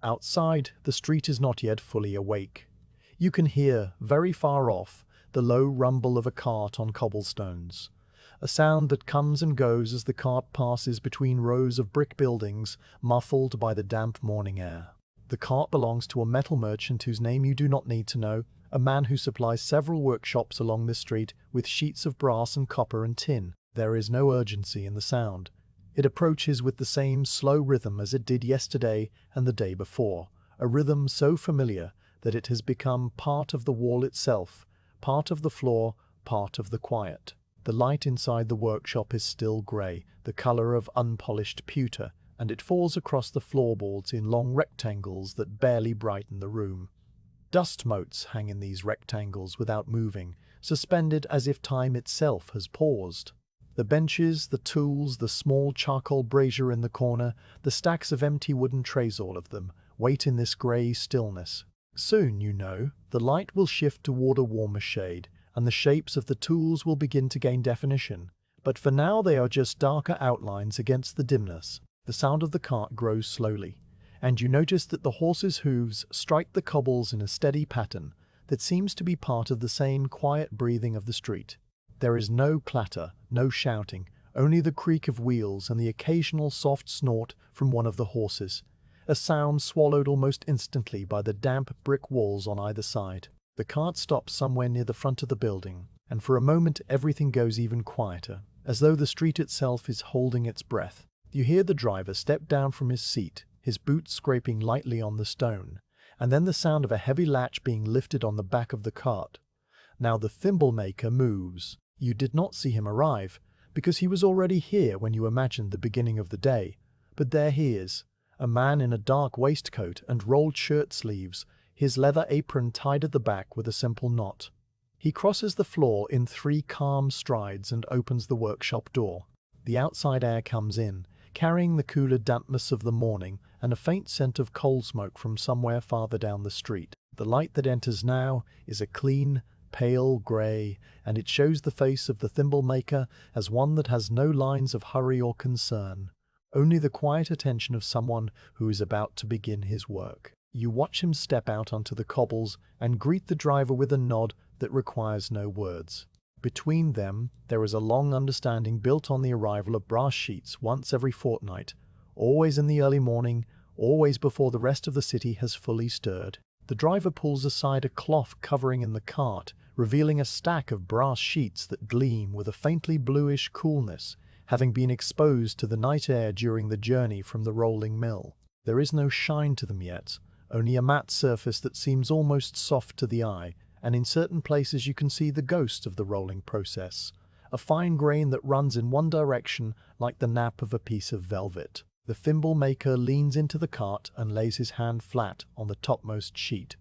Outside, the street is not yet fully awake. You can hear, very far off, the low rumble of a cart on cobblestones, a sound that comes and goes as the cart passes between rows of brick buildings, muffled by the damp morning air. The cart belongs to a metal merchant whose name you do not need to know, a man who supplies several workshops along this street with sheets of brass and copper and tin. There is no urgency in the sound. It approaches with the same slow rhythm as it did yesterday and the day before, a rhythm so familiar that it has become part of the wall itself, part of the floor, part of the quiet. The light inside the workshop is still grey, the colour of unpolished pewter, and it falls across the floorboards in long rectangles that barely brighten the room. Dust motes hang in these rectangles without moving, suspended as if time itself has paused. The benches, the tools, the small charcoal brazier in the corner, the stacks of empty wooden trays, all of them, wait in this grey stillness. Soon, you know, the light will shift toward a warmer shade, and the shapes of the tools will begin to gain definition. But for now they are just darker outlines against the dimness. The sound of the cart grows slowly, and you notice that the horse's hooves strike the cobbles in a steady pattern that seems to be part of the same quiet breathing of the street. There is no clatter, no shouting, only the creak of wheels and the occasional soft snort from one of the horses, a sound swallowed almost instantly by the damp brick walls on either side. The cart stops somewhere near the front of the building, and for a moment everything goes even quieter, as though the street itself is holding its breath. You hear the driver step down from his seat, his boots scraping lightly on the stone, and then the sound of a heavy latch being lifted on the back of the cart. Now the thimble maker moves. You did not see him arrive, because he was already here when you imagined the beginning of the day. But there he is, a man in a dark waistcoat and rolled shirt sleeves, his leather apron tied at the back with a simple knot. He crosses the floor in 3 calm strides and opens the workshop door. The outside air comes in, carrying the cooler dampness of the morning and a faint scent of coal smoke from somewhere farther down the street. The light that enters now is a clean, pale grey, and it shows the face of the thimble maker as one that has no lines of hurry or concern, only the quiet attention of someone who is about to begin his work. You watch him step out onto the cobbles and greet the driver with a nod that requires no words. Between them, there is a long understanding built on the arrival of brass sheets once every fortnight, always in the early morning, always before the rest of the city has fully stirred. The driver pulls aside a cloth covering in the cart, revealing a stack of brass sheets that gleam with a faintly bluish coolness, having been exposed to the night air during the journey from the rolling mill. There is no shine to them yet, only a matte surface that seems almost soft to the eye, and in certain places you can see the ghost of the rolling process, a fine grain that runs in one direction like the nap of a piece of velvet. The thimble maker leans into the cart and lays his hand flat on the topmost sheet.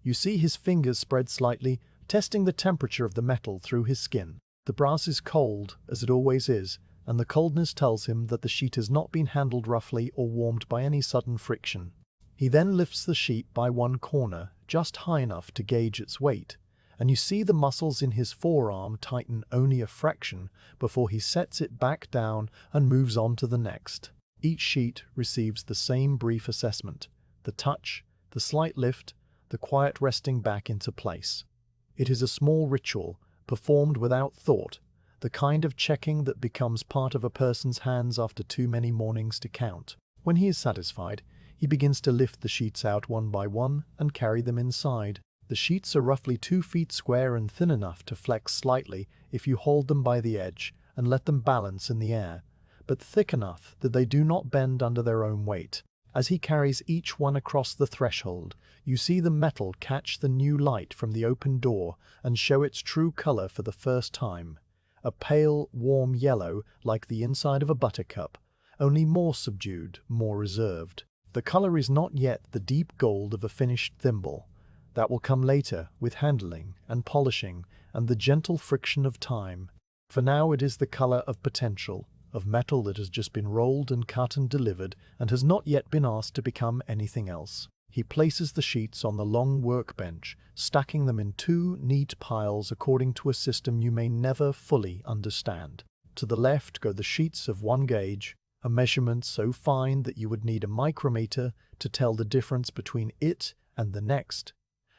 You see his fingers spread slightly, testing the temperature of the metal through his skin. The brass is cold, as it always is, and the coldness tells him that the sheet has not been handled roughly or warmed by any sudden friction. He then lifts the sheet by one corner, just high enough to gauge its weight, and you see the muscles in his forearm tighten only a fraction before he sets it back down and moves on to the next. Each sheet receives the same brief assessment, the touch, the slight lift, the quiet resting back into place. It is a small ritual, performed without thought, the kind of checking that becomes part of a person's hands after too many mornings to count. When he is satisfied, he begins to lift the sheets out one by one and carry them inside. The sheets are roughly 2 feet square and thin enough to flex slightly if you hold them by the edge and let them balance in the air, but thick enough that they do not bend under their own weight. As he carries each one across the threshold, you see the metal catch the new light from the open door and show its true color for the first time. A pale, warm yellow like the inside of a buttercup, only more subdued, more reserved. The color is not yet the deep gold of a finished thimble. That will come later, with handling and polishing and the gentle friction of time. For now it is the color of potential, of metal that has just been rolled and cut and delivered and has not yet been asked to become anything else. He places the sheets on the long workbench, stacking them in 2 neat piles according to a system you may never fully understand. To the left go the sheets of 1 gauge, a measurement so fine that you would need a micrometer to tell the difference between it and the next.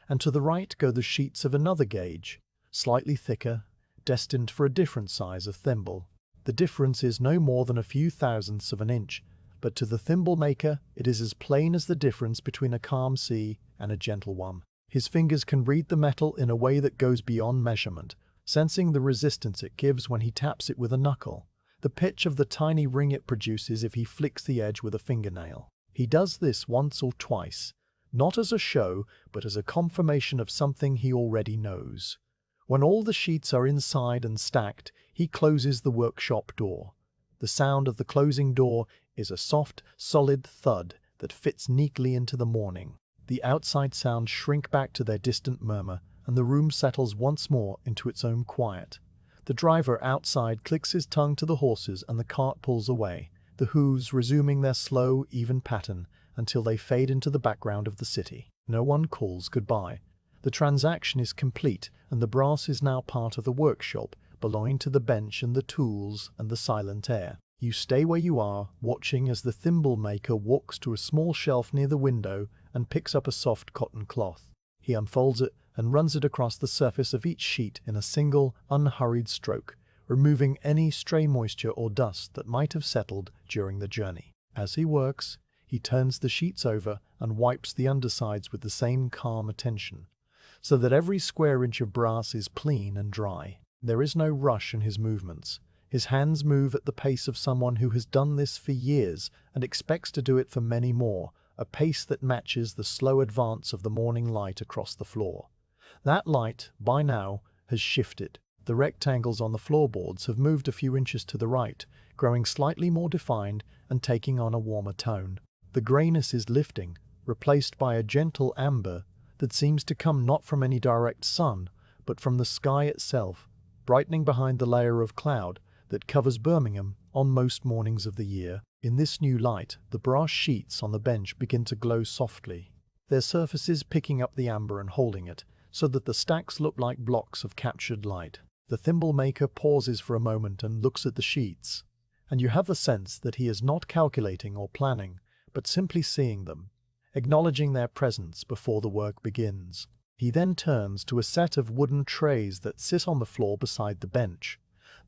And to the right go the sheets of another gauge, slightly thicker, destined for a different size of thimble. The difference is no more than a few thousandths of an inch, but to the thimble maker it is as plain as the difference between a calm sea and a gentle one. His fingers can read the metal in a way that goes beyond measurement, sensing the resistance it gives when he taps it with a knuckle, the pitch of the tiny ring it produces if he flicks the edge with a fingernail. He does this once or twice, not as a show, but as a confirmation of something he already knows. When all the sheets are inside and stacked, he closes the workshop door. The sound of the closing door is a soft, solid thud that fits neatly into the morning. The outside sounds shrink back to their distant murmur, and the room settles once more into its own quiet. The driver outside clicks his tongue to the horses and the cart pulls away, the hooves resuming their slow, even pattern until they fade into the background of the city. No one calls goodbye. The transaction is complete, and the brass is now part of the workshop, belonging to the bench and the tools and the silent air. You stay where you are, watching as the thimble maker walks to a small shelf near the window and picks up a soft cotton cloth. He unfolds it and runs it across the surface of each sheet in a single, unhurried stroke, removing any stray moisture or dust that might have settled during the journey. As he works, he turns the sheets over and wipes the undersides with the same calm attention, so that every square inch of brass is clean and dry. There is no rush in his movements. His hands move at the pace of someone who has done this for years and expects to do it for many more, a pace that matches the slow advance of the morning light across the floor. That light, by now, has shifted. The rectangles on the floorboards have moved a few inches to the right, growing slightly more defined and taking on a warmer tone. The grayness is lifting, replaced by a gentle amber that seems to come not from any direct sun, but from the sky itself, brightening behind the layer of cloud that covers Birmingham on most mornings of the year. In this new light, the brass sheets on the bench begin to glow softly, their surfaces picking up the amber and holding it, so that the stacks look like blocks of captured light. The thimble maker pauses for a moment and looks at the sheets, and you have the sense that he is not calculating or planning, but simply seeing them, acknowledging their presence before the work begins. He then turns to a set of wooden trays that sit on the floor beside the bench.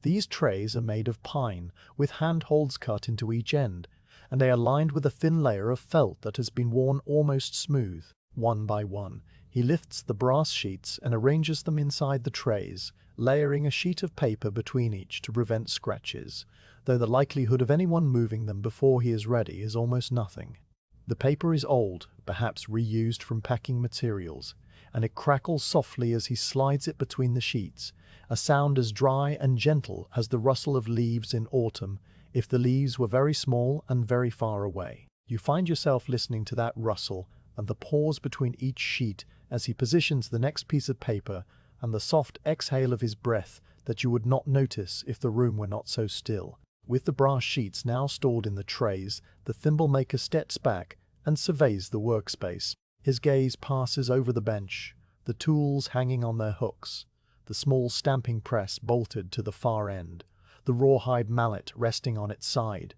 These trays are made of pine, with handholds cut into each end, and they are lined with a thin layer of felt that has been worn almost smooth. One by one, he lifts the brass sheets and arranges them inside the trays, layering a sheet of paper between each to prevent scratches, though the likelihood of anyone moving them before he is ready is almost nothing. The paper is old, perhaps reused from packing materials, and it crackles softly as he slides it between the sheets, a sound as dry and gentle as the rustle of leaves in autumn if the leaves were very small and very far away. You find yourself listening to that rustle and the pause between each sheet as he positions the next piece of paper, and the soft exhale of his breath that you would not notice if the room were not so still. With the brass sheets now stored in the trays, the thimble maker steps back and surveys the workspace. His gaze passes over the bench, the tools hanging on their hooks, the small stamping press bolted to the far end, the rawhide mallet resting on its side,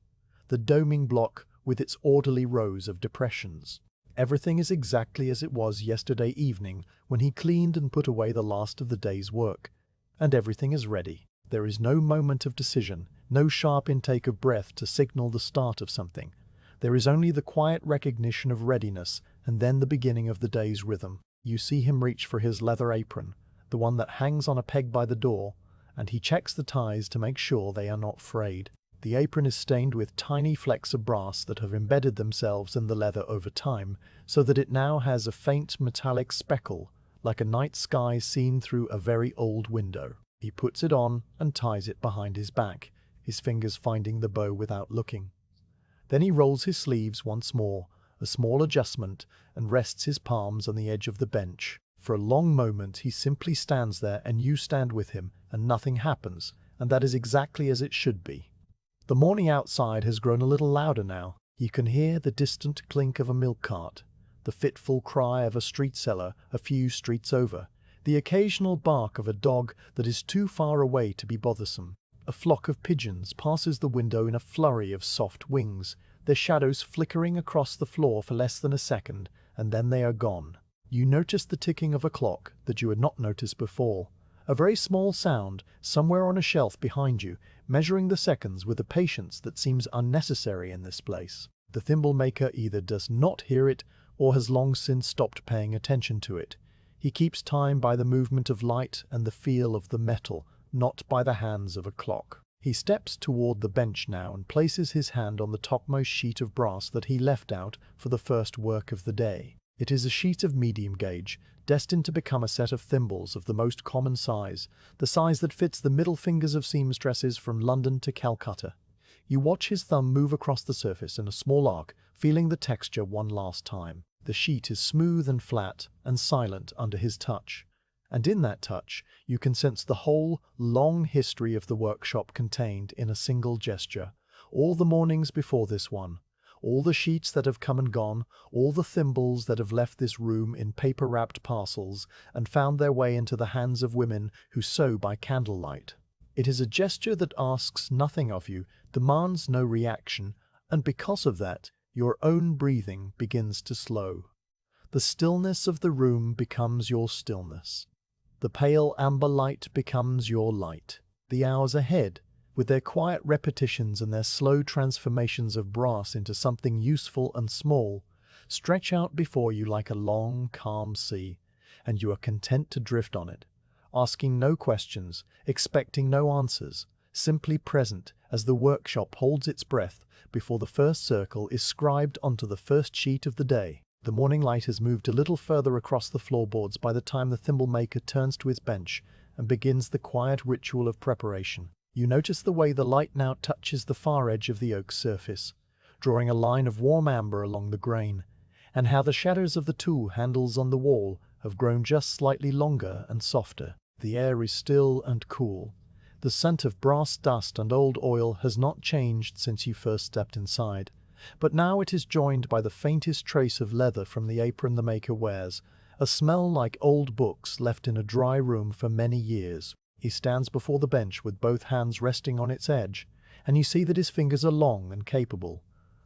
the doming block with its orderly rows of depressions. Everything is exactly as it was yesterday evening when he cleaned and put away the last of the day's work, and everything is ready. There is no moment of decision, no sharp intake of breath to signal the start of something. There is only the quiet recognition of readiness, and then the beginning of the day's rhythm. You see him reach for his leather apron, the one that hangs on a peg by the door, and he checks the ties to make sure they are not frayed. The apron is stained with tiny flecks of brass that have embedded themselves in the leather over time, so that it now has a faint metallic speckle, like a night sky seen through a very old window. He puts it on and ties it behind his back, his fingers finding the bow without looking. Then he rolls his sleeves once more, a small adjustment, and rests his palms on the edge of the bench. For a long moment he simply stands there, and you stand with him, and nothing happens, and that is exactly as it should be. The morning outside has grown a little louder now. You can hear the distant clink of a milk cart, the fitful cry of a street seller a few streets over, the occasional bark of a dog that is too far away to be bothersome. A flock of pigeons passes the window in a flurry of soft wings, their shadows flickering across the floor for less than a second, and then they are gone. You notice the ticking of a clock that you had not noticed before. A very small sound, somewhere on a shelf behind you, measuring the seconds with a patience that seems unnecessary in this place. The thimble maker either does not hear it or has long since stopped paying attention to it. He keeps time by the movement of light and the feel of the metal, not by the hands of a clock. He steps toward the bench now and places his hand on the topmost sheet of brass that he left out for the first work of the day. It is a sheet of medium gauge, destined to become a set of thimbles of the most common size, the size that fits the middle fingers of seamstresses from London to Calcutta. You watch his thumb move across the surface in a small arc, feeling the texture one last time. The sheet is smooth and flat and silent under his touch. And in that touch, you can sense the whole, long history of the workshop contained in a single gesture. All the mornings before this one, all the sheets that have come and gone, all the thimbles that have left this room in paper-wrapped parcels and found their way into the hands of women who sew by candlelight. It is a gesture that asks nothing of you, demands no reaction, and because of that, your own breathing begins to slow. The stillness of the room becomes your stillness. The pale amber light becomes your light. The hours ahead, with their quiet repetitions and their slow transformations of brass into something useful and small, stretch out before you like a long, calm sea, and you are content to drift on it, asking no questions, expecting no answers, simply present as the workshop holds its breath before the first circle is scribed onto the first sheet of the day. The morning light has moved a little further across the floorboards by the time the thimble maker turns to his bench and begins the quiet ritual of preparation. You notice the way the light now touches the far edge of the oak's surface, drawing a line of warm amber along the grain, and how the shadows of the tool handles on the wall have grown just slightly longer and softer. The air is still and cool. The scent of brass dust and old oil has not changed since you first stepped inside, but now it is joined by the faintest trace of leather from the apron the maker wears, a smell like old books left in a dry room for many years. He stands before the bench with both hands resting on its edge, and you see that his fingers are long and capable,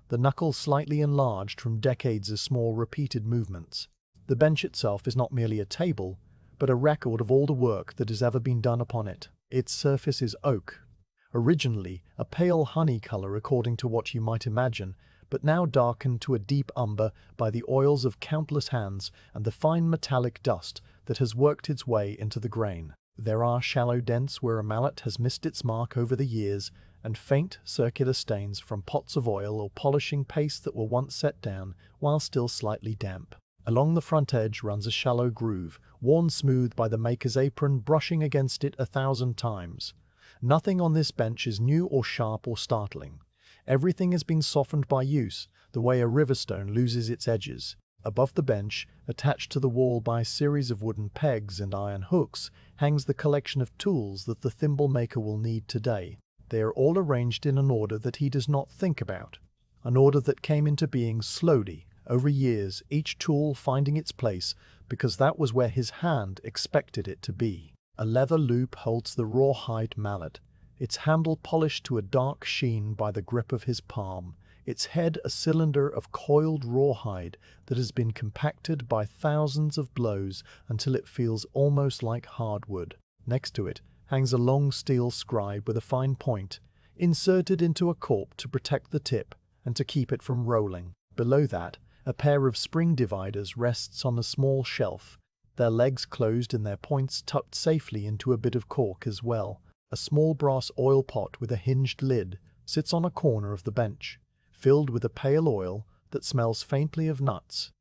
the knuckles slightly enlarged from decades of small repeated movements. The bench itself is not merely a table, but a record of all the work that has ever been done upon it. Its surface is oak, originally a pale honey color according to what you might imagine, but now darkened to a deep umber by the oils of countless hands and the fine metallic dust that has worked its way into the grain. There are shallow dents where a mallet has missed its mark over the years, and faint circular stains from pots of oil or polishing paste that were once set down while still slightly damp. Along the front edge runs a shallow groove, worn smooth by the maker's apron brushing against it 1,000 times. Nothing on this bench is new or sharp or startling. Everything has been softened by use, the way a river stone loses its edges. Above the bench, attached to the wall by a series of wooden pegs and iron hooks, hangs the collection of tools that the thimble maker will need today. They are all arranged in an order that he does not think about, an order that came into being slowly, over years, each tool finding its place because that was where his hand expected it to be. A leather loop holds the rawhide mallet, its handle polished to a dark sheen by the grip of his palm, its head a cylinder of coiled rawhide that has been compacted by thousands of blows until it feels almost like hardwood. Next to it hangs a long steel scribe with a fine point, inserted into a cork to protect the tip and to keep it from rolling. Below that, a pair of spring dividers rests on a small shelf, their legs closed and their points tucked safely into a bit of cork as well. A small brass oil pot with a hinged lid sits on a corner of the bench, filled with a pale oil that smells faintly of nuts,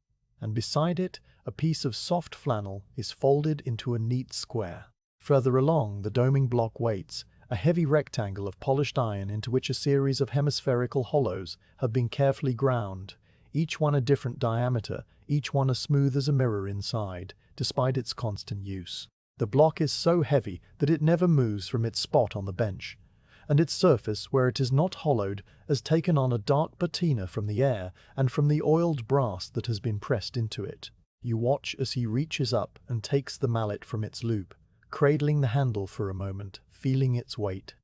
and beside it a piece of soft flannel is folded into a neat square. Further along, the doming block waits, a heavy rectangle of polished iron into which a series of hemispherical hollows have been carefully ground, each one a different diameter, each one as smooth as a mirror inside, despite its constant use. The block is so heavy that it never moves from its spot on the bench, and its surface, where it is not hollowed, has taken on a dark patina from the air and from the oiled brass that has been pressed into it. You watch as he reaches up and takes the mallet from its loop, cradling the handle for a moment, feeling its weight.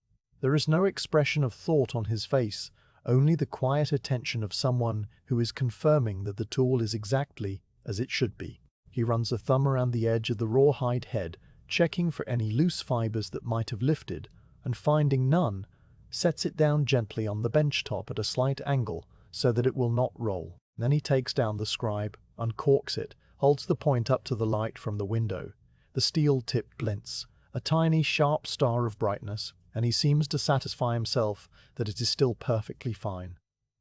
There is no expression of thought on his face, only the quiet attention of someone who is confirming that the tool is exactly as it should be. He runs a thumb around the edge of the rawhide head, checking for any loose fibers that might have lifted, and finding none, sets it down gently on the bench top at a slight angle so that it will not roll. Then he takes down the scribe, uncorks it, holds the point up to the light from the window. The steel tip glints, a tiny sharp star of brightness, and he seems to satisfy himself that it is still perfectly fine.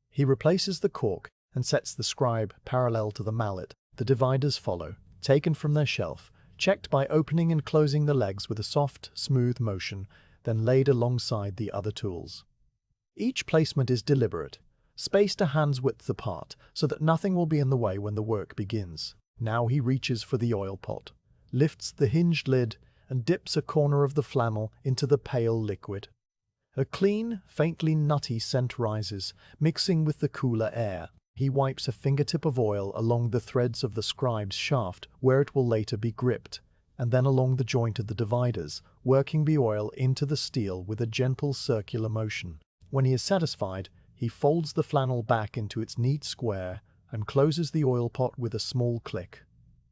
He replaces the cork and sets the scribe parallel to the mallet. The dividers follow, taken from their shelf, checked by opening and closing the legs with a soft, smooth motion, then laid alongside the other tools. Each placement is deliberate, spaced a hand's width apart so that nothing will be in the way when the work begins. Now he reaches for the oil pot, lifts the hinged lid, and dips a corner of the flannel into the pale liquid. A clean, faintly nutty scent rises, mixing with the cooler air. He wipes a fingertip of oil along the threads of the scribe's shaft where it will later be gripped, and then along the joint of the dividers, working the oil into the steel with a gentle circular motion. When he is satisfied, he folds the flannel back into its neat square and closes the oil pot with a small click.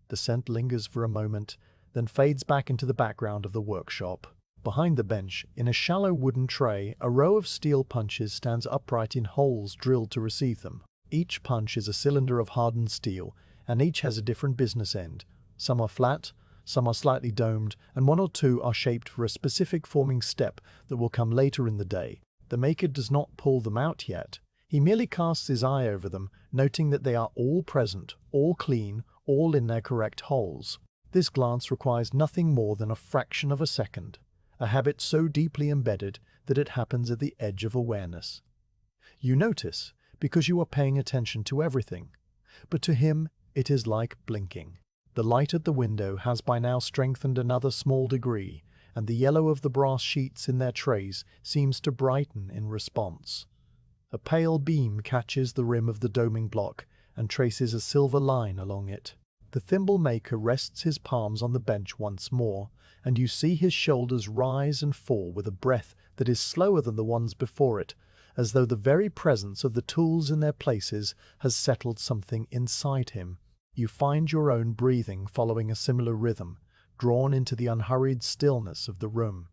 The scent lingers for a moment, then fades back into the background of the workshop. Behind the bench, in a shallow wooden tray, a row of steel punches stands upright in holes drilled to receive them. Each punch is a cylinder of hardened steel, and each has a different business end. Some are flat, some are slightly domed, and one or two are shaped for a specific forming step that will come later in the day. The maker does not pull them out yet. He merely casts his eye over them, noting that they are all present, all clean, all in their correct holes. This glance requires nothing more than a fraction of a second, a habit so deeply embedded that it happens at the edge of awareness. You notice, because you are paying attention to everything, but to him it is like blinking. The light at the window has by now strengthened another small degree, and the yellow of the brass sheets in their trays seems to brighten in response. A pale beam catches the rim of the doming block and traces a silver line along it. The thimble maker rests his palms on the bench once more, and you see his shoulders rise and fall with a breath that is slower than the ones before it, as though the very presence of the tools in their places has settled something inside him. You find your own breathing following a similar rhythm, drawn into the unhurried stillness of the room.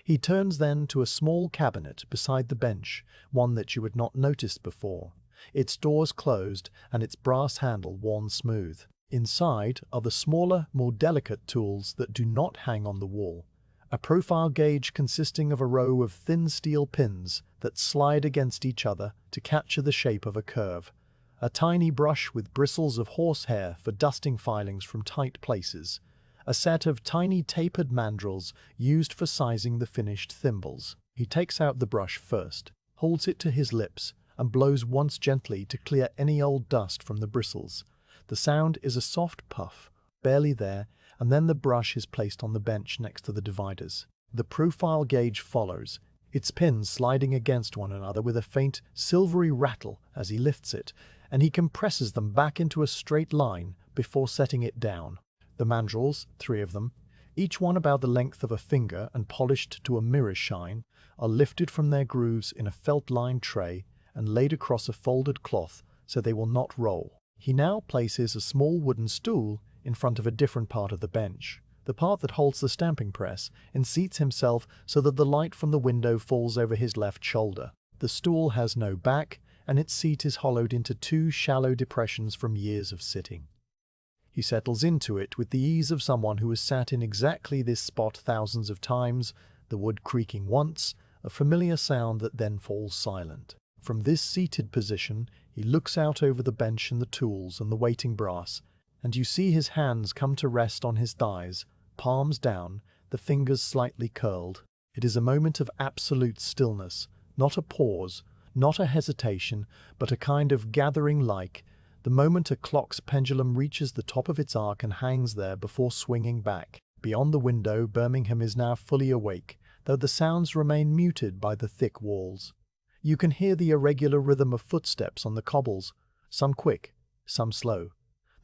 He turns then to a small cabinet beside the bench, one that you had not noticed before, its doors closed and its brass handle worn smooth. Inside are the smaller, more delicate tools that do not hang on the wall. A profile gauge consisting of a row of thin steel pins that slide against each other to capture the shape of a curve. A tiny brush with bristles of horsehair for dusting filings from tight places. A set of tiny tapered mandrels used for sizing the finished thimbles. He takes out the brush first, holds it to his lips, and blows once gently to clear any old dust from the bristles. The sound is a soft puff, barely there, and then the brush is placed on the bench next to the dividers. The profile gauge follows, its pins sliding against one another with a faint, silvery rattle as he lifts it, and he compresses them back into a straight line before setting it down. The mandrels, 3 of them, each one about the length of a finger and polished to a mirror shine, are lifted from their grooves in a felt-lined tray and laid across a folded cloth so they will not roll. He now places a small wooden stool in front of a different part of the bench, the part that holds the stamping press, and seats himself so that the light from the window falls over his left shoulder. The stool has no back, and its seat is hollowed into 2 shallow depressions from years of sitting. He settles into it with the ease of someone who has sat in exactly this spot thousands of times, the wood creaking once, a familiar sound that then falls silent. From this seated position, he looks out over the bench and the tools and the waiting brass, and you see his hands come to rest on his thighs, palms down, the fingers slightly curled. It is a moment of absolute stillness, not a pause, not a hesitation, but a kind of gathering like the moment a clock's pendulum reaches the top of its arc and hangs there before swinging back. Beyond the window, Birmingham is now fully awake, though the sounds remain muted by the thick walls. You can hear the irregular rhythm of footsteps on the cobbles, some quick, some slow,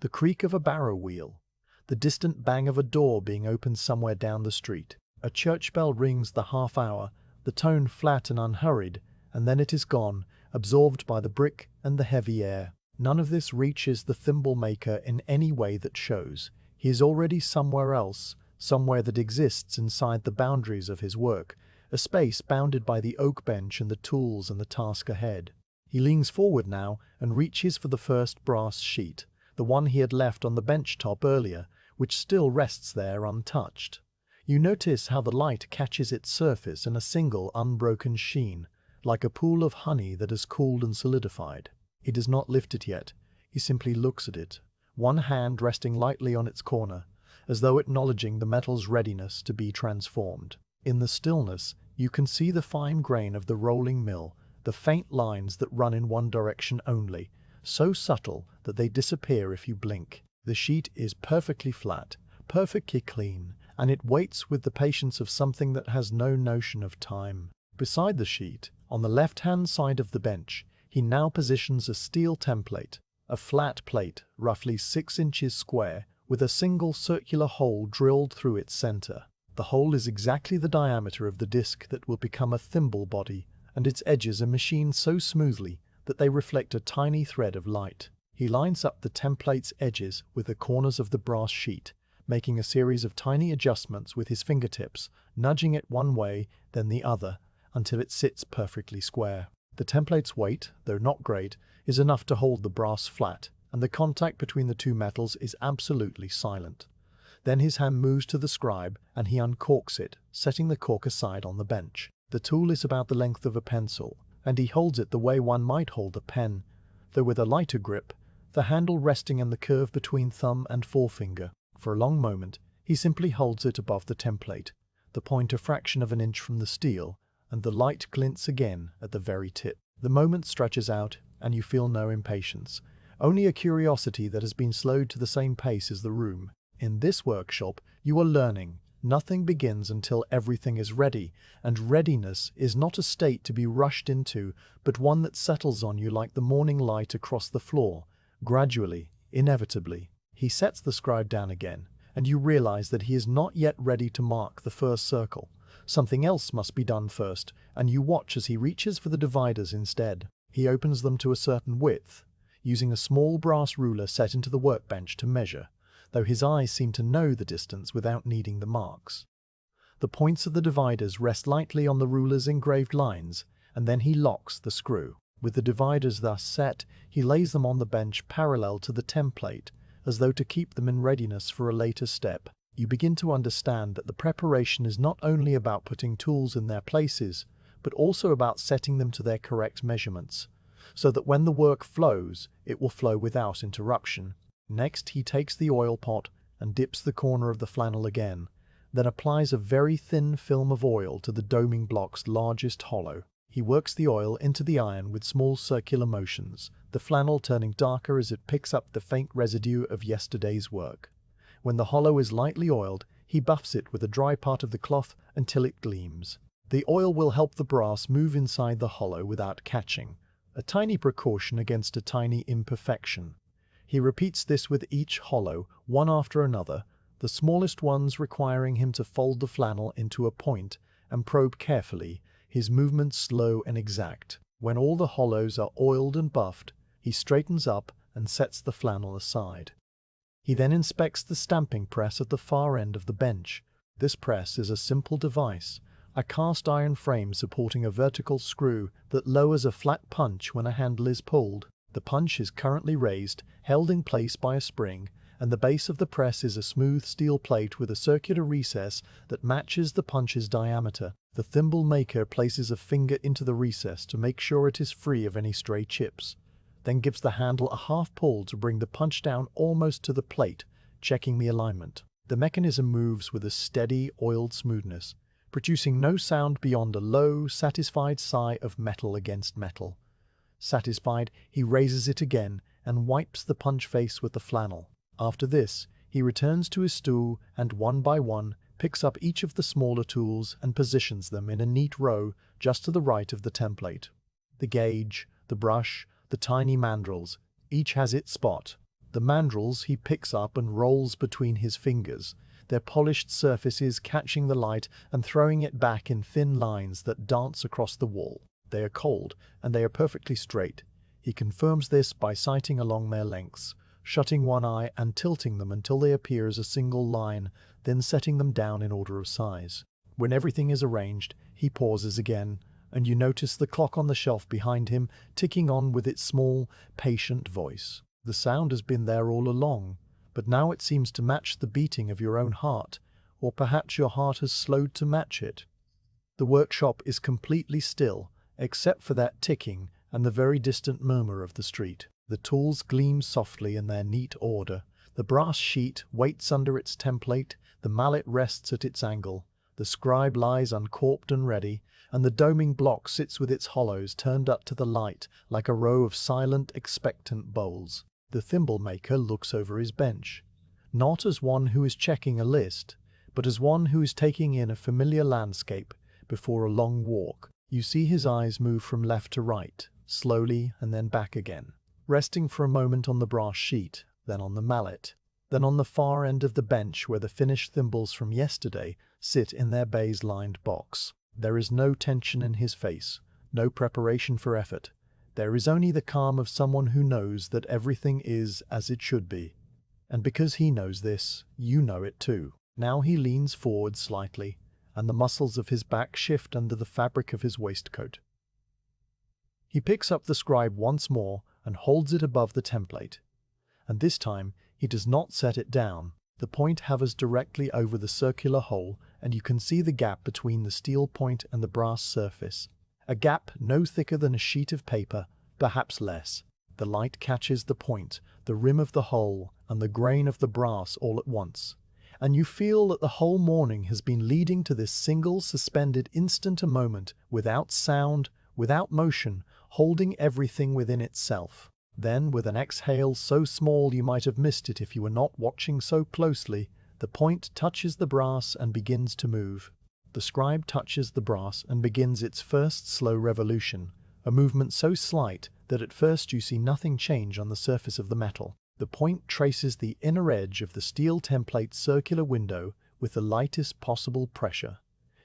the creak of a barrow wheel, the distant bang of a door being opened somewhere down the street. A church bell rings the half hour, the tone flat and unhurried, and then it is gone, absorbed by the brick and the heavy air. None of this reaches the thimble maker in any way that shows. He is already somewhere else, somewhere that exists inside the boundaries of his work, a space bounded by the oak bench and the tools and the task ahead. He leans forward now and reaches for the first brass sheet, the one he had left on the bench top earlier, which still rests there untouched. You notice how the light catches its surface in a single unbroken sheen, like a pool of honey that has cooled and solidified. He does not lift it yet. He simply looks at it, one hand resting lightly on its corner, as though acknowledging the metal's readiness to be transformed. In the stillness, you can see the fine grain of the rolling mill, the faint lines that run in one direction only, so subtle that they disappear if you blink. The sheet is perfectly flat, perfectly clean, and it waits with the patience of something that has no notion of time. Beside the sheet, on the left-hand side of the bench, he now positions a steel template, a flat plate roughly 6 inches square, with a single circular hole drilled through its center. The hole is exactly the diameter of the disc that will become a thimble body, and its edges are machined so smoothly that they reflect a tiny thread of light. He lines up the template's edges with the corners of the brass sheet, making a series of tiny adjustments with his fingertips, nudging it one way, then the other, until it sits perfectly square. The template's weight, though not great, is enough to hold the brass flat, and the contact between the two metals is absolutely silent. Then his hand moves to the scribe, and he uncorks it, setting the cork aside on the bench. The tool is about the length of a pencil, and he holds it the way one might hold a pen, though with a lighter grip, the handle resting in the curve between thumb and forefinger. For a long moment, he simply holds it above the template, the point a fraction of an inch from the steel, and the light glints again at the very tip. The moment stretches out, and you feel no impatience, only a curiosity that has been slowed to the same pace as the room. In this workshop, you are learning. Nothing begins until everything is ready, and readiness is not a state to be rushed into, but one that settles on you like the morning light across the floor, gradually, inevitably. He sets the scribe down again, and you realize that he is not yet ready to mark the first circle. Something else must be done first, and you watch as he reaches for the dividers instead. He opens them to a certain width, using a small brass ruler set into the workbench to measure, though his eyes seem to know the distance without needing the marks. The points of the dividers rest lightly on the ruler's engraved lines, and then he locks the screw. With the dividers thus set, he lays them on the bench parallel to the template, as though to keep them in readiness for a later step. You begin to understand that the preparation is not only about putting tools in their places, but also about setting them to their correct measurements, so that when the work flows, it will flow without interruption. Next, he takes the oil pot and dips the corner of the flannel again, then applies a very thin film of oil to the doming block's largest hollow. He works the oil into the iron with small circular motions, the flannel turning darker as it picks up the faint residue of yesterday's work. When the hollow is lightly oiled, he buffs it with a dry part of the cloth until it gleams. The oil will help the brass move inside the hollow without catching, a tiny precaution against a tiny imperfection. He repeats this with each hollow, one after another, the smallest ones requiring him to fold the flannel into a point and probe carefully, his movements slow and exact. When all the hollows are oiled and buffed, he straightens up and sets the flannel aside. He then inspects the stamping press at the far end of the bench. This press is a simple device, a cast iron frame supporting a vertical screw that lowers a flat punch when a handle is pulled. The punch is currently raised, held in place by a spring, and the base of the press is a smooth steel plate with a circular recess that matches the punch's diameter. The thimble maker places a finger into the recess to make sure it is free of any stray chips, then gives the handle a half pull to bring the punch down almost to the plate, checking the alignment. The mechanism moves with a steady, oiled smoothness, producing no sound beyond a low, satisfied sigh of metal against metal. Satisfied, he raises it again and wipes the punch face with the flannel. After this, he returns to his stool and one by one picks up each of the smaller tools and positions them in a neat row just to the right of the template. The gauge, the brush, the tiny mandrels, each has its spot. The mandrels he picks up and rolls between his fingers, their polished surfaces catching the light and throwing it back in thin lines that dance across the wall. They are cold, and they are perfectly straight. He confirms this by sighting along their lengths, shutting one eye and tilting them until they appear as a single line, then setting them down in order of size. When everything is arranged, he pauses again, and you notice the clock on the shelf behind him ticking on with its small, patient voice. The sound has been there all along, but now it seems to match the beating of your own heart, or perhaps your heart has slowed to match it. The workshop is completely still, except for that ticking and the very distant murmur of the street. The tools gleam softly in their neat order. The brass sheet waits under its template, the mallet rests at its angle, the scribe lies uncorked and ready, and the doming block sits with its hollows turned up to the light like a row of silent, expectant bowls. The thimble maker looks over his bench, not as one who is checking a list, but as one who is taking in a familiar landscape before a long walk. You see his eyes move from left to right, slowly and then back again, resting for a moment on the brass sheet, then on the mallet, then on the far end of the bench where the finished thimbles from yesterday sit in their baize-lined box. There is no tension in his face, no preparation for effort. There is only the calm of someone who knows that everything is as it should be. And because he knows this, you know it too. Now he leans forward slightly, and the muscles of his back shift under the fabric of his waistcoat. He picks up the scribe once more and holds it above the template. And this time, he does not set it down. The point hovers directly over the circular hole, and you can see the gap between the steel point and the brass surface. A gap no thicker than a sheet of paper, perhaps less. The light catches the point, the rim of the hole, and the grain of the brass all at once. And you feel that the whole morning has been leading to this single suspended instant, a moment, without sound, without motion, holding everything within itself. Then, with an exhale so small you might have missed it if you were not watching so closely, the point touches the brass and begins to move. The scribe touches the brass and begins its first slow revolution, a movement so slight that at first you see nothing change on the surface of the metal. The point traces the inner edge of the steel template's circular window with the lightest possible pressure,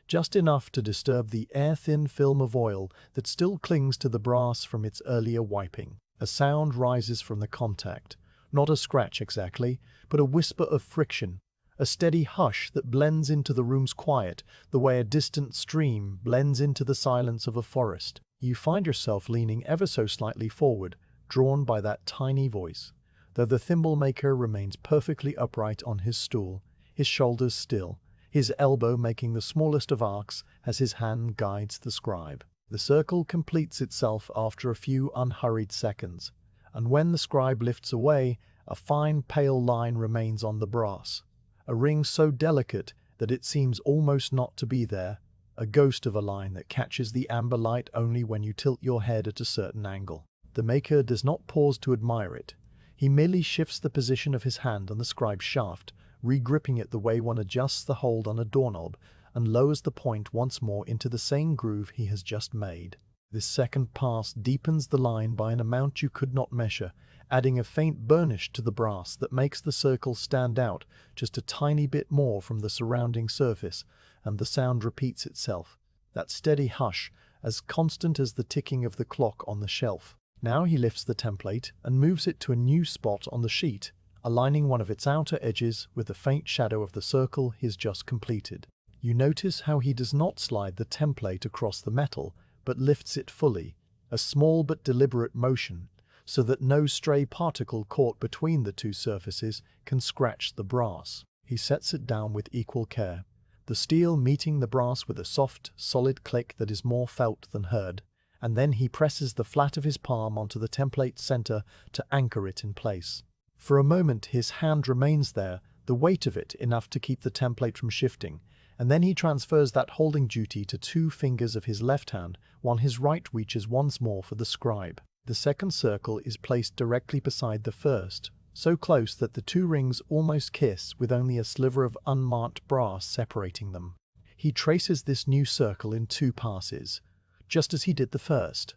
just enough to disturb the air-thin film of oil that still clings to the brass from its earlier wiping. A sound rises from the contact, not a scratch exactly, but a whisper of friction, a steady hush that blends into the room's quiet the way a distant stream blends into the silence of a forest. You find yourself leaning ever so slightly forward, drawn by that tiny voice, though the thimble maker remains perfectly upright on his stool, his shoulders still, his elbow making the smallest of arcs as his hand guides the scribe. The circle completes itself after a few unhurried seconds, and when the scribe lifts away, a fine pale line remains on the brass, a ring so delicate that it seems almost not to be there, a ghost of a line that catches the amber light only when you tilt your head at a certain angle. The maker does not pause to admire it. He merely shifts the position of his hand on the scribe's shaft, re-gripping it the way one adjusts the hold on a doorknob, and lowers the point once more into the same groove he has just made. This second pass deepens the line by an amount you could not measure, adding a faint burnish to the brass that makes the circle stand out just a tiny bit more from the surrounding surface, and the sound repeats itself, that steady hush, as constant as the ticking of the clock on the shelf. Now he lifts the template and moves it to a new spot on the sheet, aligning one of its outer edges with the faint shadow of the circle he's just completed. You notice how he does not slide the template across the metal, but lifts it fully, a small but deliberate motion, so that no stray particle caught between the two surfaces can scratch the brass. He sets it down with equal care, the steel meeting the brass with a soft, solid click that is more felt than heard, and then he presses the flat of his palm onto the template's center to anchor it in place. For a moment his hand remains there, the weight of it enough to keep the template from shifting, and then he transfers that holding duty to two fingers of his left hand, while his right reaches once more for the scribe. The second circle is placed directly beside the first, so close that the two rings almost kiss with only a sliver of unmarked brass separating them. He traces this new circle in two passes, just as he did the first,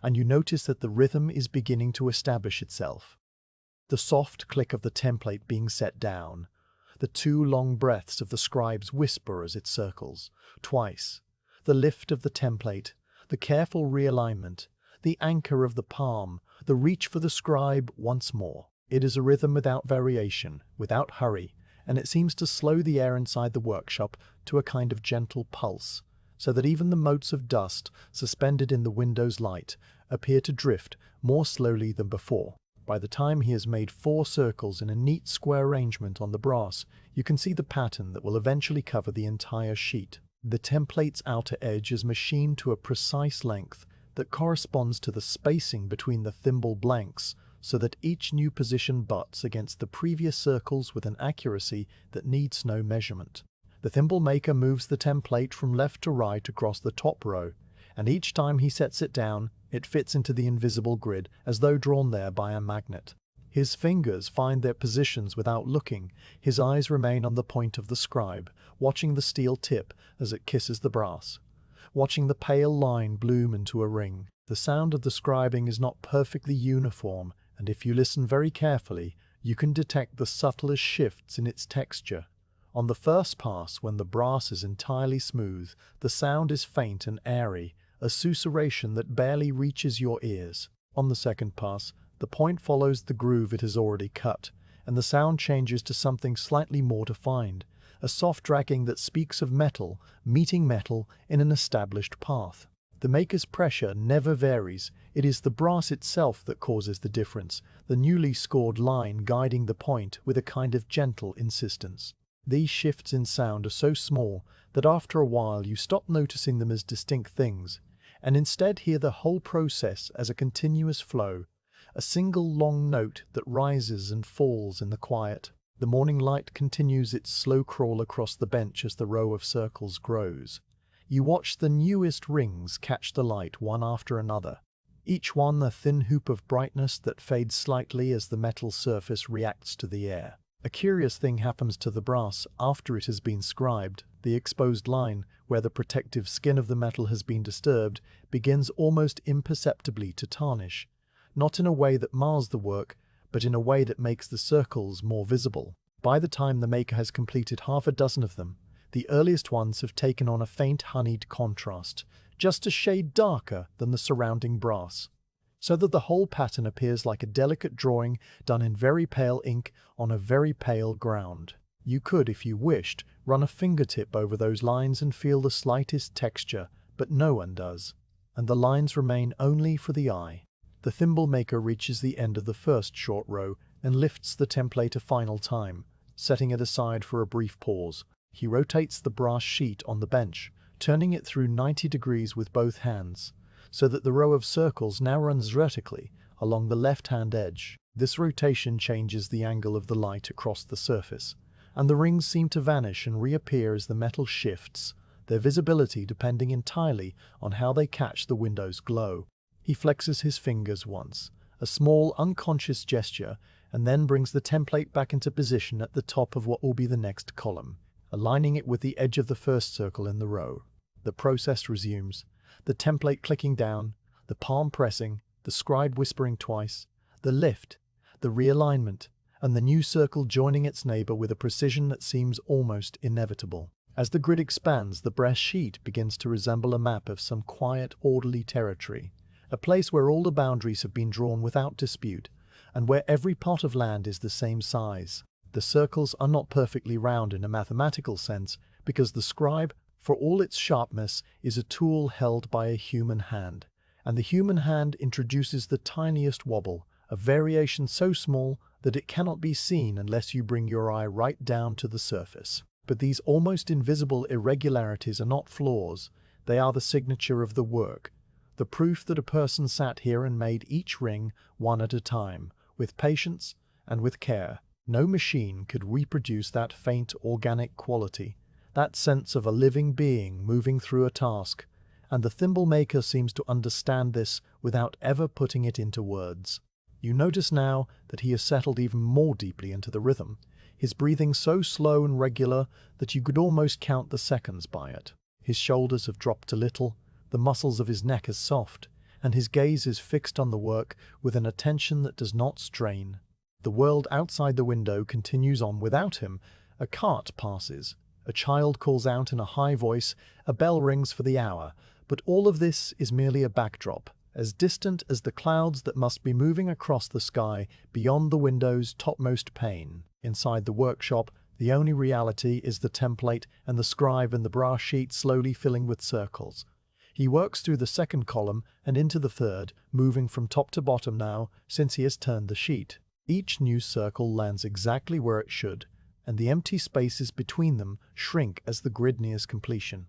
and you notice that the rhythm is beginning to establish itself. The soft click of the template being set down, The two long breaths of the scribe's whisper as it circles. Twice. The lift of the template, the careful realignment, the anchor of the palm, the reach for the scribe once more. It is a rhythm without variation, without hurry, and it seems to slow the air inside the workshop to a kind of gentle pulse, so that even the motes of dust suspended in the window's light appear to drift more slowly than before. By the time he has made 4 circles in a neat square arrangement on the brass, you can see the pattern that will eventually cover the entire sheet. The template's outer edge is machined to a precise length that corresponds to the spacing between the thimble blanks, so that each new position butts against the previous circles with an accuracy that needs no measurement. The thimble maker moves the template from left to right across the top row, and each time he sets it down, it fits into the invisible grid as though drawn there by a magnet. His fingers find their positions without looking. His eyes remain on the point of the scribe, watching the steel tip as it kisses the brass, watching the pale line bloom into a ring. The sound of the scribing is not perfectly uniform, and if you listen very carefully, you can detect the subtlest shifts in its texture. On the first pass, when the brass is entirely smooth, the sound is faint and airy, a susurration that barely reaches your ears. On the second pass, the point follows the groove it has already cut, and the sound changes to something slightly more defined, a soft dragging that speaks of metal meeting metal in an established path. The maker's pressure never varies. It is the brass itself that causes the difference, the newly scored line guiding the point with a kind of gentle insistence. These shifts in sound are so small that after a while you stop noticing them as distinct things, and instead hear the whole process as a continuous flow, a single long note that rises and falls in the quiet. The morning light continues its slow crawl across the bench as the row of circles grows. You watch the newest rings catch the light one after another, each one a thin hoop of brightness that fades slightly as the metal surface reacts to the air. A curious thing happens to the brass after it has been scribed. The exposed line, where the protective skin of the metal has been disturbed, begins almost imperceptibly to tarnish, not in a way that mars the work, but in a way that makes the circles more visible. By the time the maker has completed half a dozen of them, the earliest ones have taken on a faint honeyed contrast, just a shade darker than the surrounding brass, so that the whole pattern appears like a delicate drawing done in very pale ink on a very pale ground. You could, if you wished, run a fingertip over those lines and feel the slightest texture, but no one does, and the lines remain only for the eye. The thimble maker reaches the end of the first short row and lifts the template a final time, setting it aside for a brief pause. He rotates the brass sheet on the bench, turning it through 90 degrees with both hands, so that the row of circles now runs vertically along the left-hand edge. This rotation changes the angle of the light across the surface, and the rings seem to vanish and reappear as the metal shifts, their visibility depending entirely on how they catch the window's glow. He flexes his fingers once, a small unconscious gesture, and then brings the template back into position at the top of what will be the next column, aligning it with the edge of the first circle in the row. The process resumes, the template clicking down, the palm pressing, the scribe whispering twice, the lift, the realignment, and the new circle joining its neighbor with a precision that seems almost inevitable. As the grid expands, the brass sheet begins to resemble a map of some quiet, orderly territory, a place where all the boundaries have been drawn without dispute, and where every plot of land is the same size. The circles are not perfectly round in a mathematical sense, because the scribe, for all its sharpness, is a tool held by a human hand, and the human hand introduces the tiniest wobble, a variation so small that it cannot be seen unless you bring your eye right down to the surface. But these almost invisible irregularities are not flaws, they are the signature of the work, the proof that a person sat here and made each ring one at a time, with patience and with care. No machine could reproduce that faint organic quality, that sense of a living being moving through a task, and the thimble maker seems to understand this without ever putting it into words. You notice now that he has settled even more deeply into the rhythm, his breathing so slow and regular that you could almost count the seconds by it. His shoulders have dropped a little, the muscles of his neck are soft, and his gaze is fixed on the work with an attention that does not strain. The world outside the window continues on without him, A cart passes. A child calls out in a high voice, a bell rings for the hour, but all of this is merely a backdrop, as distant as the clouds that must be moving across the sky beyond the window's topmost pane. Inside the workshop, the only reality is the template and the scribe and the brass sheet slowly filling with circles. He works through the second column and into the third, moving from top to bottom now, since he has turned the sheet. Each new circle lands exactly where it should, and the empty spaces between them shrink as the grid nears completion.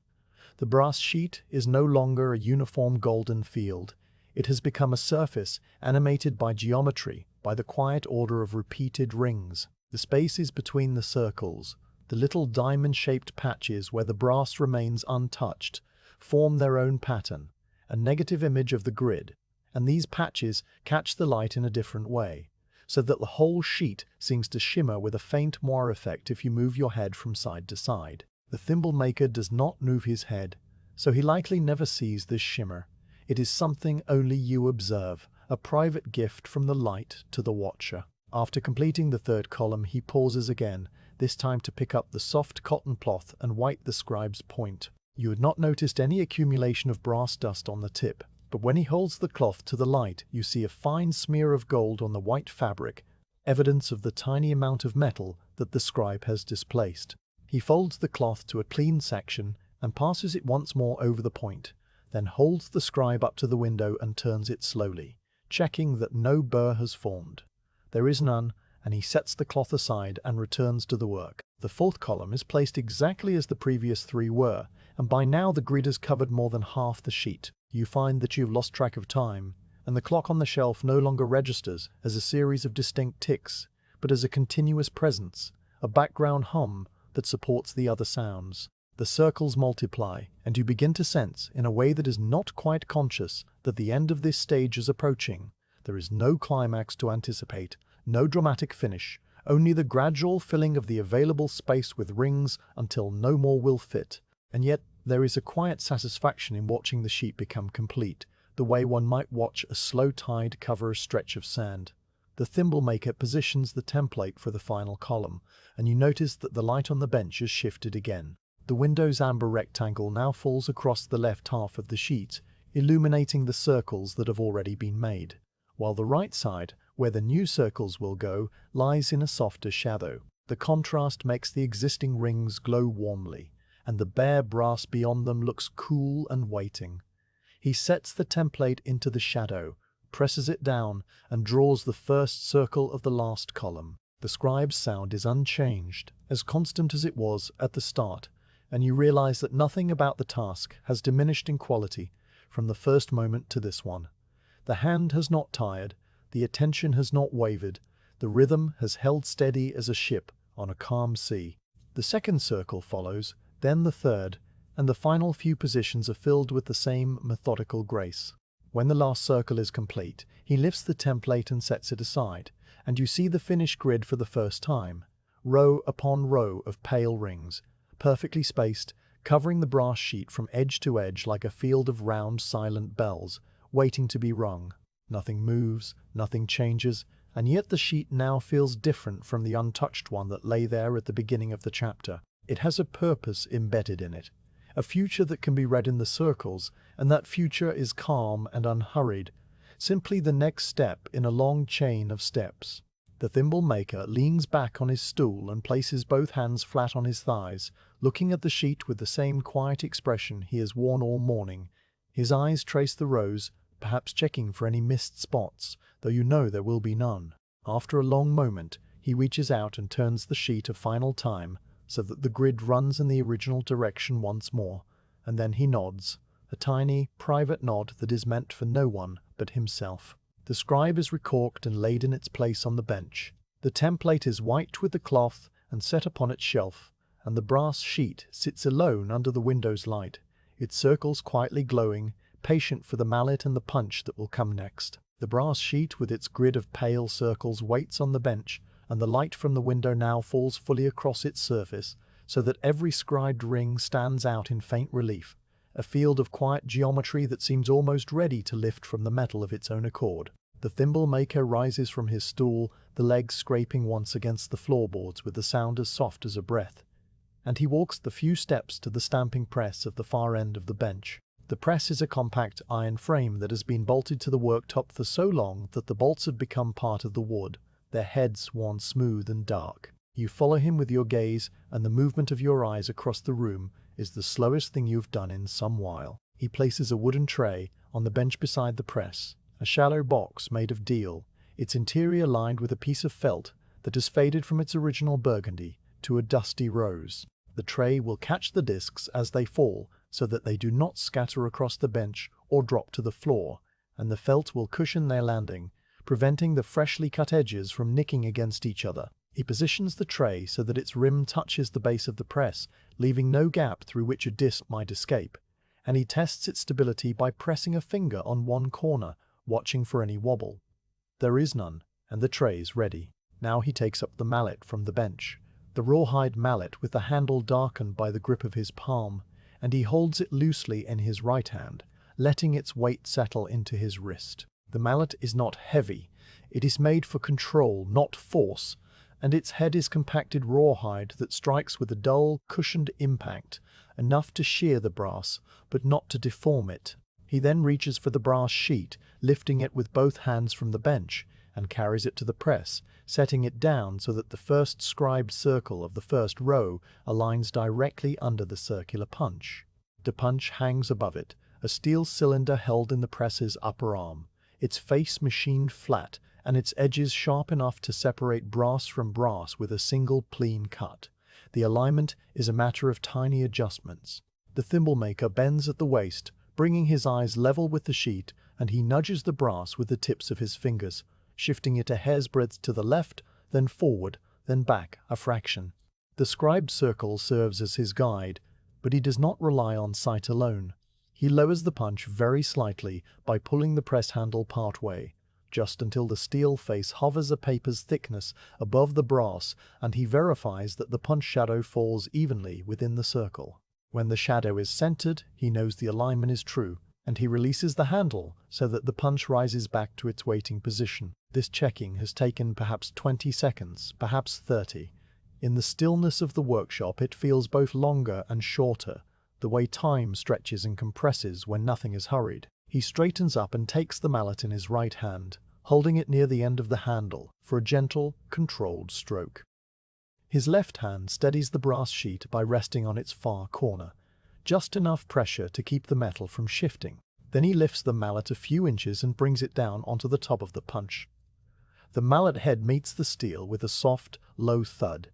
The brass sheet is no longer a uniform golden field. It has become a surface animated by geometry, by the quiet order of repeated rings. The spaces between the circles, the little diamond-shaped patches where the brass remains untouched, form their own pattern, a negative image of the grid, and these patches catch the light in a different way, so that the whole sheet seems to shimmer with a faint moire effect if you move your head from side to side. The thimble maker does not move his head, so he likely never sees this shimmer. It is something only you observe, a private gift from the light to the watcher. After completing the third column, he pauses again, this time to pick up the soft cotton cloth and wipe the scribe's point. You had not noticed any accumulation of brass dust on the tip, but when he holds the cloth to the light, you see a fine smear of gold on the white fabric, evidence of the tiny amount of metal that the scribe has displaced. He folds the cloth to a clean section and passes it once more over the point, then holds the scribe up to the window and turns it slowly, checking that no burr has formed. There is none, and he sets the cloth aside and returns to the work. The fourth column is placed exactly as the previous three were, and by now the grid has covered more than half the sheet. You find that you've lost track of time, and the clock on the shelf no longer registers as a series of distinct ticks, but as a continuous presence, a background hum that supports the other sounds. The circles multiply, and you begin to sense, in a way that is not quite conscious, that the end of this stage is approaching. There is no climax to anticipate, no dramatic finish, only the gradual filling of the available space with rings until no more will fit. And yet there is a quiet satisfaction in watching the sheet become complete, the way one might watch a slow tide cover a stretch of sand. The thimble maker positions the template for the final column, and you notice that the light on the bench has shifted again. The window's amber rectangle now falls across the left half of the sheet, illuminating the circles that have already been made, while the right side, where the new circles will go, lies in a softer shadow. The contrast makes the existing rings glow warmly, and the bare brass beyond them looks cool and waiting. He sets the template into the shadow, presses it down, and draws the first circle of the last column. The scribe's sound is unchanged, as constant as it was at the start, and you realize that nothing about the task has diminished in quality from the first moment to this one. The hand has not tired, the attention has not wavered, the rhythm has held steady as a ship on a calm sea. The second circle follows, then the third, and the final few positions are filled with the same methodical grace. When the last circle is complete, he lifts the template and sets it aside, and you see the finished grid for the first time, row upon row of pale rings, perfectly spaced, covering the brass sheet from edge to edge like a field of round, silent bells, waiting to be rung. Nothing moves, nothing changes, and yet the sheet now feels different from the untouched one that lay there at the beginning of the chapter. It has a purpose embedded in it, a future that can be read in the circles, and that future is calm and unhurried, simply the next step in a long chain of steps. The thimble maker leans back on his stool and places both hands flat on his thighs, looking at the sheet with the same quiet expression he has worn all morning. His eyes trace the rows, perhaps checking for any missed spots, though you know there will be none. After a long moment, he reaches out and turns the sheet a final time, so that the grid runs in the original direction once more, and then he nods, a tiny, private nod that is meant for no one but himself. The scribe is recorked and laid in its place on the bench. The template is wiped with the cloth and set upon its shelf, and the brass sheet sits alone under the window's light, its circles quietly glowing, patient for the mallet and the punch that will come next. The brass sheet with its grid of pale circles waits on the bench, and the light from the window now falls fully across its surface, so that every scribed ring stands out in faint relief, a field of quiet geometry that seems almost ready to lift from the metal of its own accord. The thimble maker rises from his stool, the legs scraping once against the floorboards with a sound as soft as a breath. And he walks the few steps to the stamping press at the far end of the bench. The press is a compact iron frame that has been bolted to the worktop for so long that the bolts have become part of the wood, their heads worn smooth and dark. You follow him with your gaze, and the movement of your eyes across the room is the slowest thing you've done in some while. He places a wooden tray on the bench beside the press, a shallow box made of deal, its interior lined with a piece of felt that has faded from its original burgundy to a dusty rose. The tray will catch the discs as they fall so that they do not scatter across the bench or drop to the floor, and the felt will cushion their landing, preventing the freshly cut edges from nicking against each other. He positions the tray so that its rim touches the base of the press, leaving no gap through which a disc might escape, and he tests its stability by pressing a finger on one corner, watching for any wobble. There is none, and the tray is ready. Now he takes up the mallet from the bench, the rawhide mallet with the handle darkened by the grip of his palm, and he holds it loosely in his right hand, letting its weight settle into his wrist. The mallet is not heavy. It is made for control, not force, and its head is compacted rawhide that strikes with a dull, cushioned impact, enough to shear the brass, but not to deform it. He then reaches for the brass sheet, lifting it with both hands from the bench, and carries it to the press, setting it down so that the first scribed circle of the first row aligns directly under the circular punch. The punch hangs above it, a steel cylinder held in the press's upper arm, its face machined flat, and its edges sharp enough to separate brass from brass with a single clean cut. The alignment is a matter of tiny adjustments. The thimble maker bends at the waist, bringing his eyes level with the sheet, and he nudges the brass with the tips of his fingers, shifting it a hair's breadth to the left, then forward, then back a fraction. The scribed circle serves as his guide, but he does not rely on sight alone. He lowers the punch very slightly by pulling the press handle partway, just until the steel face hovers a paper's thickness above the brass, and he verifies that the punch shadow falls evenly within the circle. When the shadow is centered, he knows the alignment is true, and he releases the handle so that the punch rises back to its waiting position. This checking has taken perhaps 20 seconds, perhaps 30. In the stillness of the workshop it feels both longer and shorter, the way time stretches and compresses when nothing is hurried. He straightens up and takes the mallet in his right hand, holding it near the end of the handle for a gentle, controlled stroke. His left hand steadies the brass sheet by resting on its far corner, just enough pressure to keep the metal from shifting. Then he lifts the mallet a few inches and brings it down onto the top of the punch. The mallet head meets the steel with a soft, low thud,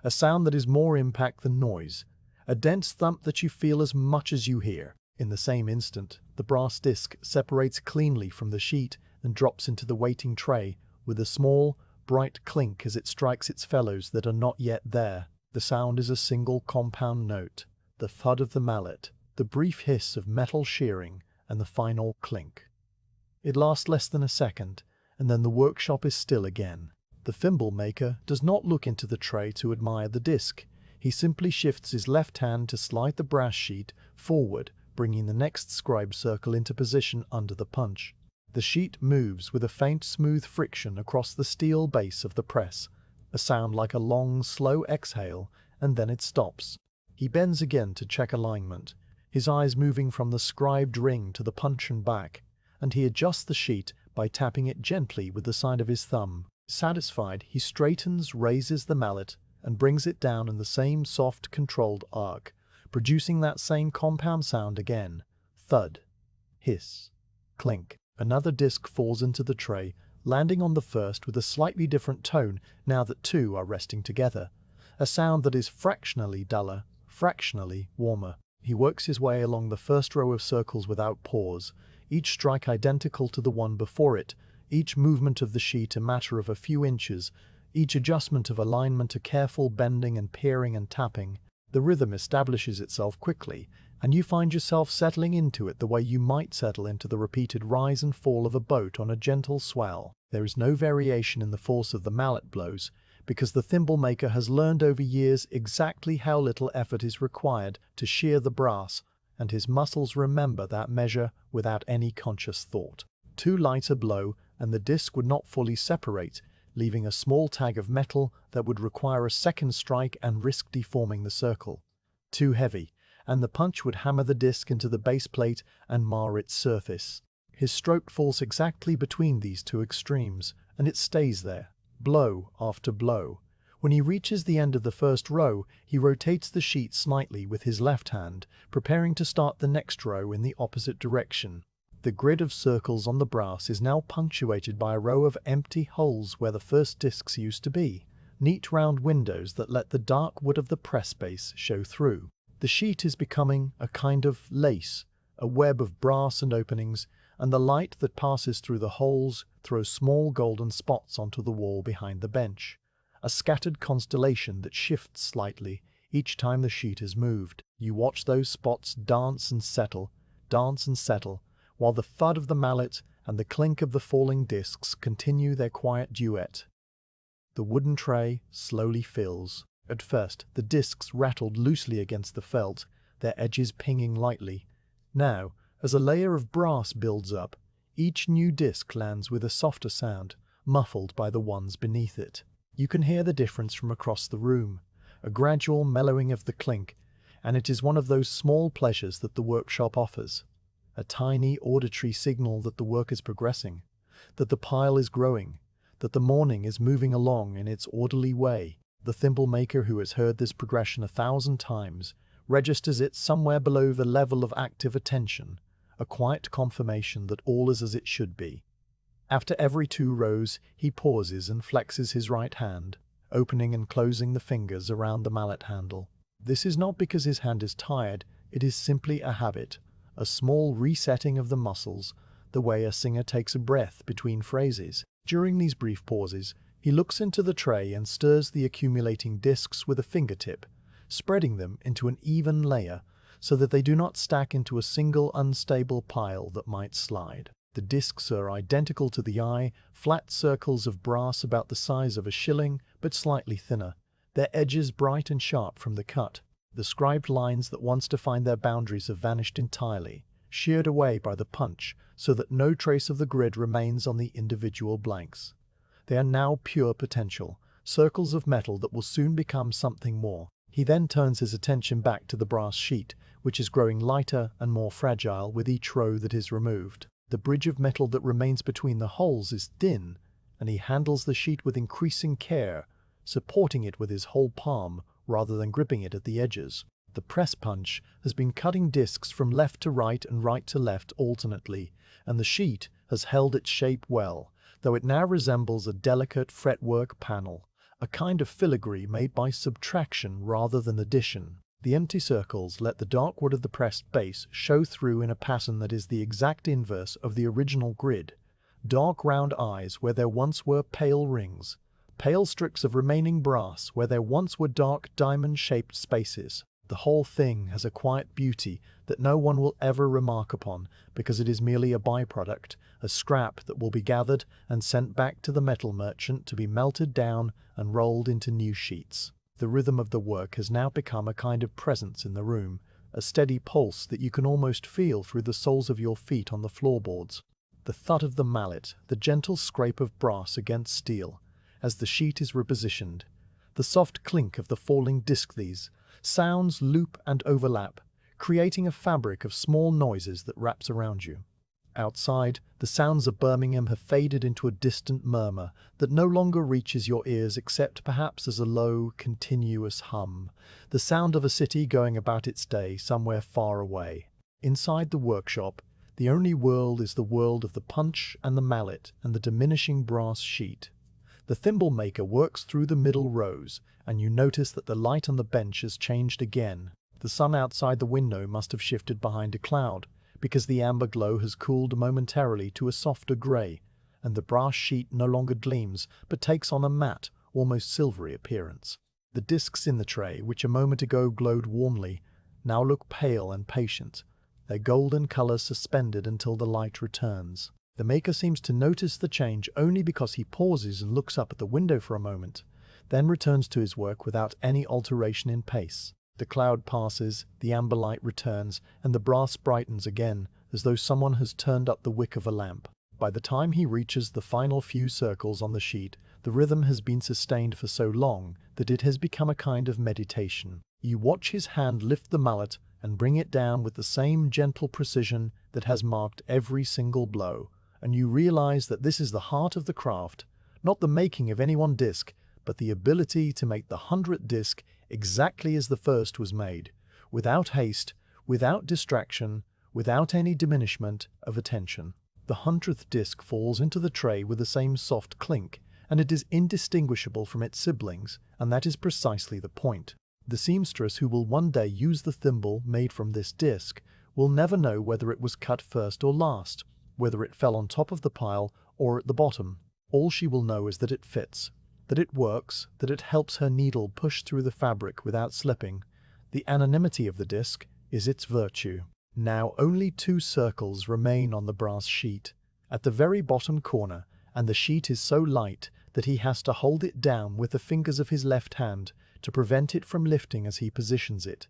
a sound that is more impact than noise, a dense thump that you feel as much as you hear. In the same instant, the brass disc separates cleanly from the sheet and drops into the waiting tray with a small, bright clink as it strikes its fellows that are not yet there. The sound is a single compound note, the thud of the mallet, the brief hiss of metal shearing, and the final clink. It lasts less than a second, and then the workshop is still again. The thimble maker does not look into the tray to admire the disc. He simply shifts his left hand to slide the brass sheet forward, bringing the next scribe circle into position under the punch. The sheet moves with a faint, smooth friction across the steel base of the press, a sound like a long, slow exhale, and then it stops. He bends again to check alignment, his eyes moving from the scribed ring to the punch and back, and he adjusts the sheet by tapping it gently with the side of his thumb. Satisfied, he straightens, raises the mallet, and brings it down in the same soft, controlled arc, producing that same compound sound again. Thud, hiss, clink. Another disc falls into the tray, landing on the first with a slightly different tone now that two are resting together, a sound that is fractionally duller, fractionally warmer. He works his way along the first row of circles without pause, each strike identical to the one before it, each movement of the sheet a matter of a few inches, each adjustment of alignment a careful bending and peering and tapping. The rhythm establishes itself quickly, and you find yourself settling into it the way you might settle into the repeated rise and fall of a boat on a gentle swell. There is no variation in the force of the mallet blows, because the thimble maker has learned over years exactly how little effort is required to shear the brass, and his muscles remember that measure without any conscious thought. Too light a blow, and the disc would not fully separate, leaving a small tag of metal that would require a second strike and risk deforming the circle. Too heavy, and the punch would hammer the disc into the base plate and mar its surface. His stroke falls exactly between these two extremes, and it stays there, blow after blow. When he reaches the end of the first row, he rotates the sheet slightly with his left hand, preparing to start the next row in the opposite direction. The grid of circles on the brass is now punctuated by a row of empty holes where the first discs used to be, neat round windows that let the dark wood of the press base show through. The sheet is becoming a kind of lace, a web of brass and openings, and the light that passes through the holes throws small golden spots onto the wall behind the bench, a scattered constellation that shifts slightly each time the sheet is moved. You watch those spots dance and settle, while the thud of the mallet and the clink of the falling discs continue their quiet duet. The wooden tray slowly fills. At first, the discs rattled loosely against the felt, their edges pinging lightly. Now, as a layer of brass builds up, each new disc lands with a softer sound, muffled by the ones beneath it. You can hear the difference from across the room, a gradual mellowing of the clink, and it is one of those small pleasures that the workshop offers. A tiny auditory signal that the work is progressing, that the pile is growing, that the morning is moving along in its orderly way. The thimble maker who has heard this progression 1,000 times registers it somewhere below the level of active attention, a quiet confirmation that all is as it should be. After every 2 rows, he pauses and flexes his right hand, opening and closing the fingers around the mallet handle. This is not because his hand is tired, it is simply a habit, a small resetting of the muscles, the way a singer takes a breath between phrases. During these brief pauses, he looks into the tray and stirs the accumulating discs with a fingertip, spreading them into an even layer so that they do not stack into a single unstable pile that might slide. The discs are identical to the eye, flat circles of brass about the size of a shilling, but slightly thinner, their edges bright and sharp from the cut. The scribed lines that once defined their boundaries have vanished entirely, sheared away by the punch, so that no trace of the grid remains on the individual blanks. They are now pure potential, circles of metal that will soon become something more. He then turns his attention back to the brass sheet, which is growing lighter and more fragile with each row that is removed. The bridge of metal that remains between the holes is thin, and he handles the sheet with increasing care, supporting it with his whole palm rather than gripping it at the edges. The press punch has been cutting discs from left to right and right to left alternately, and the sheet has held its shape well, though it now resembles a delicate fretwork panel, a kind of filigree made by subtraction rather than addition. The empty circles let the dark wood of the pressed base show through in a pattern that is the exact inverse of the original grid. Dark round eyes where there once were pale rings, pale streaks of remaining brass where there once were dark diamond-shaped spaces. The whole thing has a quiet beauty that no one will ever remark upon because it is merely a byproduct, a scrap that will be gathered and sent back to the metal merchant to be melted down and rolled into new sheets. The rhythm of the work has now become a kind of presence in the room, a steady pulse that you can almost feel through the soles of your feet on the floorboards. The thud of the mallet, the gentle scrape of brass against steel, as the sheet is repositioned, the soft clink of the falling disc, these sounds loop and overlap, creating a fabric of small noises that wraps around you. Outside, the sounds of Birmingham have faded into a distant murmur that no longer reaches your ears except perhaps as a low, continuous hum, the sound of a city going about its day somewhere far away. Inside the workshop, the only world is the world of the punch and the mallet and the diminishing brass sheet. The thimble maker works through the middle rows, and you notice that the light on the bench has changed again. The sun outside the window must have shifted behind a cloud, because the amber glow has cooled momentarily to a softer grey, and the brass sheet no longer gleams, but takes on a matte, almost silvery appearance. The discs in the tray, which a moment ago glowed warmly, now look pale and patient, their golden colour suspended until the light returns. The maker seems to notice the change only because he pauses and looks up at the window for a moment, then returns to his work without any alteration in pace. The cloud passes, the amber light returns, and the brass brightens again, as though someone has turned up the wick of a lamp. By the time he reaches the final few circles on the sheet, The rhythm has been sustained for so long that it has become a kind of meditation. You watch his hand lift the mallet and bring it down with the same gentle precision that has marked every single blow, and you realize that this is the heart of the craft, not the making of any one disc, but the ability to make the 100th disc exactly as the first was made, without haste, without distraction, without any diminishment of attention. The 100th disc falls into the tray with the same soft clink, and it is indistinguishable from its siblings, and that is precisely the point. The seamstress who will one day use the thimble made from this disc will never know whether it was cut first or last, whether it fell on top of the pile or at the bottom. All she will know is that it fits, that it works, that it helps her needle push through the fabric without slipping. The anonymity of the disc is its virtue. Now only 2 circles remain on the brass sheet, at the very bottom corner, and the sheet is so light that he has to hold it down with the fingers of his left hand to prevent it from lifting as he positions it.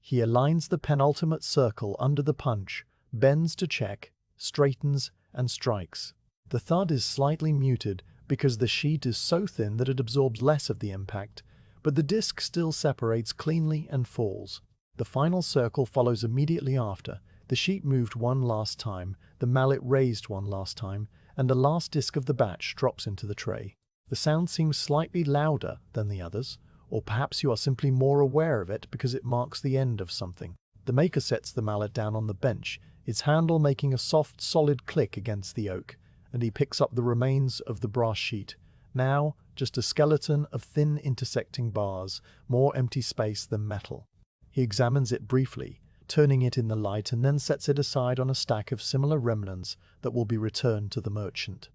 He aligns the penultimate circle under the punch, bends to check, straightens, and strikes. The thud is slightly muted because the sheet is so thin that it absorbs less of the impact, but the disc still separates cleanly and falls. The final circle follows immediately after. The sheet moved one last time, the mallet raised one last time, and the last disc of the batch drops into the tray. The sound seems slightly louder than the others, or perhaps you are simply more aware of it because it marks the end of something. The maker sets the mallet down on the bench, its handle making a soft, solid click against the oak, and he picks up the remains of the brass sheet. Now, just a skeleton of thin intersecting bars, more empty space than metal. He examines it briefly, turning it in the light, and then sets it aside on a stack of similar remnants that will be returned to the merchant.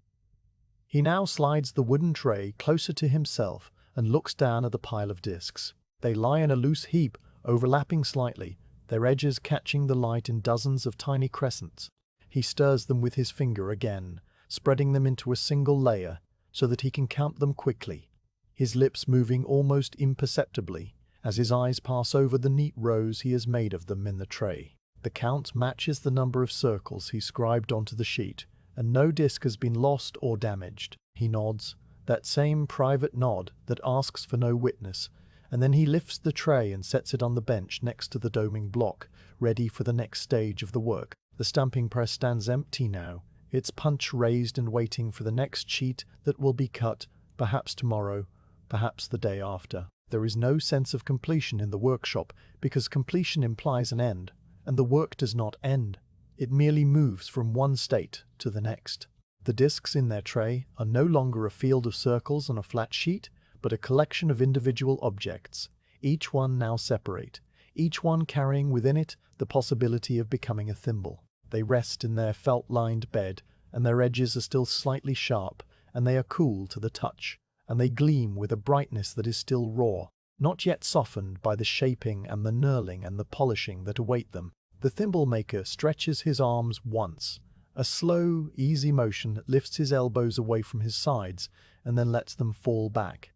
He now slides the wooden tray closer to himself and looks down at the pile of discs. They lie in a loose heap, overlapping slightly, their edges catching the light in dozens of tiny crescents. He stirs them with his finger again, spreading them into a single layer so that he can count them quickly, his lips moving almost imperceptibly as his eyes pass over the neat rows he has made of them in the tray. The count matches the number of circles he scribed onto the sheet, and no disc has been lost or damaged. He nods, that same private nod that asks for no witness, and then he lifts the tray and sets it on the bench next to the doming block, ready for the next stage of the work. The stamping press stands empty now, its punch raised and waiting for the next sheet that will be cut, perhaps tomorrow, perhaps the day after. There is no sense of completion in the workshop because completion implies an end, and the work does not end. It merely moves from one state to the next. The discs in their tray are no longer a field of circles on a flat sheet, but a collection of individual objects, each one now separate, each one carrying within it the possibility of becoming a thimble. They rest in their felt-lined bed, and their edges are still slightly sharp, and they are cool to the touch, and they gleam with a brightness that is still raw, not yet softened by the shaping and the knurling and the polishing that await them. The thimble maker stretches his arms once, a slow, easy motion that lifts his elbows away from his sides and then lets them fall back.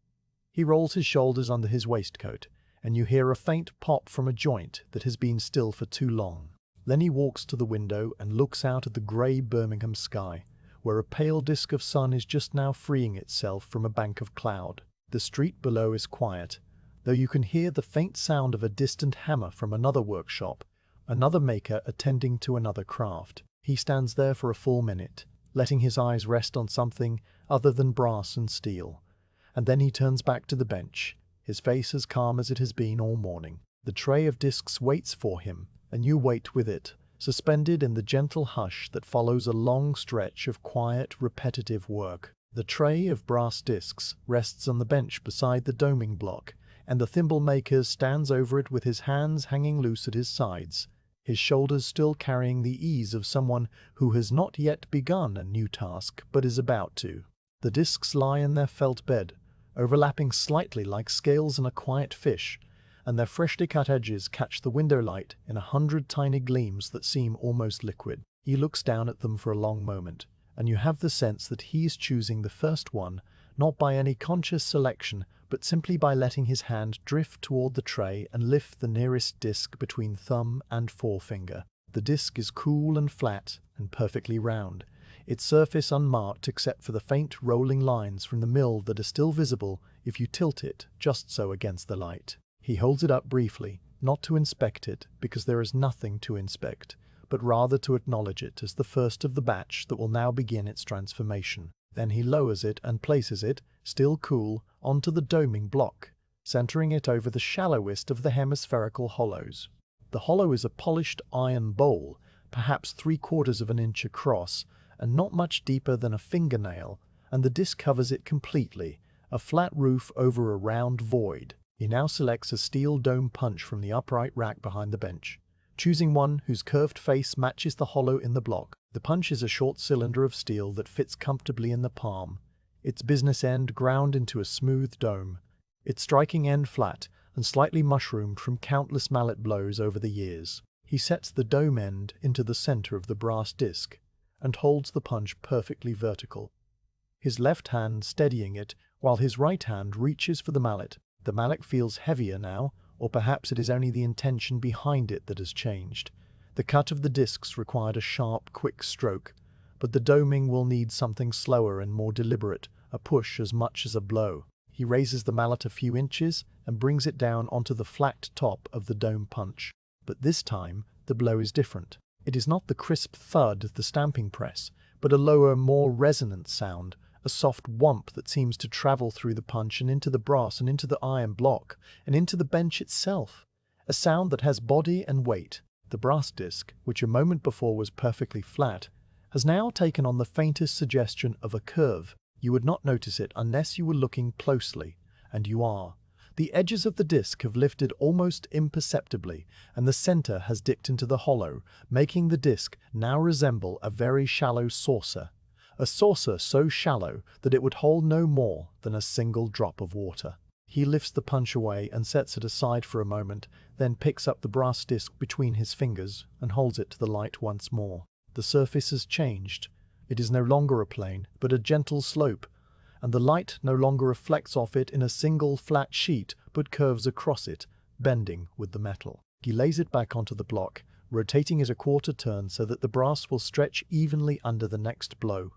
He rolls his shoulders under his waistcoat, and you hear a faint pop from a joint that has been still for too long. Then he walks to the window and looks out at the grey Birmingham sky, where a pale disk of sun is just now freeing itself from a bank of cloud. The street below is quiet, though you can hear the faint sound of a distant hammer from another workshop, another maker attending to another craft. He stands there for a full minute, letting his eyes rest on something other than brass and steel, and then he turns back to the bench, his face as calm as it has been all morning. The tray of discs waits for him, and you wait with it, suspended in the gentle hush that follows a long stretch of quiet, repetitive work. The tray of brass discs rests on the bench beside the doming block, and the thimble maker stands over it with his hands hanging loose at his sides, his shoulders still carrying the ease of someone who has not yet begun a new task but is about to. The discs lie in their felt bed, overlapping slightly like scales in a quiet fish, and their freshly cut edges catch the window light in 100 tiny gleams that seem almost liquid. He looks down at them for a long moment, and you have the sense that he is choosing the first one, not by any conscious selection, but simply by letting his hand drift toward the tray and lift the nearest disc between thumb and forefinger. The disc is cool and flat and perfectly round. its surface unmarked except for the faint rolling lines from the mill that are still visible if you tilt it just so against the light. He holds it up briefly, not to inspect it, because there is nothing to inspect, but rather to acknowledge it as the first of the batch that will now begin its transformation. Then he lowers it and places it, still cool, onto the doming block, centering it over the shallowest of the hemispherical hollows. The hollow is a polished iron bowl, perhaps 3/4 of an inch across, and not much deeper than a fingernail, and the disc covers it completely, a flat roof over a round void. He now selects a steel dome punch from the upright rack behind the bench, choosing one whose curved face matches the hollow in the block. The punch is a short cylinder of steel that fits comfortably in the palm, its business end ground into a smooth dome, its striking end flat and slightly mushroomed from countless mallet blows over the years. He sets the dome end into the center of the brass disc and holds the punch perfectly vertical, his left hand steadying it while his right hand reaches for the mallet. The mallet feels heavier now, or perhaps it is only the intention behind it that has changed. The cut of the discs required a sharp, quick stroke, but the doming will need something slower and more deliberate, a push as much as a blow. He raises the mallet a few inches and brings it down onto the flat top of the dome punch. But this time, the blow is different. It is not the crisp thud of the stamping press, but a lower, more resonant sound, a soft whomp that seems to travel through the punch and into the brass and into the iron block and into the bench itself. A sound that has body and weight. The brass disc, which a moment before was perfectly flat, has now taken on the faintest suggestion of a curve. You would not notice it unless you were looking closely, and you are. The edges of the disc have lifted almost imperceptibly, and the center has dipped into the hollow, making the disc now resemble a very shallow saucer. A saucer so shallow that it would hold no more than a single drop of water. He lifts the punch away and sets it aside for a moment, then picks up the brass disc between his fingers and holds it to the light once more. The surface has changed. It is no longer a plane, but a gentle slope, and the light no longer reflects off it in a single flat sheet, but curves across it, bending with the metal. He lays it back onto the block, rotating it a quarter turn so that the brass will stretch evenly under the next blow,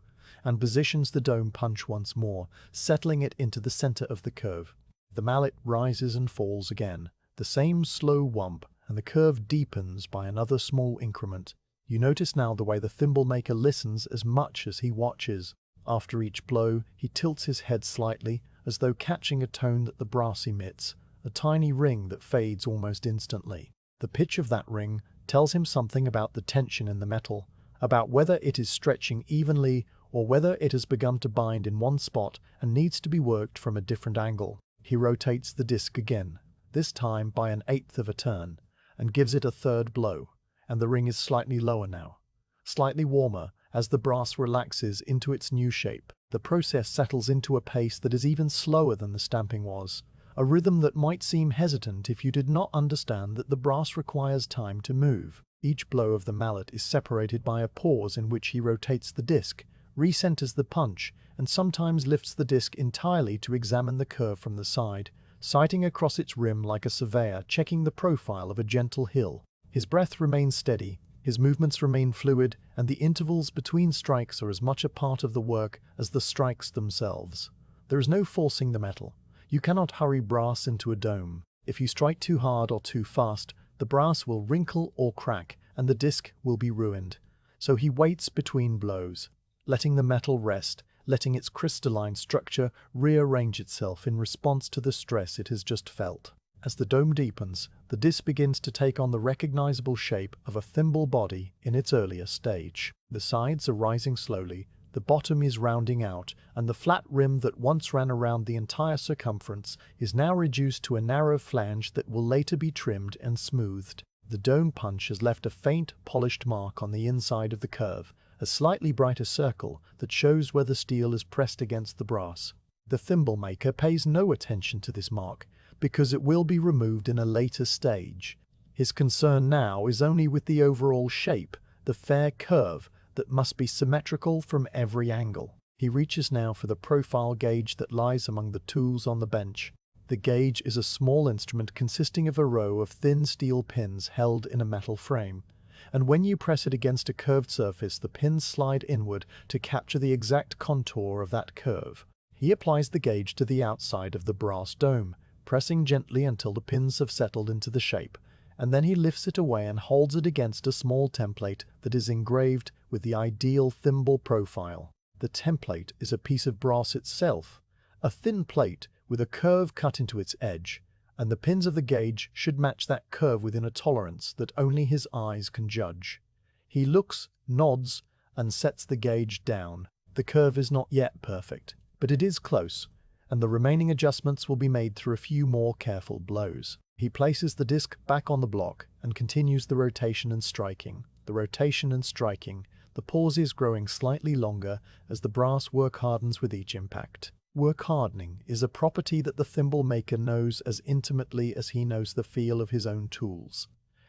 and positions the dome punch once more, settling it into the center of the curve. The mallet rises and falls again, the same slow whomp, and the curve deepens by another small increment. You notice now the way the thimble maker listens as much as he watches. After each blow, he tilts his head slightly, as though catching a tone that the brass emits, a tiny ring that fades almost instantly. The pitch of that ring tells him something about the tension in the metal, about whether it is stretching evenly or whether it has begun to bind in one spot and needs to be worked from a different angle. He rotates the disc again, this time by 1/8 of a turn, and gives it a third blow, and the ring is slightly lower now, slightly warmer as the brass relaxes into its new shape. The process settles into a pace that is even slower than the stamping was, a rhythm that might seem hesitant if you did not understand that the brass requires time to move. Each blow of the mallet is separated by a pause in which he rotates the disc, recenters the punch, and sometimes lifts the disc entirely to examine the curve from the side, sighting across its rim like a surveyor checking the profile of a gentle hill. His breath remains steady, his movements remain fluid, and the intervals between strikes are as much a part of the work as the strikes themselves. There is no forcing the metal. You cannot hurry brass into a dome. If you strike too hard or too fast, the brass will wrinkle or crack, and the disc will be ruined. So he waits between blows, letting the metal rest, letting its crystalline structure rearrange itself in response to the stress it has just felt. As the dome deepens, the disc begins to take on the recognizable shape of a thimble body in its earlier stage. The sides are rising slowly, the bottom is rounding out, and the flat rim that once ran around the entire circumference is now reduced to a narrow flange that will later be trimmed and smoothed. The dome punch has left a faint, polished mark on the inside of the curve, a slightly brighter circle that shows where the steel is pressed against the brass. The thimble maker pays no attention to this mark, because it will be removed in a later stage. His concern now is only with the overall shape, the fair curve that must be symmetrical from every angle. He reaches now for the profile gauge that lies among the tools on the bench. The gauge is a small instrument consisting of a row of thin steel pins held in a metal frame, and when you press it against a curved surface, the pins slide inward to capture the exact contour of that curve. He applies the gauge to the outside of the brass dome, pressing gently until the pins have settled into the shape, and then he lifts it away and holds it against a small template that is engraved with the ideal thimble profile. The template is a piece of brass itself, a thin plate with a curve cut into its edge, and the pins of the gauge should match that curve within a tolerance that only his eyes can judge. He looks, nods, and sets the gauge down. The curve is not yet perfect, but it is close, and the remaining adjustments will be made through a few more careful blows. He places the disc back on the block and continues the rotation and striking. The pauses growing slightly longer as the brass work hardens with each impact. Work hardening is a property that the thimble maker knows as intimately as he knows the feel of his own tools.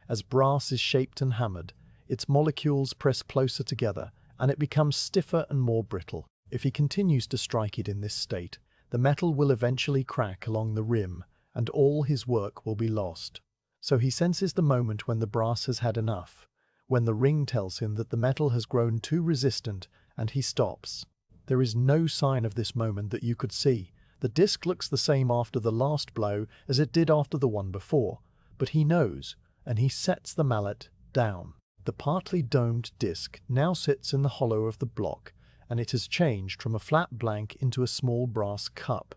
As brass is shaped and hammered, its molecules press closer together and it becomes stiffer and more brittle. If he continues to strike it in this state, the metal will eventually crack along the rim and all his work will be lost. So he senses the moment when the brass has had enough, when the ring tells him that the metal has grown too resistant, and he stops. There is no sign of this moment that you could see. The disc looks the same after the last blow as it did after the one before, but he knows, and he sets the mallet down. The partly domed disc now sits in the hollow of the block, and it has changed from a flat blank into a small brass cup.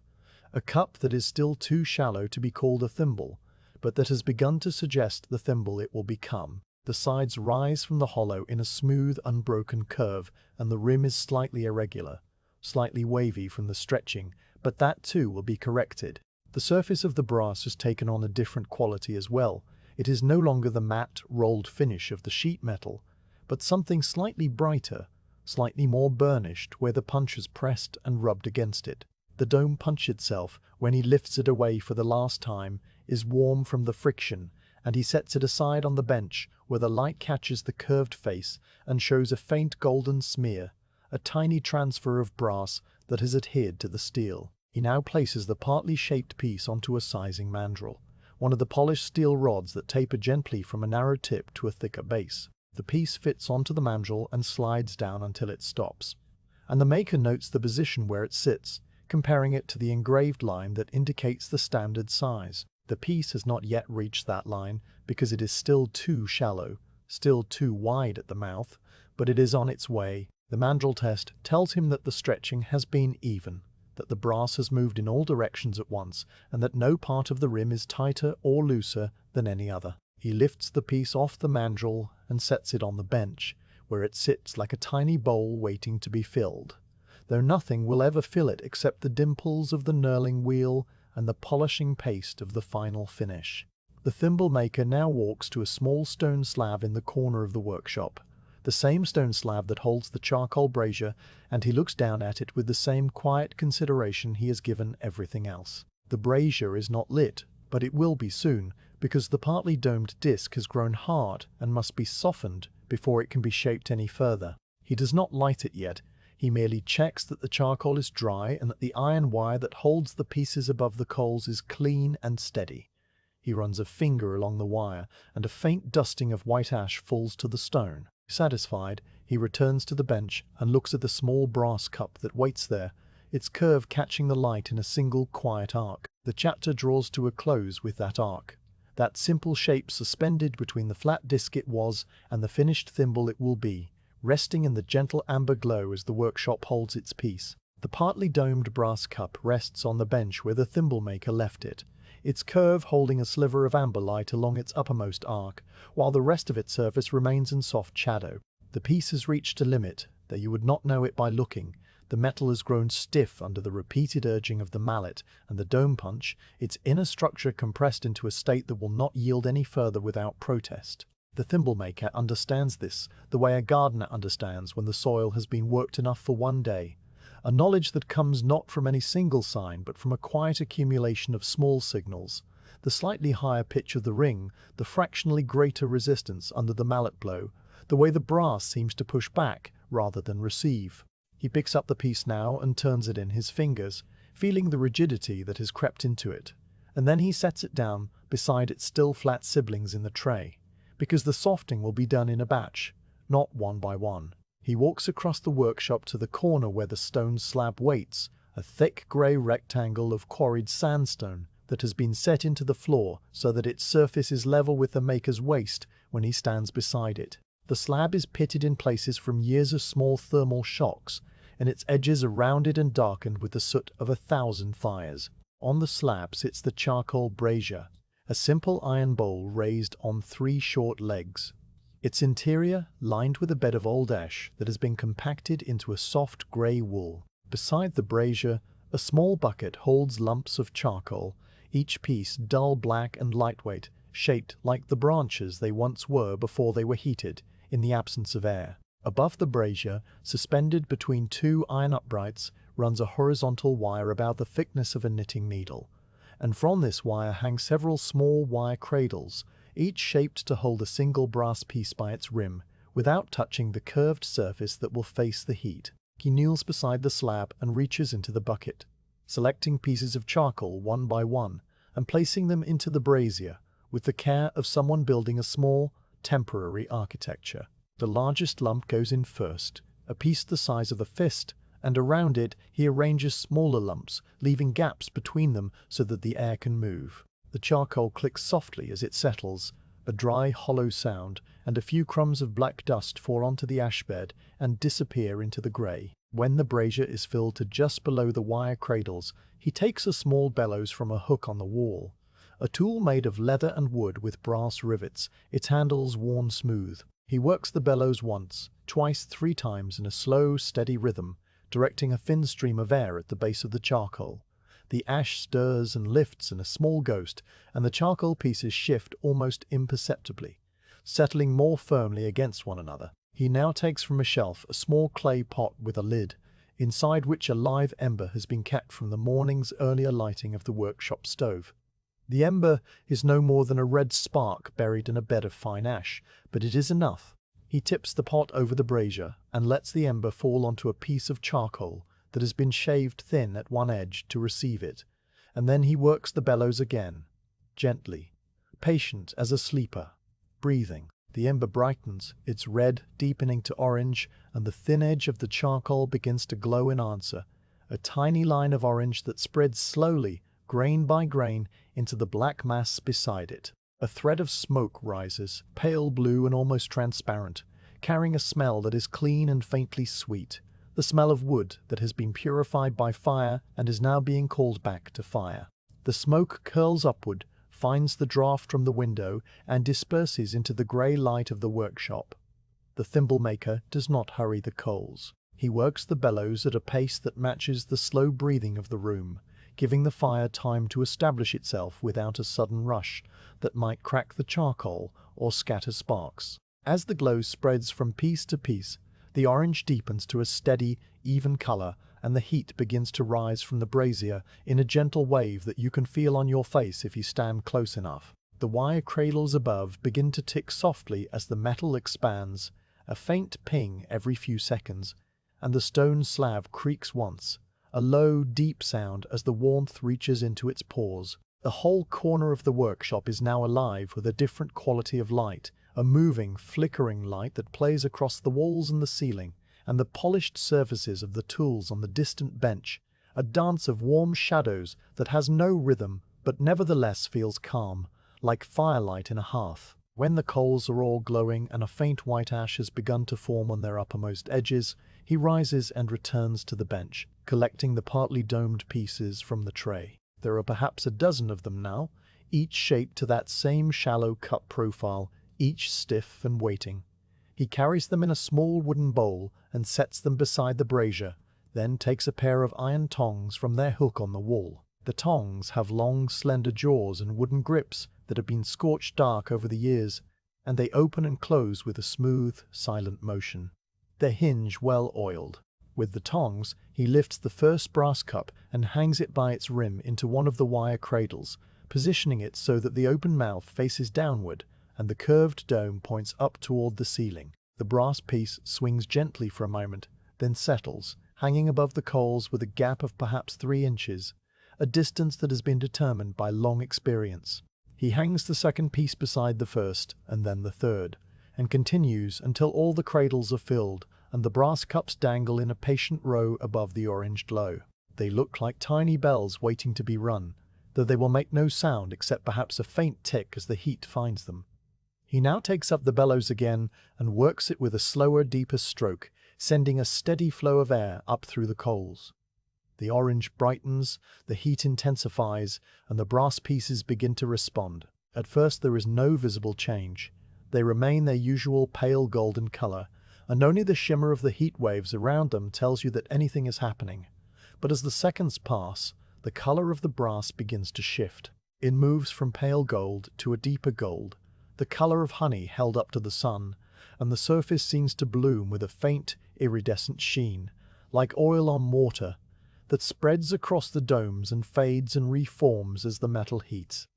A cup that is still too shallow to be called a thimble, but that has begun to suggest the thimble it will become. The sides rise from the hollow in a smooth, unbroken curve, and the rim is slightly irregular, slightly wavy from the stretching, but that too will be corrected. The surface of the brass has taken on a different quality as well. It is no longer the matte, rolled finish of the sheet metal, but something slightly brighter, slightly more burnished where the punch has pressed and rubbed against it. The dome punch itself, when he lifts it away for the last time, is warm from the friction, and he sets it aside on the bench where the light catches the curved face and shows a faint golden smear, a tiny transfer of brass that has adhered to the steel. He now places the partly shaped piece onto a sizing mandrel, one of the polished steel rods that taper gently from a narrow tip to a thicker base. The piece fits onto the mandrel and slides down until it stops, and the maker notes the position where it sits, comparing it to the engraved line that indicates the standard size. The piece has not yet reached that line because it is still too shallow, still too wide at the mouth, but it is on its way. The mandrel test tells him that the stretching has been even, that the brass has moved in all directions at once, and that no part of the rim is tighter or looser than any other. He lifts the piece off the mandrel and sets it on the bench, where it sits like a tiny bowl waiting to be filled, though nothing will ever fill it except the dimples of the knurling wheel and the polishing paste of the final finish. The thimble maker now walks to a small stone slab in the corner of the workshop, the same stone slab that holds the charcoal brazier, and he looks down at it with the same quiet consideration he has given everything else. The brazier is not lit, but it will be soon, because the partly domed disc has grown hard and must be softened before it can be shaped any further. He does not light it yet. He merely checks that the charcoal is dry and that the iron wire that holds the pieces above the coals is clean and steady. He runs a finger along the wire, and a faint dusting of white ash falls to the stone. Satisfied, he returns to the bench and looks at the small brass cup that waits there, its curve catching the light in a single quiet arc. The chapter draws to a close with that arc, that simple shape suspended between the flat disc it was and the finished thimble it will be, resting in the gentle amber glow as the workshop holds its peace. The partly domed brass cup rests on the bench where the thimble maker left it, its curve holding a sliver of amber light along its uppermost arc, while the rest of its surface remains in soft shadow. The piece has reached a limit, though you would not know it by looking. The metal has grown stiff under the repeated urging of the mallet and the dome punch, its inner structure compressed into a state that will not yield any further without protest. The thimble maker understands this, the way a gardener understands when the soil has been worked enough for one day, a knowledge that comes not from any single sign but from a quiet accumulation of small signals, the slightly higher pitch of the ring, the fractionally greater resistance under the mallet blow, the way the brass seems to push back rather than receive. He picks up the piece now and turns it in his fingers, feeling the rigidity that has crept into it, and then he sets it down beside its still flat siblings in the tray, because the softening will be done in a batch, not one by one. He walks across the workshop to the corner where the stone slab waits, a thick grey rectangle of quarried sandstone that has been set into the floor so that its surface is level with the maker's waist when he stands beside it. The slab is pitted in places from years of small thermal shocks, and its edges are rounded and darkened with the soot of 1,000 fires. On the slab sits the charcoal brazier, a simple iron bowl raised on 3 short legs. Its interior lined with a bed of old ash that has been compacted into a soft grey wool. Beside the brazier, a small bucket holds lumps of charcoal, each piece dull black and lightweight, shaped like the branches they once were before they were heated, in the absence of air. Above the brazier, suspended between 2 iron uprights, runs a horizontal wire about the thickness of a knitting needle, and from this wire hang several small wire cradles, each shaped to hold a single brass piece by its rim, without touching the curved surface that will face the heat. He kneels beside the slab and reaches into the bucket, selecting pieces of charcoal one by one and placing them into the brazier with the care of someone building a small, temporary architecture. The largest lump goes in first, a piece the size of a fist, and around it he arranges smaller lumps, leaving gaps between them so that the air can move. The charcoal clicks softly as it settles, a dry, hollow sound, and a few crumbs of black dust fall onto the ash bed and disappear into the grey. When the brazier is filled to just below the wire cradles, he takes a small bellows from a hook on the wall, a tool made of leather and wood with brass rivets, its handles worn smooth. He works the bellows once, twice, 3 times in a slow, steady rhythm, directing a thin stream of air at the base of the charcoal. The ash stirs and lifts in a small ghost, and the charcoal pieces shift almost imperceptibly, settling more firmly against one another. He now takes from a shelf a small clay pot with a lid, inside which a live ember has been kept from the morning's earlier lighting of the workshop stove. The ember is no more than a red spark buried in a bed of fine ash, but it is enough. He tips the pot over the brazier and lets the ember fall onto a piece of charcoal that has been shaved thin at one edge to receive it, and then he works the bellows again, gently, patient as a sleeper, breathing. The ember brightens, its red deepening to orange, and the thin edge of the charcoal begins to glow in answer, a tiny line of orange that spreads slowly, grain by grain, into the black mass beside it. A thread of smoke rises, pale blue and almost transparent, carrying a smell that is clean and faintly sweet, the smell of wood that has been purified by fire and is now being called back to fire. The smoke curls upward, finds the draught from the window, and disperses into the grey light of the workshop. The thimble maker does not hurry the coals. He works the bellows at a pace that matches the slow breathing of the room, giving the fire time to establish itself without a sudden rush that might crack the charcoal or scatter sparks. As the glow spreads from piece to piece, the orange deepens to a steady, even color, and the heat begins to rise from the brazier in a gentle wave that you can feel on your face if you stand close enough. The wire cradles above begin to tick softly as the metal expands, a faint ping every few seconds, and the stone slab creaks once, a low, deep sound as the warmth reaches into its pores. The whole corner of the workshop is now alive with a different quality of light, a moving, flickering light that plays across the walls and the ceiling, and the polished surfaces of the tools on the distant bench, a dance of warm shadows that has no rhythm but nevertheless feels calm, like firelight in a hearth. When the coals are all glowing and a faint white ash has begun to form on their uppermost edges, he rises and returns to the bench, collecting the partly domed pieces from the tray. There are perhaps a dozen of them now, each shaped to that same shallow cup profile, each stiff and waiting. He carries them in a small wooden bowl and sets them beside the brazier, then takes a pair of iron tongs from their hook on the wall. The tongs have long, slender jaws and wooden grips that have been scorched dark over the years, and they open and close with a smooth, silent motion, their hinge well oiled. With the tongs, he lifts the first brass cup and hangs it by its rim into one of the wire cradles, positioning it so that the open mouth faces downward and the curved dome points up toward the ceiling. The brass piece swings gently for a moment, then settles, hanging above the coals with a gap of perhaps 3 inches, a distance that has been determined by long experience. He hangs the second piece beside the first, and then the third, and continues until all the cradles are filled and the brass cups dangle in a patient row above the orange glow. They look like tiny bells waiting to be rung, though they will make no sound except perhaps a faint tick as the heat finds them. He now takes up the bellows again and works it with a slower, deeper stroke, sending a steady flow of air up through the coals. The orange brightens, the heat intensifies, and the brass pieces begin to respond. At first there is no visible change. They remain their usual pale golden color, and only the shimmer of the heat waves around them tells you that anything is happening. But as the seconds pass, the color of the brass begins to shift. It moves from pale gold to a deeper gold, the color of honey held up to the sun, and the surface seems to bloom with a faint, iridescent sheen, like oil on water, that spreads across the domes and fades and reforms as the metal heats.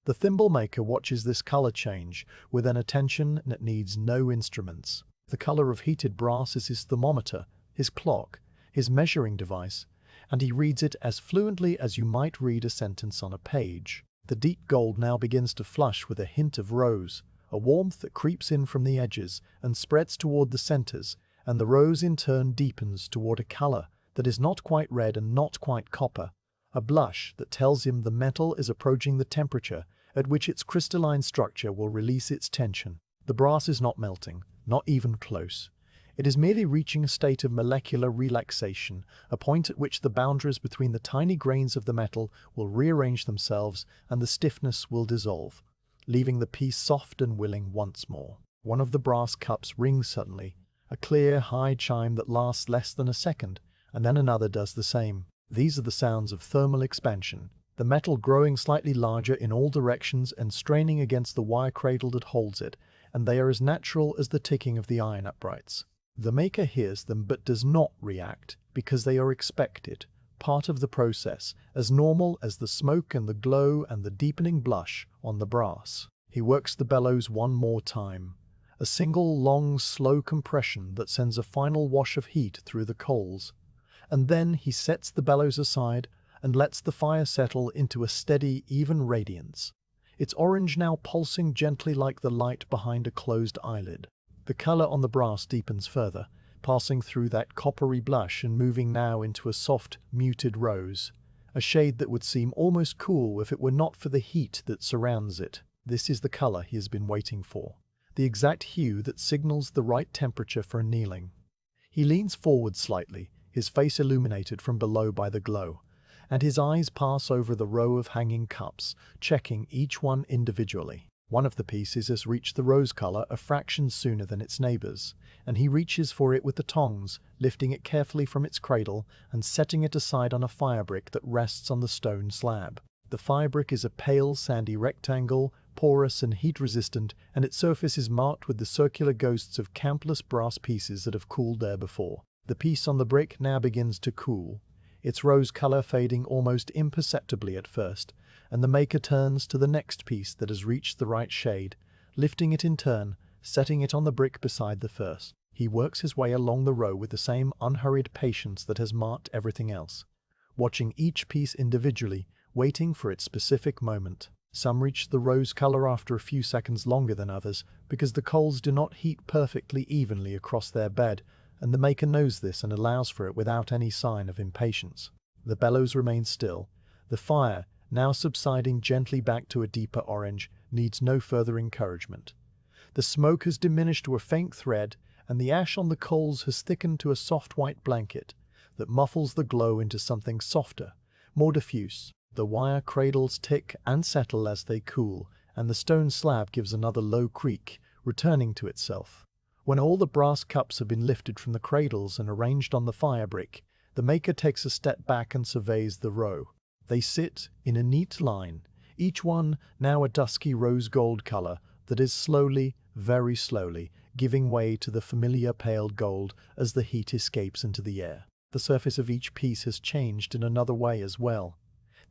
The thimble maker watches this color change with an attention that needs no instruments. The color of heated brass is his thermometer, his clock, his measuring device, and he reads it as fluently as you might read a sentence on a page. The deep gold now begins to flush with a hint of rose, a warmth that creeps in from the edges and spreads toward the centers, and the rose in turn deepens toward a color that is not quite red and not quite copper, a blush that tells him the metal is approaching the temperature at which its crystalline structure will release its tension. The brass is not melting, not even close. It is merely reaching a state of molecular relaxation, a point at which the boundaries between the tiny grains of the metal will rearrange themselves and the stiffness will dissolve, leaving the piece soft and willing once more. One of the brass cups rings suddenly, a clear, high chime that lasts less than a second, and then another does the same. These are the sounds of thermal expansion, the metal growing slightly larger in all directions and straining against the wire cradle that holds it, and they are as natural as the ticking of the iron uprights. The maker hears them but does not react, because they are expected, part of the process, as normal as the smoke and the glow and the deepening blush on the brass. He works the bellows one more time, a single long slow compression that sends a final wash of heat through the coals, and then he sets the bellows aside and lets the fire settle into a steady, even radiance, its orange now pulsing gently like the light behind a closed eyelid. The color on the brass deepens further, passing through that coppery blush and moving now into a soft, muted rose, a shade that would seem almost cool if it were not for the heat that surrounds it. This is the color he has been waiting for, the exact hue that signals the right temperature for annealing. He leans forward slightly, his face illuminated from below by the glow, and his eyes pass over the row of hanging cups, checking each one individually. One of the pieces has reached the rose color a fraction sooner than its neighbors, and he reaches for it with the tongs, lifting it carefully from its cradle and setting it aside on a fire brick that rests on the stone slab. The fire brick is a pale, sandy rectangle, porous and heat-resistant, and its surface is marked with the circular ghosts of countless brass pieces that have cooled there before. The piece on the brick now begins to cool, its rose color fading almost imperceptibly at first, and the maker turns to the next piece that has reached the right shade, lifting it in turn, setting it on the brick beside the first. He works his way along the row with the same unhurried patience that has marked everything else, watching each piece individually, waiting for its specific moment. Some reach the rose color after a few seconds longer than others, because the coals do not heat perfectly evenly across their bed, and the maker knows this and allows for it without any sign of impatience. The bellows remain still. The fire, now subsiding gently back to a deeper orange, needs no further encouragement. The smoke has diminished to a faint thread, and the ash on the coals has thickened to a soft white blanket that muffles the glow into something softer, more diffuse. The wire cradles tick and settle as they cool, and the stone slab gives another low creak, returning to itself. When all the brass cups have been lifted from the cradles and arranged on the fire brick, the maker takes a step back and surveys the row. They sit in a neat line, each one now a dusky rose gold color that is slowly, very slowly, giving way to the familiar pale gold as the heat escapes into the air. The surface of each piece has changed in another way as well.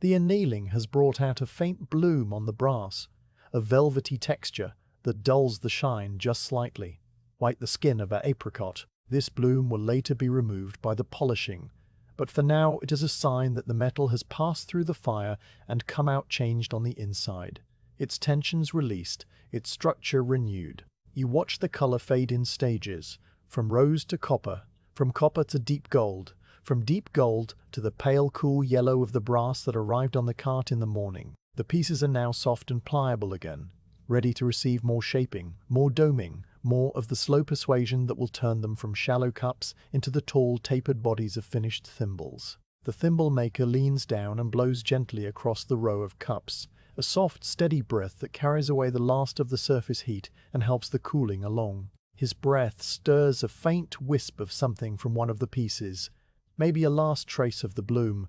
The annealing has brought out a faint bloom on the brass, a velvety texture that dulls the shine just slightly, like the skin of an apricot. This bloom will later be removed by the polishing, but for now it is a sign that the metal has passed through the fire and come out changed on the inside. its tensions released, its structure renewed. You watch the color fade in stages, from rose to copper, from copper to deep gold, from deep gold to the pale cool yellow of the brass that arrived on the cart in the morning. The pieces are now soft and pliable again, ready to receive more shaping, more doming, more of the slow persuasion that will turn them from shallow cups into the tall, tapered bodies of finished thimbles. The thimble maker leans down and blows gently across the row of cups, a soft, steady breath that carries away the last of the surface heat and helps the cooling along. His breath stirs a faint wisp of something from one of the pieces, maybe a last trace of the bloom,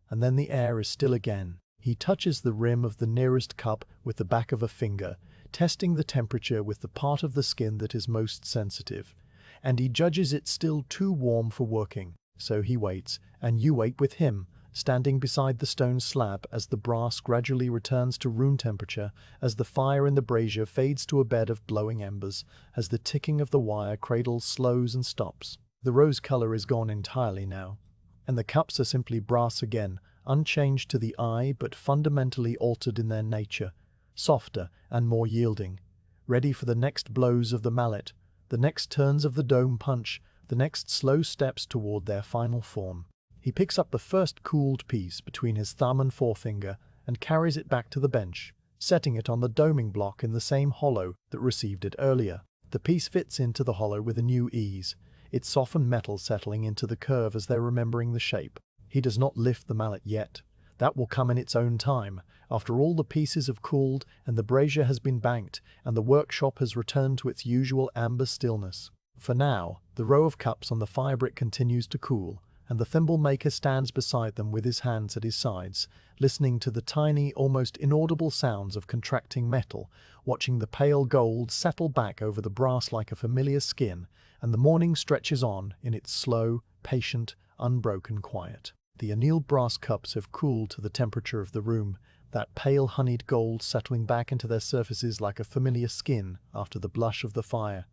and then the air is still again. He touches the rim of the nearest cup with the back of a finger, testing the temperature with the part of the skin that is most sensitive, and he judges it still too warm for working. So he waits, and you wait with him, standing beside the stone slab as the brass gradually returns to room temperature, as the fire in the brazier fades to a bed of glowing embers, as the ticking of the wire cradle slows and stops. The rose color is gone entirely now, and the cups are simply brass again, unchanged to the eye but fundamentally altered in their nature, softer and more yielding, ready for the next blows of the mallet, the next turns of the dome punch, the next slow steps toward their final form. He picks up the first cooled piece between his thumb and forefinger and carries it back to the bench, setting it on the doming block in the same hollow that received it earlier. The piece fits into the hollow with a new ease, its softened metal settling into the curve as though remembering the shape. He does not lift the mallet yet. That will come in its own time, after all the pieces have cooled and the brazier has been banked and the workshop has returned to its usual amber stillness. For now, the row of cups on the fire brick continues to cool, and the thimble maker stands beside them with his hands at his sides, listening to the tiny, almost inaudible sounds of contracting metal, watching the pale gold settle back over the brass like a familiar skin, and the morning stretches on in its slow, patient, unbroken quiet. The annealed brass cups have cooled to the temperature of the room, that pale honeyed gold settling back into their surfaces like a familiar skin after the blush of the fire.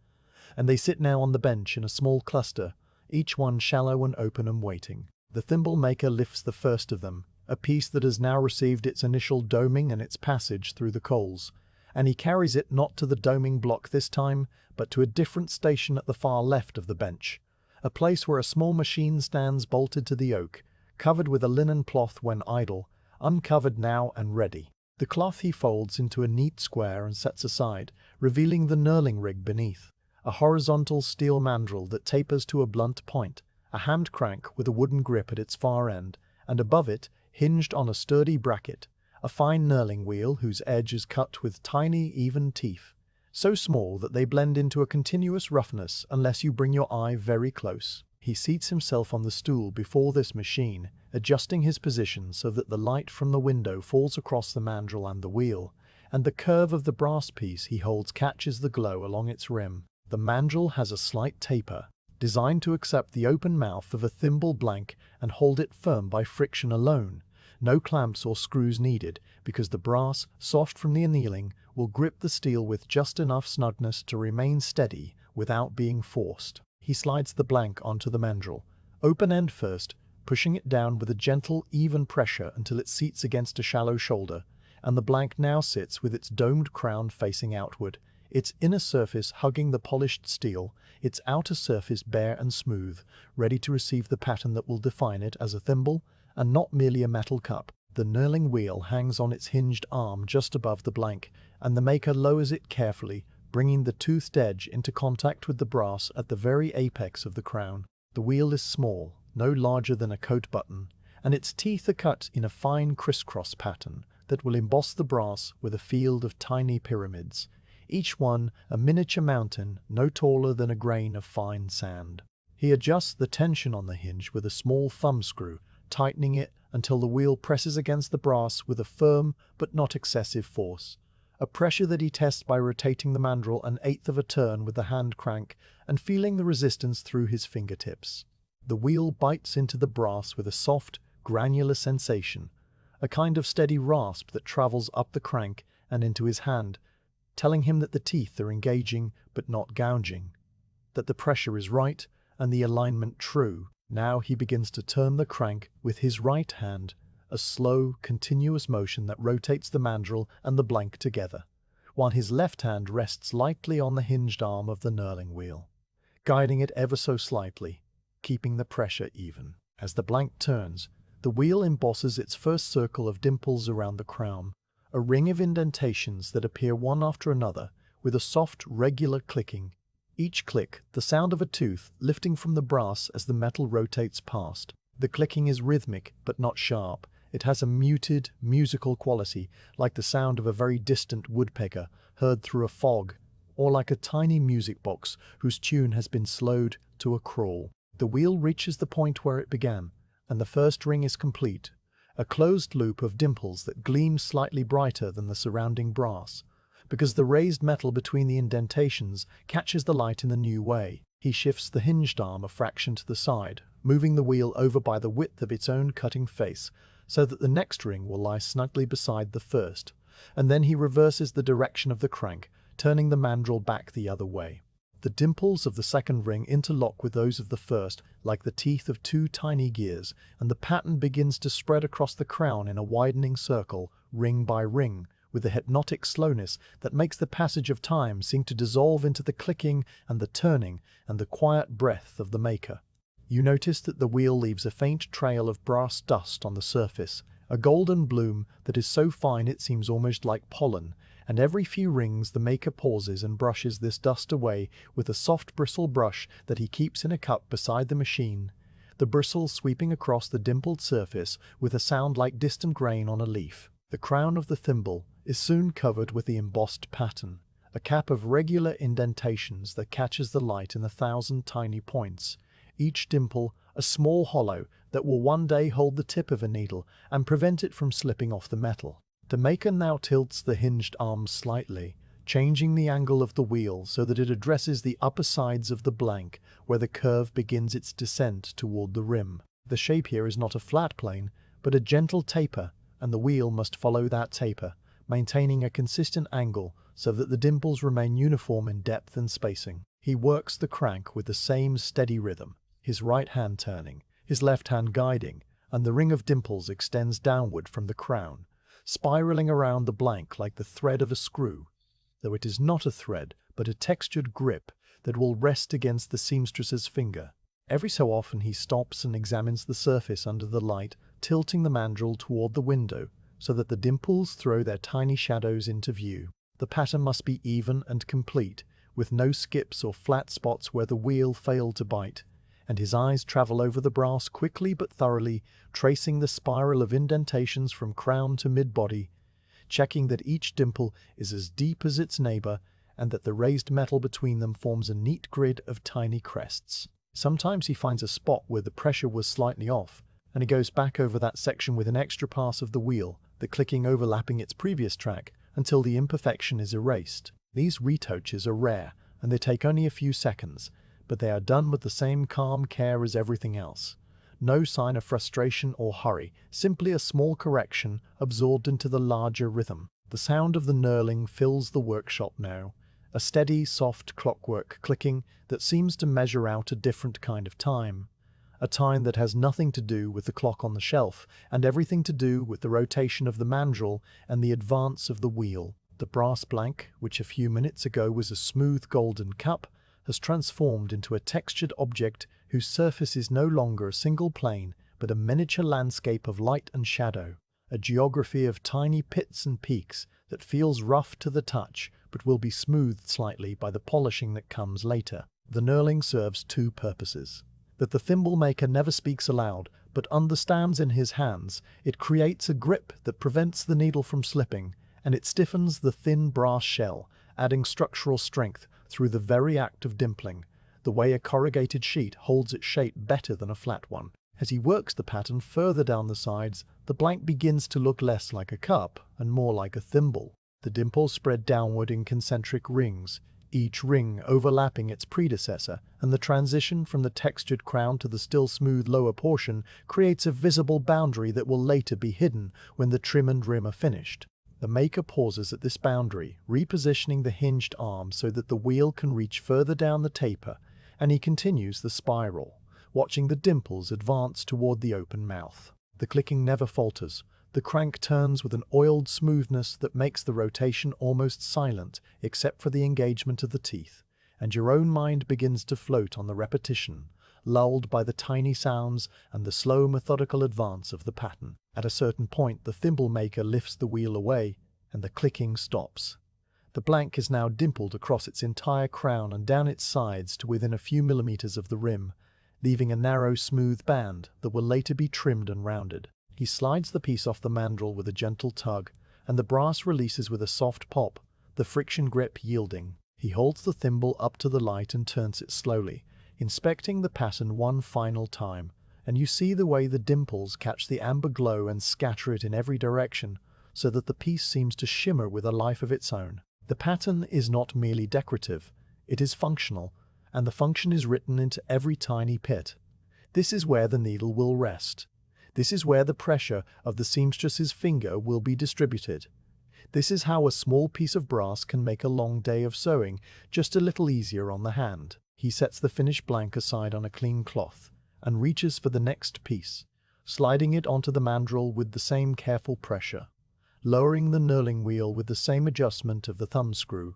And they sit now on the bench in a small cluster, each one shallow and open and waiting. The thimble maker lifts the first of them, a piece that has now received its initial doming and its passage through the coals, and he carries it not to the doming block this time, but to a different station at the far left of the bench, a place where a small machine stands bolted to the oak, covered with a linen cloth when idle, uncovered now and ready. The cloth he folds into a neat square and sets aside, revealing the knurling rig beneath, a horizontal steel mandrel that tapers to a blunt point, a hand crank with a wooden grip at its far end, and above it, hinged on a sturdy bracket, a fine knurling wheel whose edge is cut with tiny, even teeth, so small that they blend into a continuous roughness unless you bring your eye very close. He seats himself on the stool before this machine, adjusting his position so that the light from the window falls across the mandrel and the wheel, and the curve of the brass piece he holds catches the glow along its rim. The mandrel has a slight taper, designed to accept the open mouth of a thimble blank and hold it firm by friction alone. No clamps or screws needed, because the brass, soft from the annealing, will grip the steel with just enough snugness to remain steady without being forced. He slides the blank onto the mandrel, open end first, pushing it down with a gentle, even pressure until it seats against a shallow shoulder, and the blank now sits with its domed crown facing outward, its inner surface hugging the polished steel, its outer surface bare and smooth, ready to receive the pattern that will define it as a thimble, and not merely a metal cup. The knurling wheel hangs on its hinged arm just above the blank, and the maker lowers it carefully, bringing the toothed edge into contact with the brass at the very apex of the crown. The wheel is small, no larger than a coat button, and its teeth are cut in a fine crisscross pattern that will emboss the brass with a field of tiny pyramids, each one a miniature mountain no taller than a grain of fine sand. He adjusts the tension on the hinge with a small thumb screw, tightening it until the wheel presses against the brass with a firm but not excessive force, a pressure that he tests by rotating the mandrel an eighth of a turn with the hand crank and feeling the resistance through his fingertips. The wheel bites into the brass with a soft, granular sensation, a kind of steady rasp that travels up the crank and into his hand, telling him that the teeth are engaging but not gouging, that the pressure is right and the alignment true. Now he begins to turn the crank with his right hand, a slow, continuous motion that rotates the mandrel and the blank together, while his left hand rests lightly on the hinged arm of the knurling wheel, guiding it ever so slightly, keeping the pressure even. As the blank turns, the wheel embosses its first circle of dimples around the crown, a ring of indentations that appear one after another with a soft, regular clicking. Each click, the sound of a tooth lifting from the brass as the metal rotates past. The clicking is rhythmic but not sharp. It has a muted, musical quality, like the sound of a very distant woodpecker heard through a fog, or like a tiny music box whose tune has been slowed to a crawl. The wheel reaches the point where it began, and the first ring is complete, a closed loop of dimples that gleams slightly brighter than the surrounding brass, because the raised metal between the indentations catches the light in a new way. He shifts the hinged arm a fraction to the side, moving the wheel over by the width of its own cutting face, so that the next ring will lie snugly beside the first, and then he reverses the direction of the crank, turning the mandrel back the other way. The dimples of the second ring interlock with those of the first like the teeth of two tiny gears, and the pattern begins to spread across the crown in a widening circle, ring by ring, with a hypnotic slowness that makes the passage of time seem to dissolve into the clicking and the turning and the quiet breath of the maker. You notice that the wheel leaves a faint trail of brass dust on the surface, a golden bloom that is so fine it seems almost like pollen, and every few rings the maker pauses and brushes this dust away with a soft bristle brush that he keeps in a cup beside the machine, the bristles sweeping across the dimpled surface with a sound like distant rain on a leaf. The crown of the thimble is soon covered with the embossed pattern, a cap of regular indentations that catches the light in 1,000 tiny points, each dimple a small hollow that will one day hold the tip of a needle and prevent it from slipping off the metal. The maker now tilts the hinged arms slightly, changing the angle of the wheel so that it addresses the upper sides of the blank where the curve begins its descent toward the rim. The shape here is not a flat plane, but a gentle taper, and the wheel must follow that taper, maintaining a consistent angle so that the dimples remain uniform in depth and spacing. He works the crank with the same steady rhythm, his right hand turning, his left hand guiding, and the ring of dimples extends downward from the crown, spiraling around the blank like the thread of a screw, though it is not a thread, but a textured grip that will rest against the seamstress's finger. Every so often he stops and examines the surface under the light, tilting the mandrel toward the window so that the dimples throw their tiny shadows into view. The pattern must be even and complete, with no skips or flat spots where the wheel failed to bite, and his eyes travel over the brass quickly but thoroughly, tracing the spiral of indentations from crown to mid-body, checking that each dimple is as deep as its neighbor and that the raised metal between them forms a neat grid of tiny crests. Sometimes he finds a spot where the pressure was slightly off, and he goes back over that section with an extra pass of the wheel, the clicking overlapping its previous track, until the imperfection is erased. These retouches are rare, and they take only a few seconds, but they are done with the same calm care as everything else. No sign of frustration or hurry, simply a small correction absorbed into the larger rhythm. The sound of the knurling fills the workshop now, a steady, soft clockwork clicking that seems to measure out a different kind of time. A time that has nothing to do with the clock on the shelf and everything to do with the rotation of the mandrel and the advance of the wheel. The brass blank, which a few minutes ago was a smooth golden cup, has transformed into a textured object whose surface is no longer a single plane, but a miniature landscape of light and shadow, a geography of tiny pits and peaks that feels rough to the touch, but will be smoothed slightly by the polishing that comes later. The knurling serves two purposes. That the thimble maker never speaks aloud, but understands in his hands, it creates a grip that prevents the needle from slipping, and it stiffens the thin brass shell, adding structural strength through the very act of dimpling, the way a corrugated sheet holds its shape better than a flat one. As he works the pattern further down the sides, the blank begins to look less like a cup and more like a thimble. The dimples spread downward in concentric rings, each ring overlapping its predecessor, and the transition from the textured crown to the still smooth lower portion creates a visible boundary that will later be hidden when the trim and rim are finished. The maker pauses at this boundary, repositioning the hinged arm so that the wheel can reach further down the taper, and he continues the spiral, watching the dimples advance toward the open mouth. The clicking never falters. The crank turns with an oiled smoothness that makes the rotation almost silent, except for the engagement of the teeth, and your own mind begins to float on the repetition, lulled by the tiny sounds and the slow methodical advance of the pattern. At a certain point, the thimble maker lifts the wheel away, and the clicking stops. The blank is now dimpled across its entire crown and down its sides to within a few millimeters of the rim, leaving a narrow, smooth band that will later be trimmed and rounded. He slides the piece off the mandrel with a gentle tug, and the brass releases with a soft pop, the friction grip yielding. He holds the thimble up to the light and turns it slowly, inspecting the pattern one final time, and you see the way the dimples catch the amber glow and scatter it in every direction, so that the piece seems to shimmer with a life of its own. The pattern is not merely decorative, it is functional, and the function is written into every tiny pit. This is where the needle will rest. This is where the pressure of the seamstress's finger will be distributed. This is how a small piece of brass can make a long day of sewing just a little easier on the hand. He sets the finished blank aside on a clean cloth and reaches for the next piece, sliding it onto the mandrel with the same careful pressure, lowering the knurling wheel with the same adjustment of the thumb screw,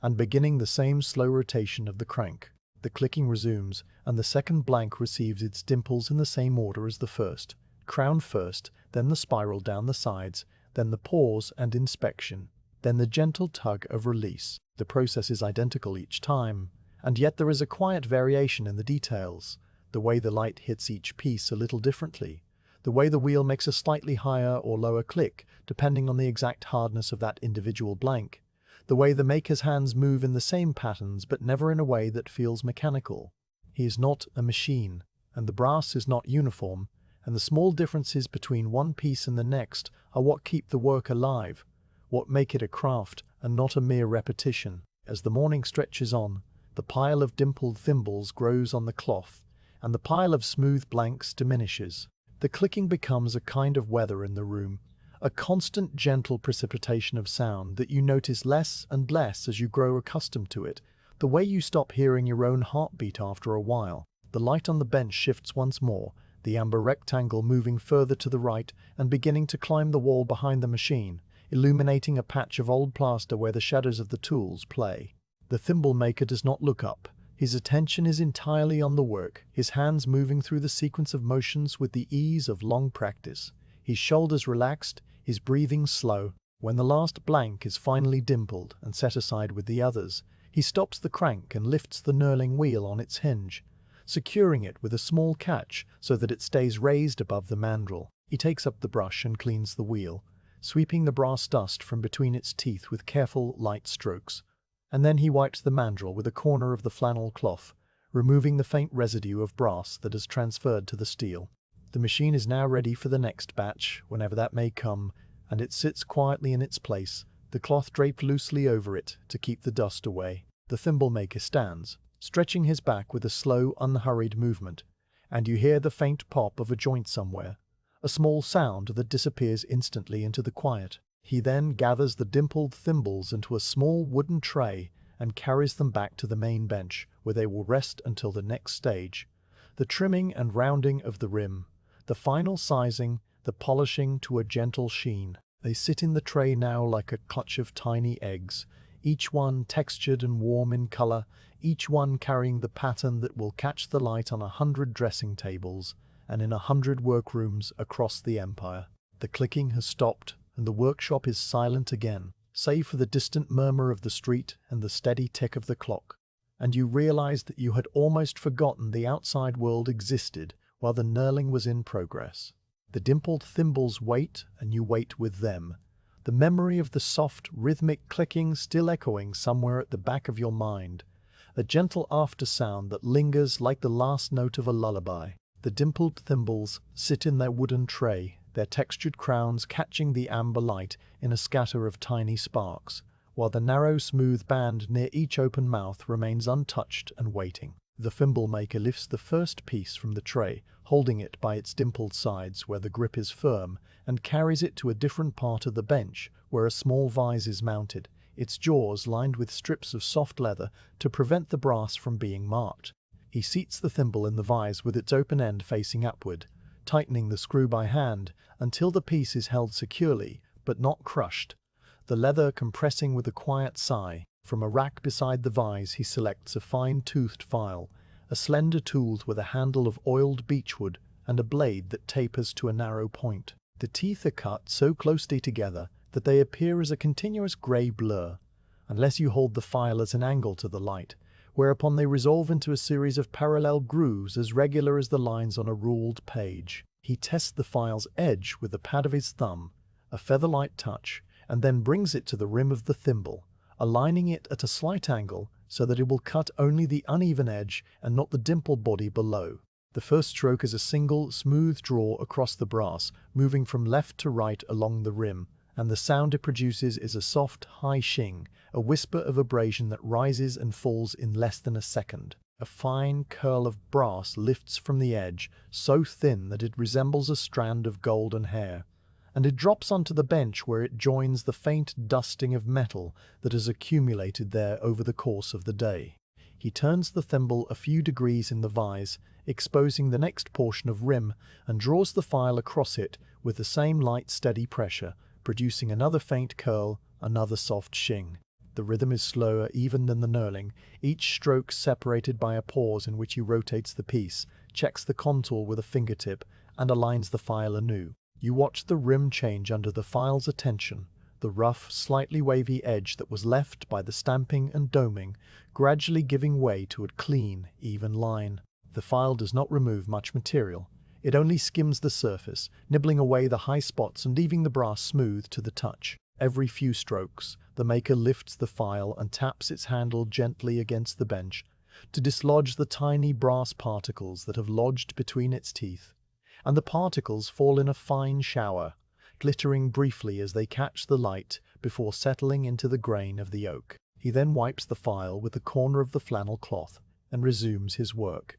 and beginning the same slow rotation of the crank. The clicking resumes, and the second blank receives its dimples in the same order as the first. Crown first, then the spiral down the sides, then the pause and inspection, then the gentle tug of release. The process is identical each time, and yet there is a quiet variation in the details. The way the light hits each piece a little differently, the way the wheel makes a slightly higher or lower click, depending on the exact hardness of that individual blank, the way the maker's hands move in the same patterns but never in a way that feels mechanical. He is not a machine, and the brass is not uniform, and the small differences between one piece and the next are what keep the work alive, what make it a craft and not a mere repetition. As the morning stretches on, the pile of dimpled thimbles grows on the cloth, and the pile of smooth blanks diminishes. The clicking becomes a kind of weather in the room, a constant gentle precipitation of sound that you notice less and less as you grow accustomed to it, the way you stop hearing your own heartbeat after a while. The light on the bench shifts once more, the amber rectangle moving further to the right and beginning to climb the wall behind the machine, illuminating a patch of old plaster where the shadows of the tools play. The thimble maker does not look up. His attention is entirely on the work, his hands moving through the sequence of motions with the ease of long practice, his shoulders relaxed, his breathing slow. When the last blank is finally dimpled and set aside with the others, he stops the crank and lifts the knurling wheel on its hinge, securing it with a small catch so that it stays raised above the mandrel. He takes up the brush and cleans the wheel, sweeping the brass dust from between its teeth with careful, light strokes. And then he wipes the mandrel with a corner of the flannel cloth, removing the faint residue of brass that has transferred to the steel. The machine is now ready for the next batch, whenever that may come, and it sits quietly in its place, the cloth draped loosely over it to keep the dust away. The thimble maker stands, stretching his back with a slow, unhurried movement, and you hear the faint pop of a joint somewhere, a small sound that disappears instantly into the quiet. He then gathers the dimpled thimbles into a small wooden tray and carries them back to the main bench, where they will rest until the next stage, the trimming and rounding of the rim, the final sizing, the polishing to a gentle sheen. They sit in the tray now like a clutch of tiny eggs, each one textured and warm in color, each one carrying the pattern that will catch the light on 100 dressing tables and in 100 workrooms across the empire. The clicking has stopped, and the workshop is silent again, save for the distant murmur of the street and the steady tick of the clock. And you realize that you had almost forgotten the outside world existed while the knurling was in progress. The dimpled thimbles wait, and you wait with them, the memory of the soft, rhythmic clicking still echoing somewhere at the back of your mind, a gentle after-sound that lingers like the last note of a lullaby. The dimpled thimbles sit in their wooden tray, their textured crowns catching the amber light in a scatter of tiny sparks, while the narrow, smooth band near each open mouth remains untouched and waiting. The thimble maker lifts the first piece from the tray, holding it by its dimpled sides where the grip is firm, and carries it to a different part of the bench where a small vise is mounted, its jaws lined with strips of soft leather to prevent the brass from being marked. He seats the thimble in the vise with its open end facing upward, tightening the screw by hand until the piece is held securely, but not crushed. The leather compressing with a quiet sigh. From a rack beside the vise he selects a fine-toothed file, a slender tool with a handle of oiled beechwood and a blade that tapers to a narrow point. The teeth are cut so closely together that they appear as a continuous grey blur, unless you hold the file at an angle to the light, whereupon they resolve into a series of parallel grooves as regular as the lines on a ruled page. He tests the file's edge with the pad of his thumb, a feather-light touch, and then brings it to the rim of the thimble, aligning it at a slight angle so that it will cut only the uneven edge and not the dimpled body below. The first stroke is a single, smooth draw across the brass, moving from left to right along the rim, and the sound it produces is a soft, high shing, a whisper of abrasion that rises and falls in less than a second. A fine curl of brass lifts from the edge, so thin that it resembles a strand of golden hair, and it drops onto the bench where it joins the faint dusting of metal that has accumulated there over the course of the day. He turns the thimble a few degrees in the vise, exposing the next portion of rim, and draws the file across it with the same light, steady pressure, producing another faint curl, another soft shing. The rhythm is slower even than the knurling, each stroke separated by a pause in which he rotates the piece, checks the contour with a fingertip, and aligns the file anew. You watch the rim change under the file's attention, the rough, slightly wavy edge that was left by the stamping and doming, gradually giving way to a clean, even line. The file does not remove much material. It only skims the surface, nibbling away the high spots and leaving the brass smooth to the touch. Every few strokes, the maker lifts the file and taps its handle gently against the bench to dislodge the tiny brass particles that have lodged between its teeth, and the particles fall in a fine shower, glittering briefly as they catch the light before settling into the grain of the oak. He then wipes the file with the corner of the flannel cloth and resumes his work.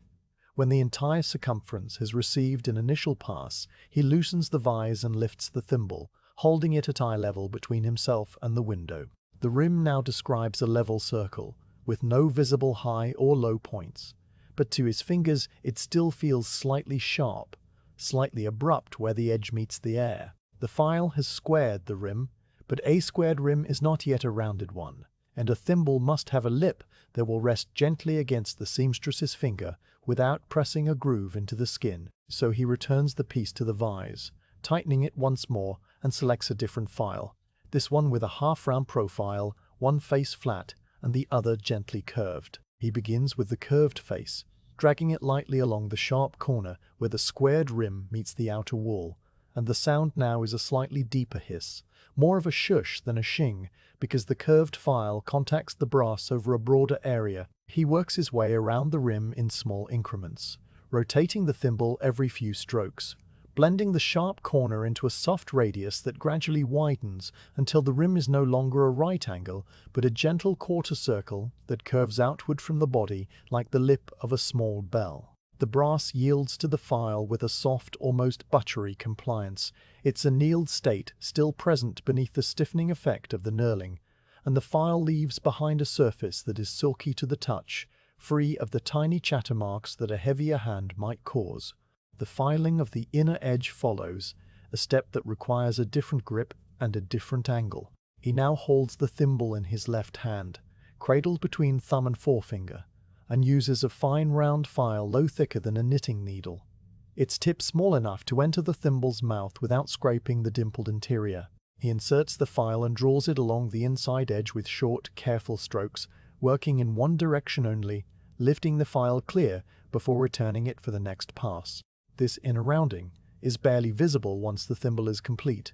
When the entire circumference has received an initial pass, he loosens the vise and lifts the thimble, holding it at eye level between himself and the window. The rim now describes a level circle, with no visible high or low points, but to his fingers it still feels slightly sharp, slightly abrupt where the edge meets the air. The file has squared the rim, but a squared rim is not yet a rounded one, and a thimble must have a lip that will rest gently against the seamstress's finger without pressing a groove into the skin. So he returns the piece to the vise, tightening it once more, and selects a different file, this one with a half-round profile, one face flat and the other gently curved. He begins with the curved face, dragging it lightly along the sharp corner where the squared rim meets the outer wall, and the sound now is a slightly deeper hiss, more of a shush than a shing, because the curved file contacts the brass over a broader area. He works his way around the rim in small increments, rotating the thimble every few strokes, blending the sharp corner into a soft radius that gradually widens until the rim is no longer a right angle, but a gentle quarter circle that curves outward from the body like the lip of a small bell. The brass yields to the file with a soft, almost buttery compliance, its annealed state still present beneath the stiffening effect of the knurling, and the file leaves behind a surface that is silky to the touch, free of the tiny chatter marks that a heavier hand might cause. The filing of the inner edge follows, a step that requires a different grip and a different angle. He now holds the thimble in his left hand, cradled between thumb and forefinger, and uses a fine round file no thicker than a knitting needle, its tip small enough to enter the thimble's mouth without scraping the dimpled interior. He inserts the file and draws it along the inside edge with short, careful strokes, working in one direction only, lifting the file clear before returning it for the next pass. This inner rounding is barely visible once the thimble is complete,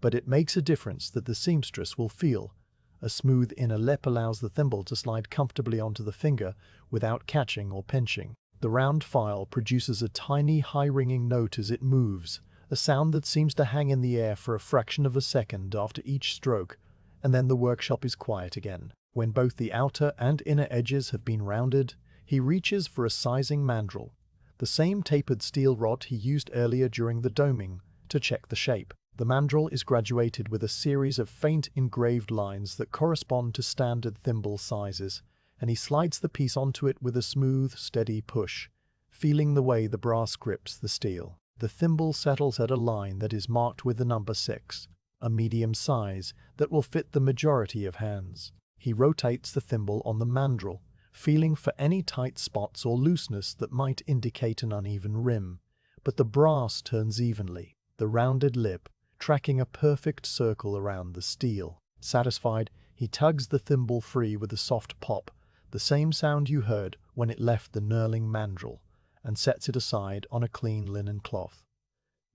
but it makes a difference that the seamstress will feel. A smooth inner lip allows the thimble to slide comfortably onto the finger without catching or pinching. The round file produces a tiny high-ringing note as it moves, a sound that seems to hang in the air for a fraction of a second after each stroke, and then the workshop is quiet again. When both the outer and inner edges have been rounded, he reaches for a sizing mandrel, the same tapered steel rod he used earlier during the doming, to check the shape. The mandrel is graduated with a series of faint engraved lines that correspond to standard thimble sizes, and he slides the piece onto it with a smooth, steady push, feeling the way the brass grips the steel. the thimble settles at a line that is marked with the number 6, a medium size that will fit the majority of hands. He rotates the thimble on the mandrel, feeling for any tight spots or looseness that might indicate an uneven rim. But the brass turns evenly, the rounded lip tracking a perfect circle around the steel. Satisfied, he tugs the thimble free with a soft pop, the same sound you heard when it left the knurling mandrel, and sets it aside on a clean linen cloth.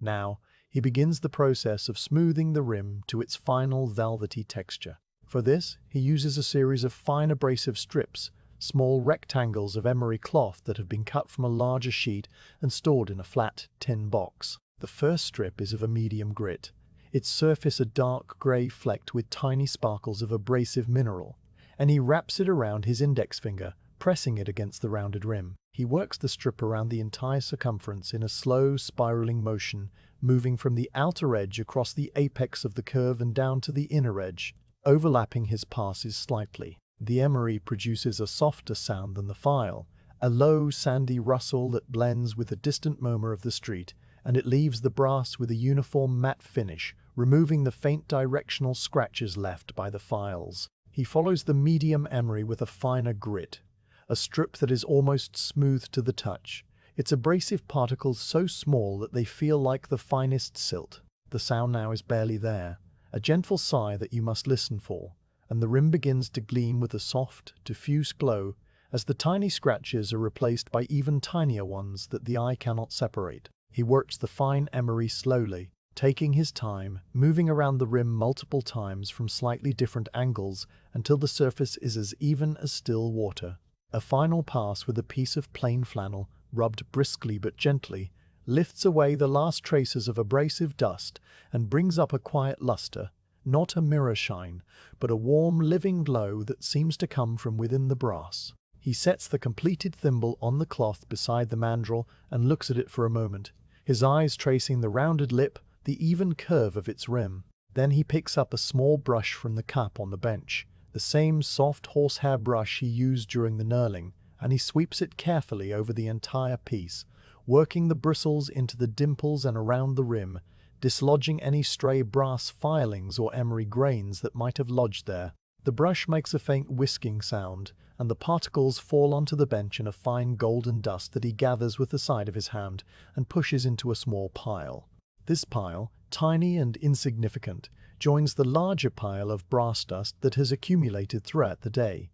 Now, he begins the process of smoothing the rim to its final velvety texture. For this, he uses a series of fine abrasive strips, small rectangles of emery cloth that have been cut from a larger sheet and stored in a flat tin box. The first strip is of a medium grit, its surface a dark grey flecked with tiny sparkles of abrasive mineral, and he wraps it around his index finger, pressing it against the rounded rim. He works the strip around the entire circumference in a slow, spiraling motion, moving from the outer edge across the apex of the curve and down to the inner edge, overlapping his passes slightly. The emery produces a softer sound than the file, a low, sandy rustle that blends with the distant murmur of the street, and it leaves the brass with a uniform matte finish, removing the faint directional scratches left by the files. He follows the medium emery with a finer grit, a strip that is almost smooth to the touch, its abrasive particles so small that they feel like the finest silt. The sound now is barely there, a gentle sigh that you must listen for, and the rim begins to gleam with a soft, diffuse glow as the tiny scratches are replaced by even tinier ones that the eye cannot separate. He works the fine emery slowly, taking his time, moving around the rim multiple times from slightly different angles until the surface is as even as still water. A final pass with a piece of plain flannel, rubbed briskly but gently, lifts away the last traces of abrasive dust and brings up a quiet luster, not a mirror shine, but a warm, living glow that seems to come from within the brass. He sets the completed thimble on the cloth beside the mandrel and looks at it for a moment, his eyes tracing the rounded lip, the even curve of its rim. Then he picks up a small brush from the cup on the bench, the same soft horsehair brush he used during the knurling, and he sweeps it carefully over the entire piece, working the bristles into the dimples and around the rim, dislodging any stray brass filings or emery grains that might have lodged there. The brush makes a faint whisking sound, and the particles fall onto the bench in a fine golden dust that he gathers with the side of his hand and pushes into a small pile. This pile, tiny and insignificant, joins the larger pile of brass dust that has accumulated throughout the day,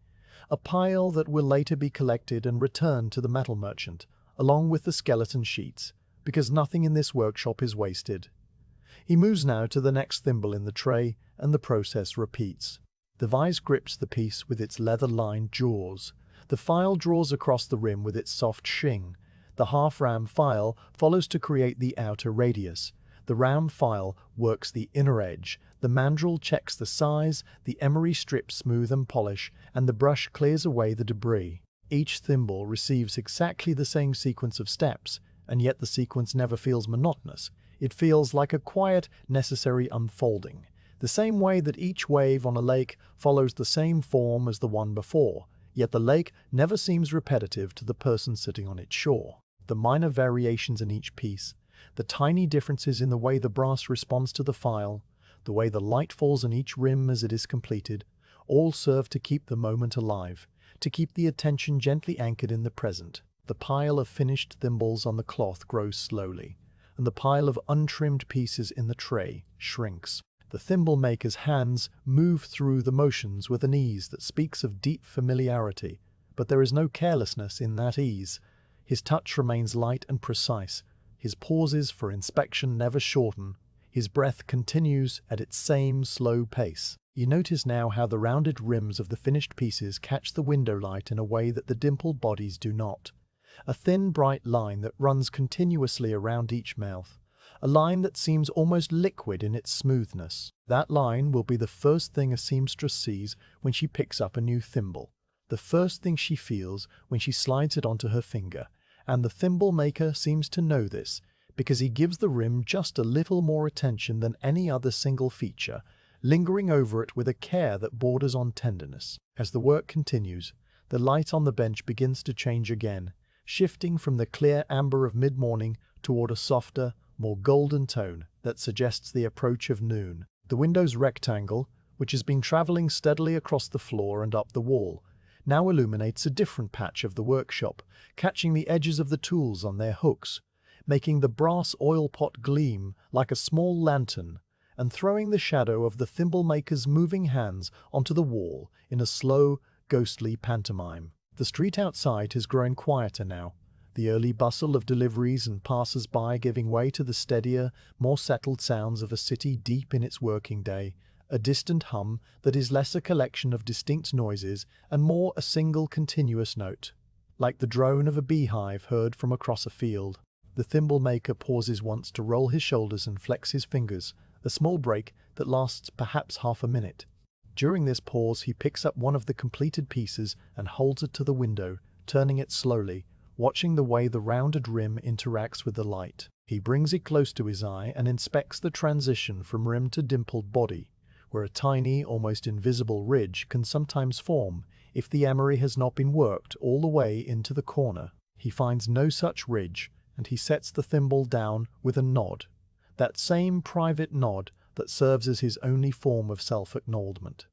a pile that will later be collected and returned to the metal merchant, along with the skeleton sheets, because nothing in this workshop is wasted. He moves now to the next thimble in the tray, and the process repeats. The vise grips the piece with its leather-lined jaws. The file draws across the rim with its soft shing. The half-round file follows to create the outer radius. The round file works the inner edge. The mandrel checks the size, the emery strips smooth and polish, and the brush clears away the debris. Each thimble receives exactly the same sequence of steps, and yet the sequence never feels monotonous. It feels like a quiet, necessary unfolding. The same way that each wave on a lake follows the same form as the one before, yet the lake never seems repetitive to the person sitting on its shore. The minor variations in each piece, the tiny differences in the way the brass responds to the file, the way the light falls on each rim as it is completed, all serve to keep the moment alive, to keep the attention gently anchored in the present. The pile of finished thimbles on the cloth grows slowly, and the pile of untrimmed pieces in the tray shrinks. The thimble maker's hands move through the motions with an ease that speaks of deep familiarity, but there is no carelessness in that ease. His touch remains light and precise. His pauses for inspection never shorten. His breath continues at its same slow pace. You notice now how the rounded rims of the finished pieces catch the window light in a way that the dimpled bodies do not. A thin, bright line that runs continuously around each mouth. A line that seems almost liquid in its smoothness. That line will be the first thing a seamstress sees when she picks up a new thimble, the first thing she feels when she slides it onto her finger, and the thimble maker seems to know this, because he gives the rim just a little more attention than any other single feature, lingering over it with a care that borders on tenderness. As the work continues, the light on the bench begins to change again, shifting from the clear amber of mid-morning toward a softer, more golden tone that suggests the approach of noon. The window's rectangle, which has been traveling steadily across the floor and up the wall, now illuminates a different patch of the workshop, catching the edges of the tools on their hooks, making the brass oil pot gleam like a small lantern, and throwing the shadow of the thimble maker's moving hands onto the wall in a slow, ghostly pantomime. The street outside is growing quieter now, the early bustle of deliveries and passers-by giving way to the steadier, more settled sounds of a city deep in its working day, a distant hum that is less a collection of distinct noises and more a single continuous note, like the drone of a beehive heard from across a field. The thimble maker pauses once to roll his shoulders and flex his fingers, a small break that lasts perhaps half a minute. During this pause he picks up one of the completed pieces and holds it to the window, turning it slowly, watching the way the rounded rim interacts with the light. He brings it close to his eye and inspects the transition from rim to dimpled body, where a tiny, almost invisible ridge can sometimes form if the emery has not been worked all the way into the corner. He finds no such ridge, and he sets the thimble down with a nod, that same private nod that serves as his only form of self-acknowledgement.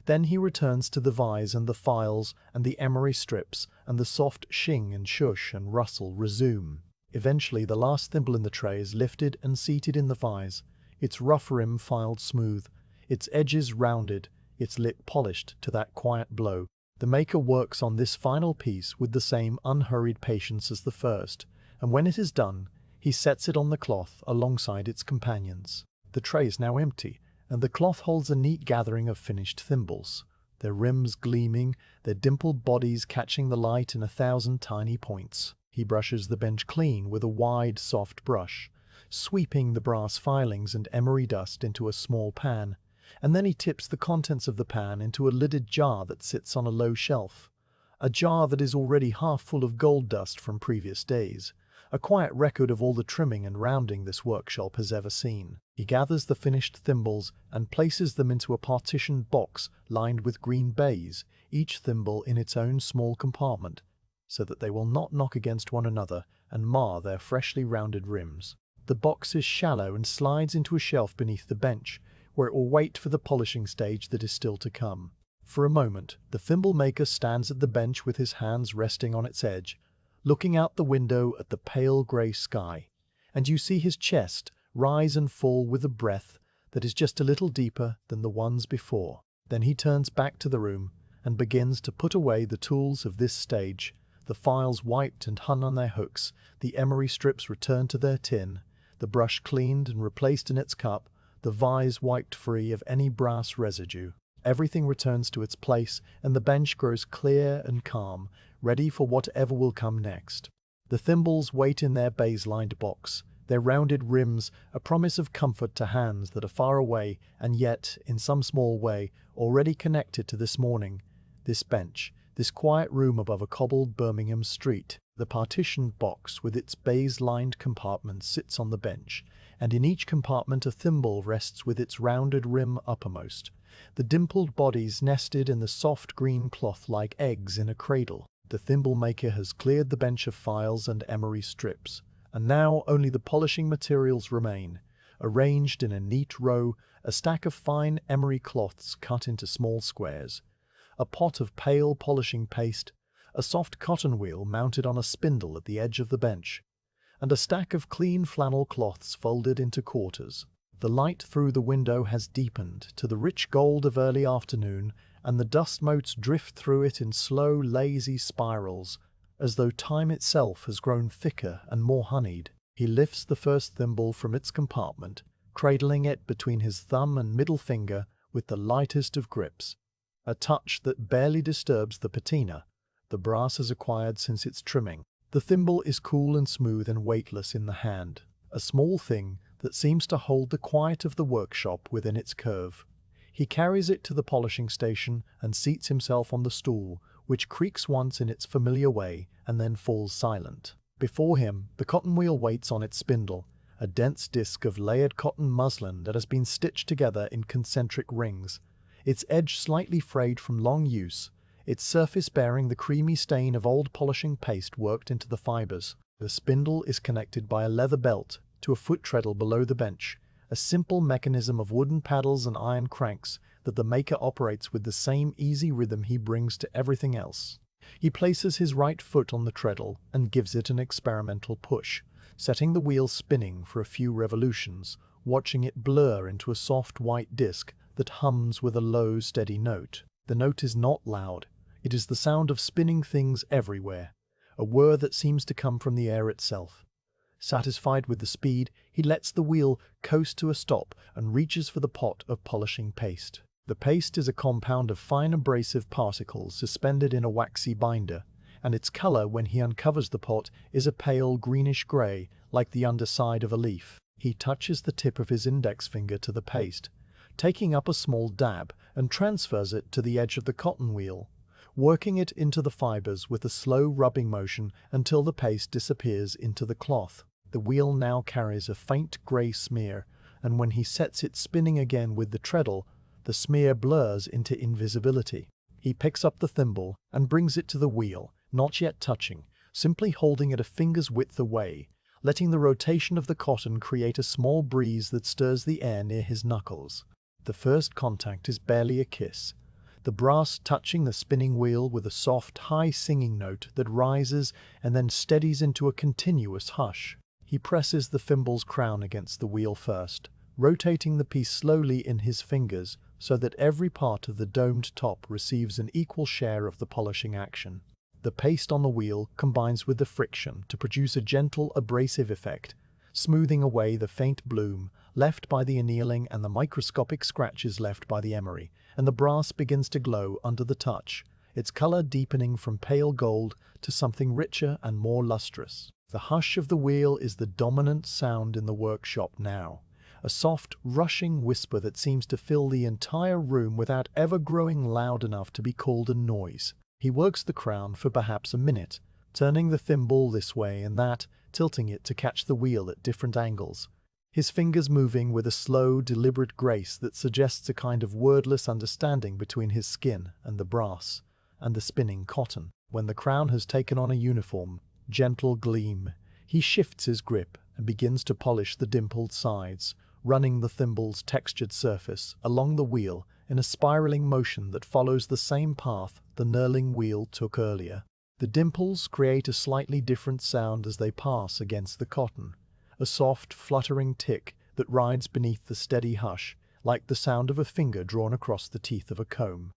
Then he returns to the vise and the files and the emery strips, and the soft shing and shush and rustle resume. Eventually the last thimble in the tray is lifted and seated in the vise, its rough rim filed smooth, its edges rounded, its lip polished to that quiet blow. The maker works on this final piece with the same unhurried patience as the first, and when it is done, he sets it on the cloth alongside its companions. The tray is now empty, and the cloth holds a neat gathering of finished thimbles, their rims gleaming, their dimpled bodies catching the light in 1,000 tiny points. He brushes the bench clean with a wide, soft brush, sweeping the brass filings and emery dust into a small pan, and then he tips the contents of the pan into a lidded jar that sits on a low shelf, a jar that is already half full of gold dust from previous days, a quiet record of all the trimming and rounding this workshop has ever seen. He gathers the finished thimbles and places them into a partitioned box lined with green baize, each thimble in its own small compartment, so that they will not knock against one another and mar their freshly rounded rims. The box is shallow and slides into a shelf beneath the bench, where it will wait for the polishing stage that is still to come. For a moment, the thimble maker stands at the bench with his hands resting on its edge, looking out the window at the pale grey sky, and you see his chest rise and fall with a breath that is just a little deeper than the ones before. Then he turns back to the room and begins to put away the tools of this stage, the files wiped and hung on their hooks, the emery strips returned to their tin, the brush cleaned and replaced in its cup, the vise wiped free of any brass residue. Everything returns to its place, and the bench grows clear and calm, ready for whatever will come next. The thimbles wait in their baize-lined box, their rounded rims a promise of comfort to hands that are far away and yet, in some small way, already connected to this morning, this bench, this quiet room above a cobbled Birmingham street. The partitioned box with its baize-lined compartments sits on the bench, and in each compartment a thimble rests with its rounded rim uppermost, the dimpled bodies nested in the soft green cloth like eggs in a cradle. The thimble maker has cleared the bench of files and emery strips, and now only the polishing materials remain, arranged in a neat row, a stack of fine emery cloths cut into small squares, a pot of pale polishing paste, a soft cotton wheel mounted on a spindle at the edge of the bench, and a stack of clean flannel cloths folded into quarters. The light through the window has deepened to the rich gold of early afternoon, and the dust motes drift through it in slow, lazy spirals, as though time itself has grown thicker and more honeyed. He lifts the first thimble from its compartment, cradling it between his thumb and middle finger with the lightest of grips, a touch that barely disturbs the patina the brass has acquired since its trimming. The thimble is cool and smooth and weightless in the hand, a small thing that seems to hold the quiet of the workshop within its curve. He carries it to the polishing station and seats himself on the stool, which creaks once in its familiar way and then falls silent. Before him, the cotton wheel waits on its spindle, a dense disc of layered cotton muslin that has been stitched together in concentric rings, its edge slightly frayed from long use, its surface bearing the creamy stain of old polishing paste worked into the fibers. The spindle is connected by a leather belt to a foot treadle below the bench, a simple mechanism of wooden paddles and iron cranks that the maker operates with the same easy rhythm he brings to everything else. He places his right foot on the treadle and gives it an experimental push, setting the wheel spinning for a few revolutions, watching it blur into a soft white disc that hums with a low, steady note. The note is not loud. It is the sound of spinning things everywhere, a whir that seems to come from the air itself. Satisfied with the speed, he lets the wheel coast to a stop and reaches for the pot of polishing paste. The paste is a compound of fine abrasive particles suspended in a waxy binder, and its color when he uncovers the pot is a pale greenish-gray, like the underside of a leaf. He touches the tip of his index finger to the paste, taking up a small dab, and transfers it to the edge of the cotton wheel, working it into the fibers with a slow rubbing motion until the paste disappears into the cloth. The wheel now carries a faint gray smear, and when he sets it spinning again with the treadle, the smear blurs into invisibility. He picks up the thimble and brings it to the wheel, not yet touching, simply holding it a finger's width away, letting the rotation of the cotton create a small breeze that stirs the air near his knuckles. The first contact is barely a kiss, the brass touching the spinning wheel with a soft, high singing note that rises and then steadies into a continuous hush. He presses the thimble's crown against the wheel first, rotating the piece slowly in his fingers so that every part of the domed top receives an equal share of the polishing action. The paste on the wheel combines with the friction to produce a gentle abrasive effect, smoothing away the faint bloom left by the annealing and the microscopic scratches left by the emery, and the brass begins to glow under the touch, its color deepening from pale gold to something richer and more lustrous. The hush of the wheel is the dominant sound in the workshop now, a soft, rushing whisper that seems to fill the entire room without ever growing loud enough to be called a noise. He works the crown for perhaps a minute, turning the thimble this way and that, tilting it to catch the wheel at different angles, his fingers moving with a slow, deliberate grace that suggests a kind of wordless understanding between his skin and the brass, and the spinning cotton. When the crown has taken on a uniform, gentle gleam, he shifts his grip and begins to polish the dimpled sides, running the thimble's textured surface along the wheel in a spiraling motion that follows the same path the knurling wheel took earlier. The dimples create a slightly different sound as they pass against the cotton, a soft, fluttering tick that rides beneath the steady hush, like the sound of a finger drawn across the teeth of a comb.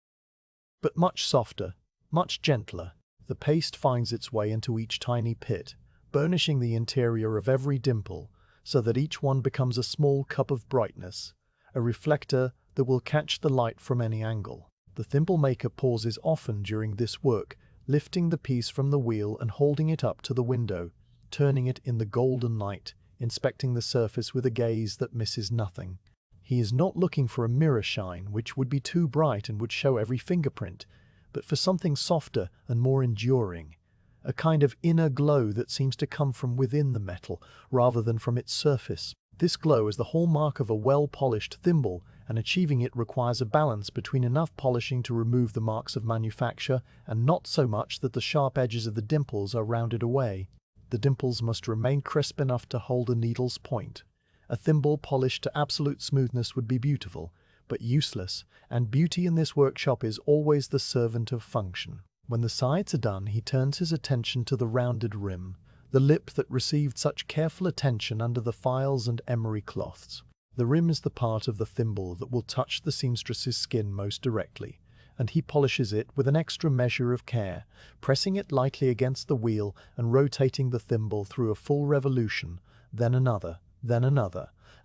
But much softer, much gentler, the paste finds its way into each tiny pit, burnishing the interior of every dimple, so that each one becomes a small cup of brightness, a reflector that will catch the light from any angle. The thimble maker pauses often during this work, lifting the piece from the wheel and holding it up to the window, turning it in the golden light, inspecting the surface with a gaze that misses nothing. He is not looking for a mirror shine, which would be too bright and would show every fingerprint, but for something softer and more enduring, a kind of inner glow that seems to come from within the metal rather than from its surface. This glow is the hallmark of a well-polished thimble, and achieving it requires a balance between enough polishing to remove the marks of manufacture and not so much that the sharp edges of the dimples are rounded away. The dimples must remain crisp enough to hold a needle's point. A thimble polished to absolute smoothness would be beautiful, but useless, and beauty in this workshop is always the servant of function. When the sides are done, he turns his attention to the rounded rim, the lip that received such careful attention under the files and emery cloths. The rim is the part of the thimble that will touch the seamstress's skin most directly, and he polishes it with an extra measure of care, pressing it lightly against the wheel and rotating the thimble through a full revolution, then another,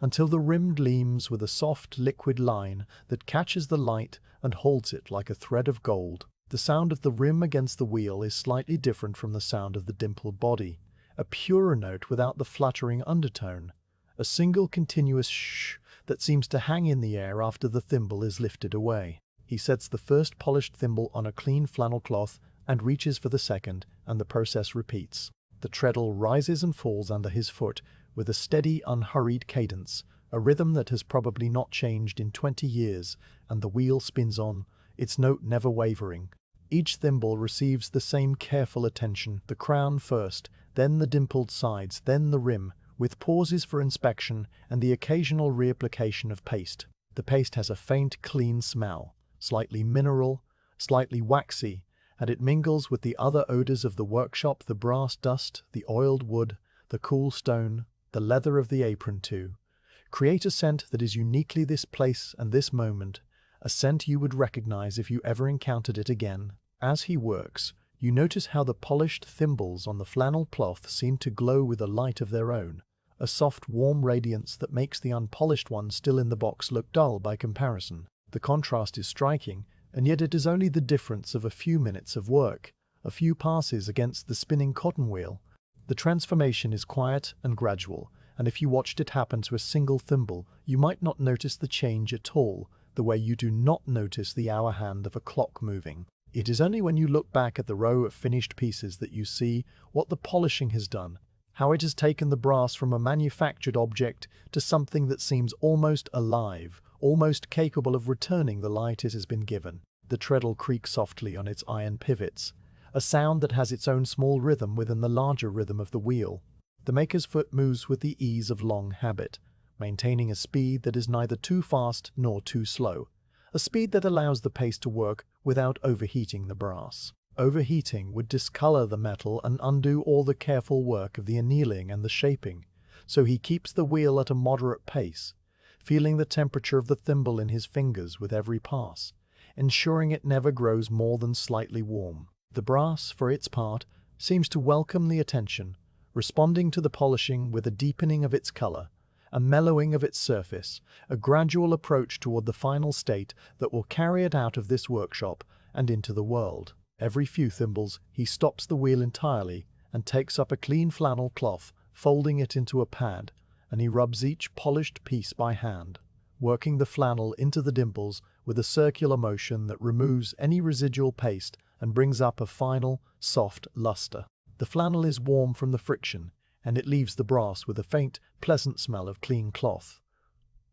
until the rim gleams with a soft liquid line that catches the light and holds it like a thread of gold. The sound of the rim against the wheel is slightly different from the sound of the dimpled body, a purer note without the fluttering undertone, a single continuous shh that seems to hang in the air after the thimble is lifted away. He sets the first polished thimble on a clean flannel cloth and reaches for the second, and the process repeats. The treadle rises and falls under his foot with a steady, unhurried cadence, a rhythm that has probably not changed in 20 years, and the wheel spins on, its note never wavering. Each thimble receives the same careful attention, the crown first, then the dimpled sides, then the rim, with pauses for inspection and the occasional reapplication of paste. The paste has a faint, clean smell, slightly mineral, slightly waxy, and it mingles with the other odors of the workshop: the brass dust, the oiled wood, the cool stone, the leather of the apron too. Create a scent that is uniquely this place and this moment, a scent you would recognize if you ever encountered it again. As he works, you notice how the polished thimbles on the flannel cloth seem to glow with a light of their own, a soft, warm radiance that makes the unpolished ones still in the box look dull by comparison. The contrast is striking, and yet it is only the difference of a few minutes of work, a few passes against the spinning cotton wheel. The transformation is quiet and gradual, and if you watched it happen to a single thimble, you might not notice the change at all, the way you do not notice the hour hand of a clock moving. It is only when you look back at the row of finished pieces that you see what the polishing has done, how it has taken the brass from a manufactured object to something that seems almost alive, almost capable of returning the light it has been given. The treadle creaks softly on its iron pivots, a sound that has its own small rhythm within the larger rhythm of the wheel. The maker's foot moves with the ease of long habit, maintaining a speed that is neither too fast nor too slow, a speed that allows the paste to work without overheating the brass. Overheating would discolor the metal and undo all the careful work of the annealing and the shaping, so he keeps the wheel at a moderate pace, feeling the temperature of the thimble in his fingers with every pass, ensuring it never grows more than slightly warm. The brass, for its part, seems to welcome the attention, responding to the polishing with a deepening of its color, a mellowing of its surface, a gradual approach toward the final state that will carry it out of this workshop and into the world. Every few thimbles, he stops the wheel entirely and takes up a clean flannel cloth, folding it into a pad, and he rubs each polished piece by hand, working the flannel into the dimples with a circular motion that removes any residual paste and brings up a final, soft luster. The flannel is warm from the friction, and it leaves the brass with a faint, pleasant smell of clean cloth.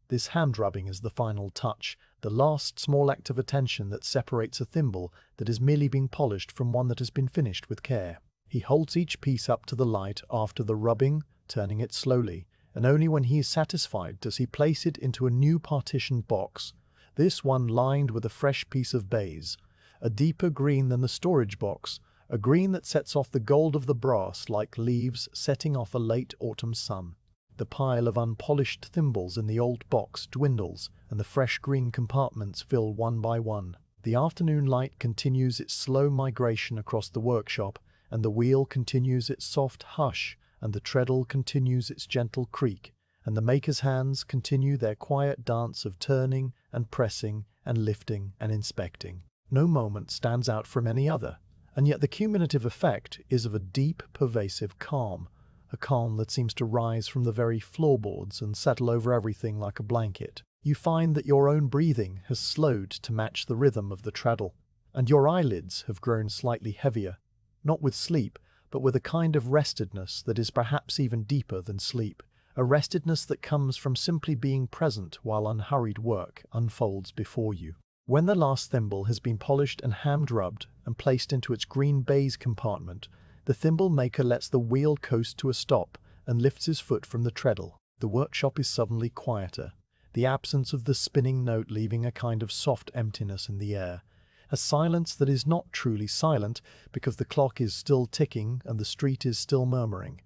This hand-rubbing is the final touch, the last small act of attention that separates a thimble that is merely being polished from one that has been finished with care. He holds each piece up to the light after the rubbing, turning it slowly, and only when he is satisfied does he place it into a new partitioned box, this one lined with a fresh piece of baize, a deeper green than the storage box, a green that sets off the gold of the brass like leaves setting off a late autumn sun. The pile of unpolished thimbles in the old box dwindles, and the fresh green compartments fill one by one. The afternoon light continues its slow migration across the workshop, and the wheel continues its soft hush, and the treadle continues its gentle creak, and the maker's hands continue their quiet dance of turning and pressing and lifting and inspecting. No moment stands out from any other, and yet the cumulative effect is of a deep, pervasive calm, a calm that seems to rise from the very floorboards and settle over everything like a blanket. You find that your own breathing has slowed to match the rhythm of the treadle, and your eyelids have grown slightly heavier, not with sleep, but with a kind of restedness that is perhaps even deeper than sleep, a restedness that comes from simply being present while unhurried work unfolds before you. When the last thimble has been polished and hand-rubbed and placed into its green baize compartment, the thimble maker lets the wheel coast to a stop and lifts his foot from the treadle. The workshop is suddenly quieter, the absence of the spinning note leaving a kind of soft emptiness in the air, a silence that is not truly silent because the clock is still ticking and the street is still murmuring,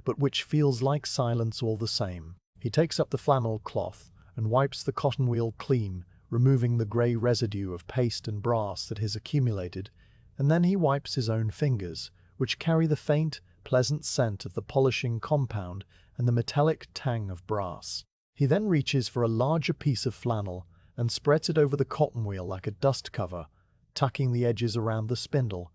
but which feels like silence all the same. He takes up the flannel cloth and wipes the cotton wheel clean, removing the grey residue of paste and brass that has accumulated, and then he wipes his own fingers, which carry the faint, pleasant scent of the polishing compound and the metallic tang of brass. He then reaches for a larger piece of flannel and spreads it over the cotton wheel like a dust cover, tucking the edges around the spindle.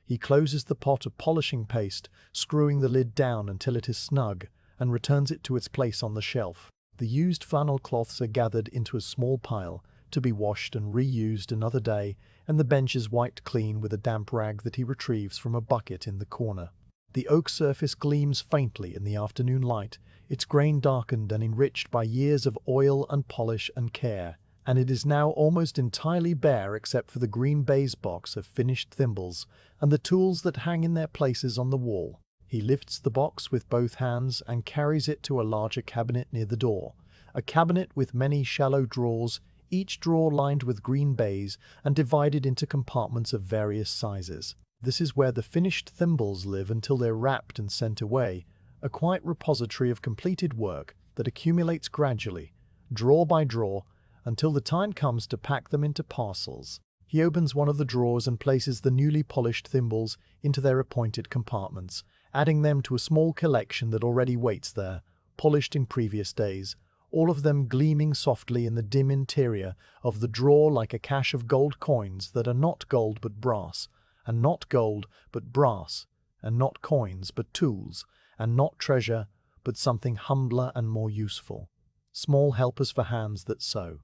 He closes the pot of polishing paste, screwing the lid down until it is snug, and returns it to its place on the shelf. The used flannel cloths are gathered into a small pile, to be washed and reused another day, and the bench is wiped clean with a damp rag that he retrieves from a bucket in the corner. The oak surface gleams faintly in the afternoon light, its grain darkened and enriched by years of oil and polish and care, and it is now almost entirely bare except for the green baize box of finished thimbles and the tools that hang in their places on the wall. He lifts the box with both hands and carries it to a larger cabinet near the door. A cabinet with many shallow drawers, each drawer lined with green baize and divided into compartments of various sizes. This is where the finished thimbles live until they're wrapped and sent away, a quiet repository of completed work that accumulates gradually, drawer by drawer, until the time comes to pack them into parcels. He opens one of the drawers and places the newly polished thimbles into their appointed compartments, adding them to a small collection that already waits there, polished in previous days, all of them gleaming softly in the dim interior of the drawer like a cache of gold coins that are not gold but brass, and not gold but brass, and not coins but tools, and not treasure but something humbler and more useful. Small helpers for hands that sew.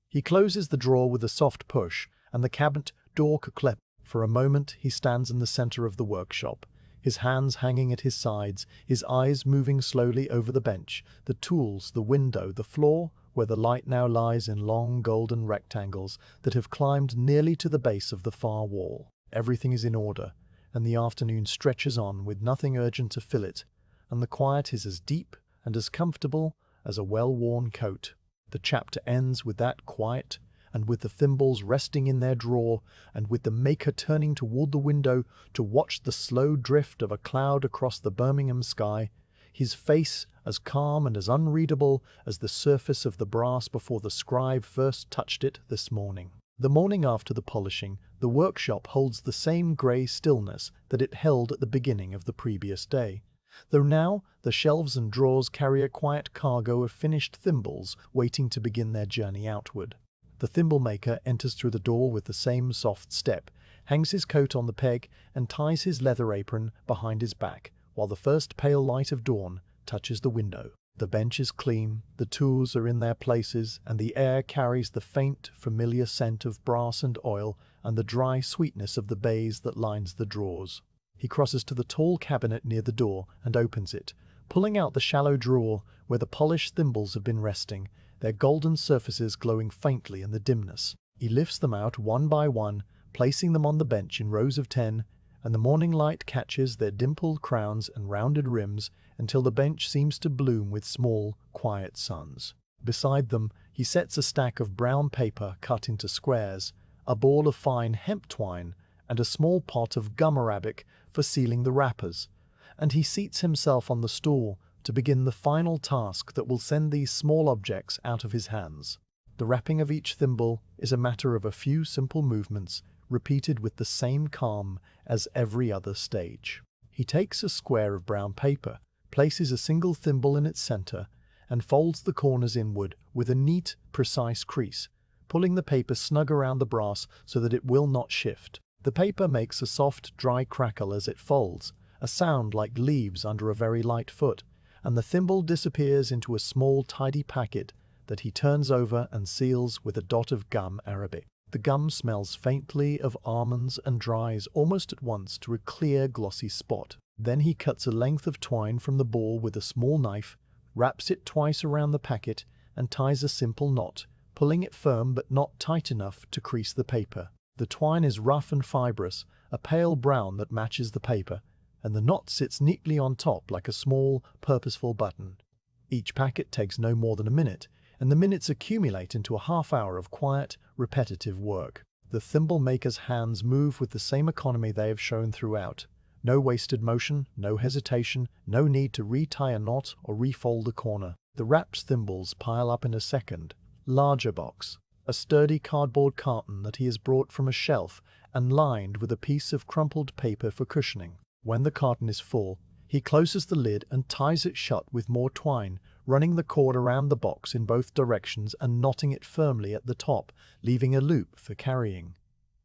He closes the drawer with a soft push, and the cabinet door clips. For a moment he stands in the center of the workshop, his hands hanging at his sides, his eyes moving slowly over the bench, the tools, the window, the floor, where the light now lies in long golden rectangles that have climbed nearly to the base of the far wall. Everything is in order, and the afternoon stretches on with nothing urgent to fill it, and the quiet is as deep and as comfortable as a well-worn coat. The chapter ends with that quiet, and with the thimbles resting in their drawer, and with the maker turning toward the window to watch the slow drift of a cloud across the Birmingham sky, his face as calm and as unreadable as the surface of the brass before the scribe first touched it this morning. The morning after the polishing, the workshop holds the same grey stillness that it held at the beginning of the previous day, though now the shelves and drawers carry a quiet cargo of finished thimbles waiting to begin their journey outward. The thimble maker enters through the door with the same soft step, hangs his coat on the peg, and ties his leather apron behind his back, while the first pale light of dawn touches the window. The bench is clean, the tools are in their places, and the air carries the faint, familiar scent of brass and oil and the dry sweetness of the baize that lines the drawers. He crosses to the tall cabinet near the door and opens it, pulling out the shallow drawer where the polished thimbles have been resting, their golden surfaces glowing faintly in the dimness. He lifts them out one by one, placing them on the bench in rows of 10, and the morning light catches their dimpled crowns and rounded rims until the bench seems to bloom with small, quiet suns. Beside them, he sets a stack of brown paper cut into squares, a ball of fine hemp twine, and a small pot of gum arabic for sealing the wrappers, and he seats himself on the stool to begin the final task that will send these small objects out of his hands. The wrapping of each thimble is a matter of a few simple movements, repeated with the same calm as every other stage. He takes a square of brown paper, places a single thimble in its center, and folds the corners inward with a neat, precise crease, pulling the paper snug around the brass so that it will not shift. The paper makes a soft, dry crackle as it folds, a sound like leaves under a very light foot, and the thimble disappears into a small, tidy packet that he turns over and seals with a dot of gum arabic. The gum smells faintly of almonds and dries almost at once to a clear, glossy spot. Then he cuts a length of twine from the ball with a small knife, wraps it twice around the packet, and ties a simple knot, pulling it firm but not tight enough to crease the paper. The twine is rough and fibrous, a pale brown that matches the paper, and the knot sits neatly on top like a small, purposeful button. Each packet takes no more than a minute, and the minutes accumulate into a half-hour of quiet, repetitive work. The thimble maker's hands move with the same economy they have shown throughout. No wasted motion, no hesitation, no need to retie a knot or refold a corner. The wrapped thimbles pile up in a second, larger box, a sturdy cardboard carton that he has brought from a shelf and lined with a piece of crumpled paper for cushioning. When the carton is full, he closes the lid and ties it shut with more twine, running the cord around the box in both directions and knotting it firmly at the top, leaving a loop for carrying.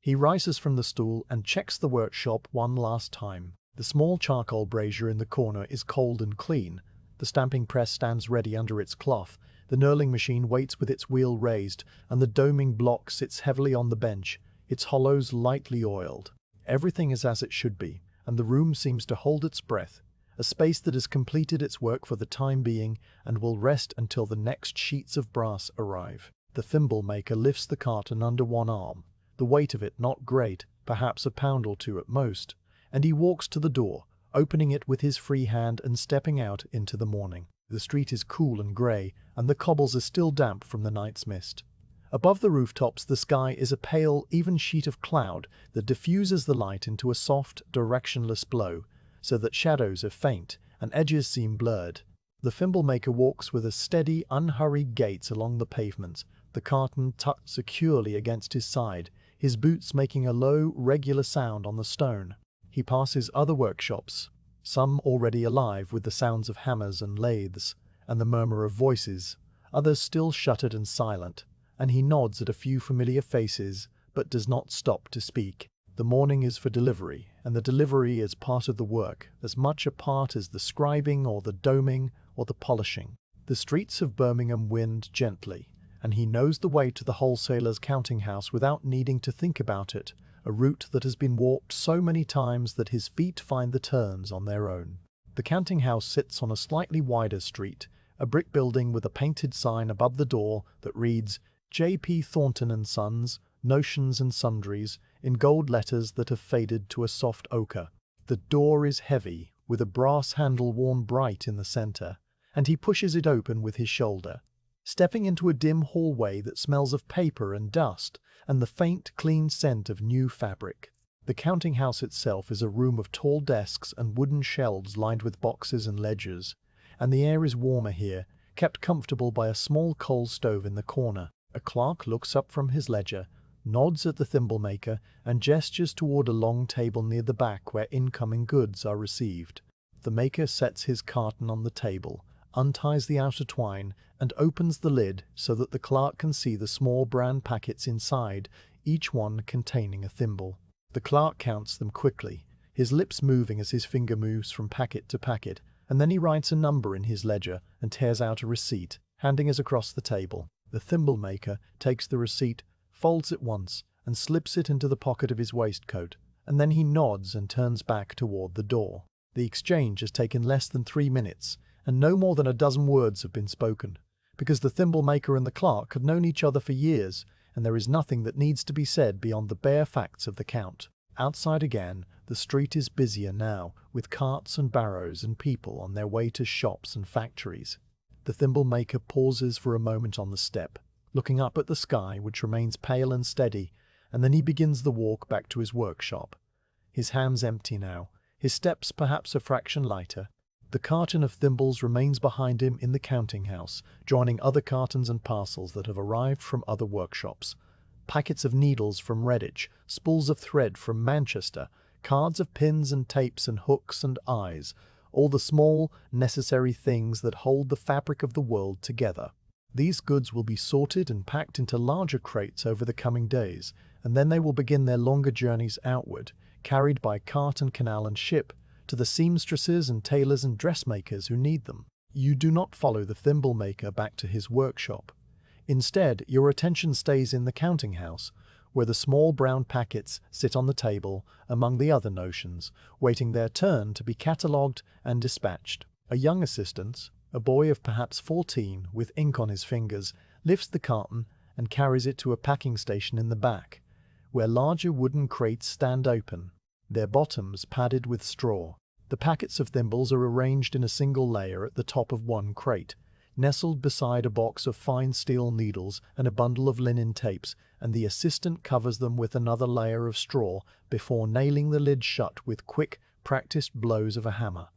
He rises from the stool and checks the workshop one last time. The small charcoal brazier in the corner is cold and clean. The stamping press stands ready under its cloth. The knurling machine waits with its wheel raised, and the doming block sits heavily on the bench, its hollows lightly oiled. Everything is as it should be, and the room seems to hold its breath, a space that has completed its work for the time being and will rest until the next sheets of brass arrive. The thimble maker lifts the carton under one arm, the weight of it not great, perhaps a pound or two at most, and he walks to the door, opening it with his free hand and stepping out into the morning. The street is cool and grey, and the cobbles are still damp from the night's mist. Above the rooftops, the sky is a pale, even sheet of cloud that diffuses the light into a soft, directionless glow, so that shadows are faint and edges seem blurred. The thimble maker walks with a steady, unhurried gait along the pavement, the carton tucked securely against his side, his boots making a low, regular sound on the stone. He passes other workshops, some already alive with the sounds of hammers and lathes and the murmur of voices, others still shuttered and silent, and he nods at a few familiar faces but does not stop to speak. The morning is for delivery, and the delivery is part of the work, as much a part as the scribing or the doming or the polishing. The streets of Birmingham wind gently, and he knows the way to the wholesaler's counting house without needing to think about it, a route that has been walked so many times that his feet find the turns on their own. The counting house sits on a slightly wider street, a brick building with a painted sign above the door that reads J.P. Thornton and Sons, Notions and Sundries, in gold letters that have faded to a soft ochre. The door is heavy, with a brass handle worn bright in the center, and he pushes it open with his shoulder, stepping into a dim hallway that smells of paper and dust and the faint, clean scent of new fabric. The counting house itself is a room of tall desks and wooden shelves lined with boxes and ledgers, and the air is warmer here, kept comfortable by a small coal stove in the corner. A clerk looks up from his ledger, nods at the thimble maker, and gestures toward a long table near the back where incoming goods are received. The maker sets his carton on the table, unties the outer twine, and opens the lid so that the clerk can see the small brown packets inside, each one containing a thimble. The clerk counts them quickly, his lips moving as his finger moves from packet to packet, and then he writes a number in his ledger and tears out a receipt, handing it across the table. The thimble maker takes the receipt, folds it once, and slips it into the pocket of his waistcoat, and then he nods and turns back toward the door. The exchange has taken less than 3 minutes, and no more than a dozen words have been spoken, because the thimble maker and the clerk have known each other for years, and there is nothing that needs to be said beyond the bare facts of the count. Outside again, the street is busier now, with carts and barrows and people on their way to shops and factories. The thimble maker pauses for a moment on the step, looking up at the sky, which remains pale and steady, and then he begins the walk back to his workshop. His hands empty now, his steps perhaps a fraction lighter. The carton of thimbles remains behind him in the counting house, joining other cartons and parcels that have arrived from other workshops. Packets of needles from Redditch, spools of thread from Manchester, cards of pins and tapes and hooks and eyes, all the small, necessary things that hold the fabric of the world together. These goods will be sorted and packed into larger crates over the coming days, and then they will begin their longer journeys outward, carried by cart and canal and ship, to the seamstresses and tailors and dressmakers who need them. You do not follow the thimble maker back to his workshop. Instead, your attention stays in the counting house, where the small brown packets sit on the table among the other notions, waiting their turn to be catalogued and dispatched. A young assistant, a boy of perhaps 14 with ink on his fingers, lifts the carton and carries it to a packing station in the back, where larger wooden crates stand open, their bottoms padded with straw. The packets of thimbles are arranged in a single layer at the top of one crate, nestled beside a box of fine steel needles and a bundle of linen tapes, and the assistant covers them with another layer of straw before nailing the lid shut with quick, practiced blows of a hammer.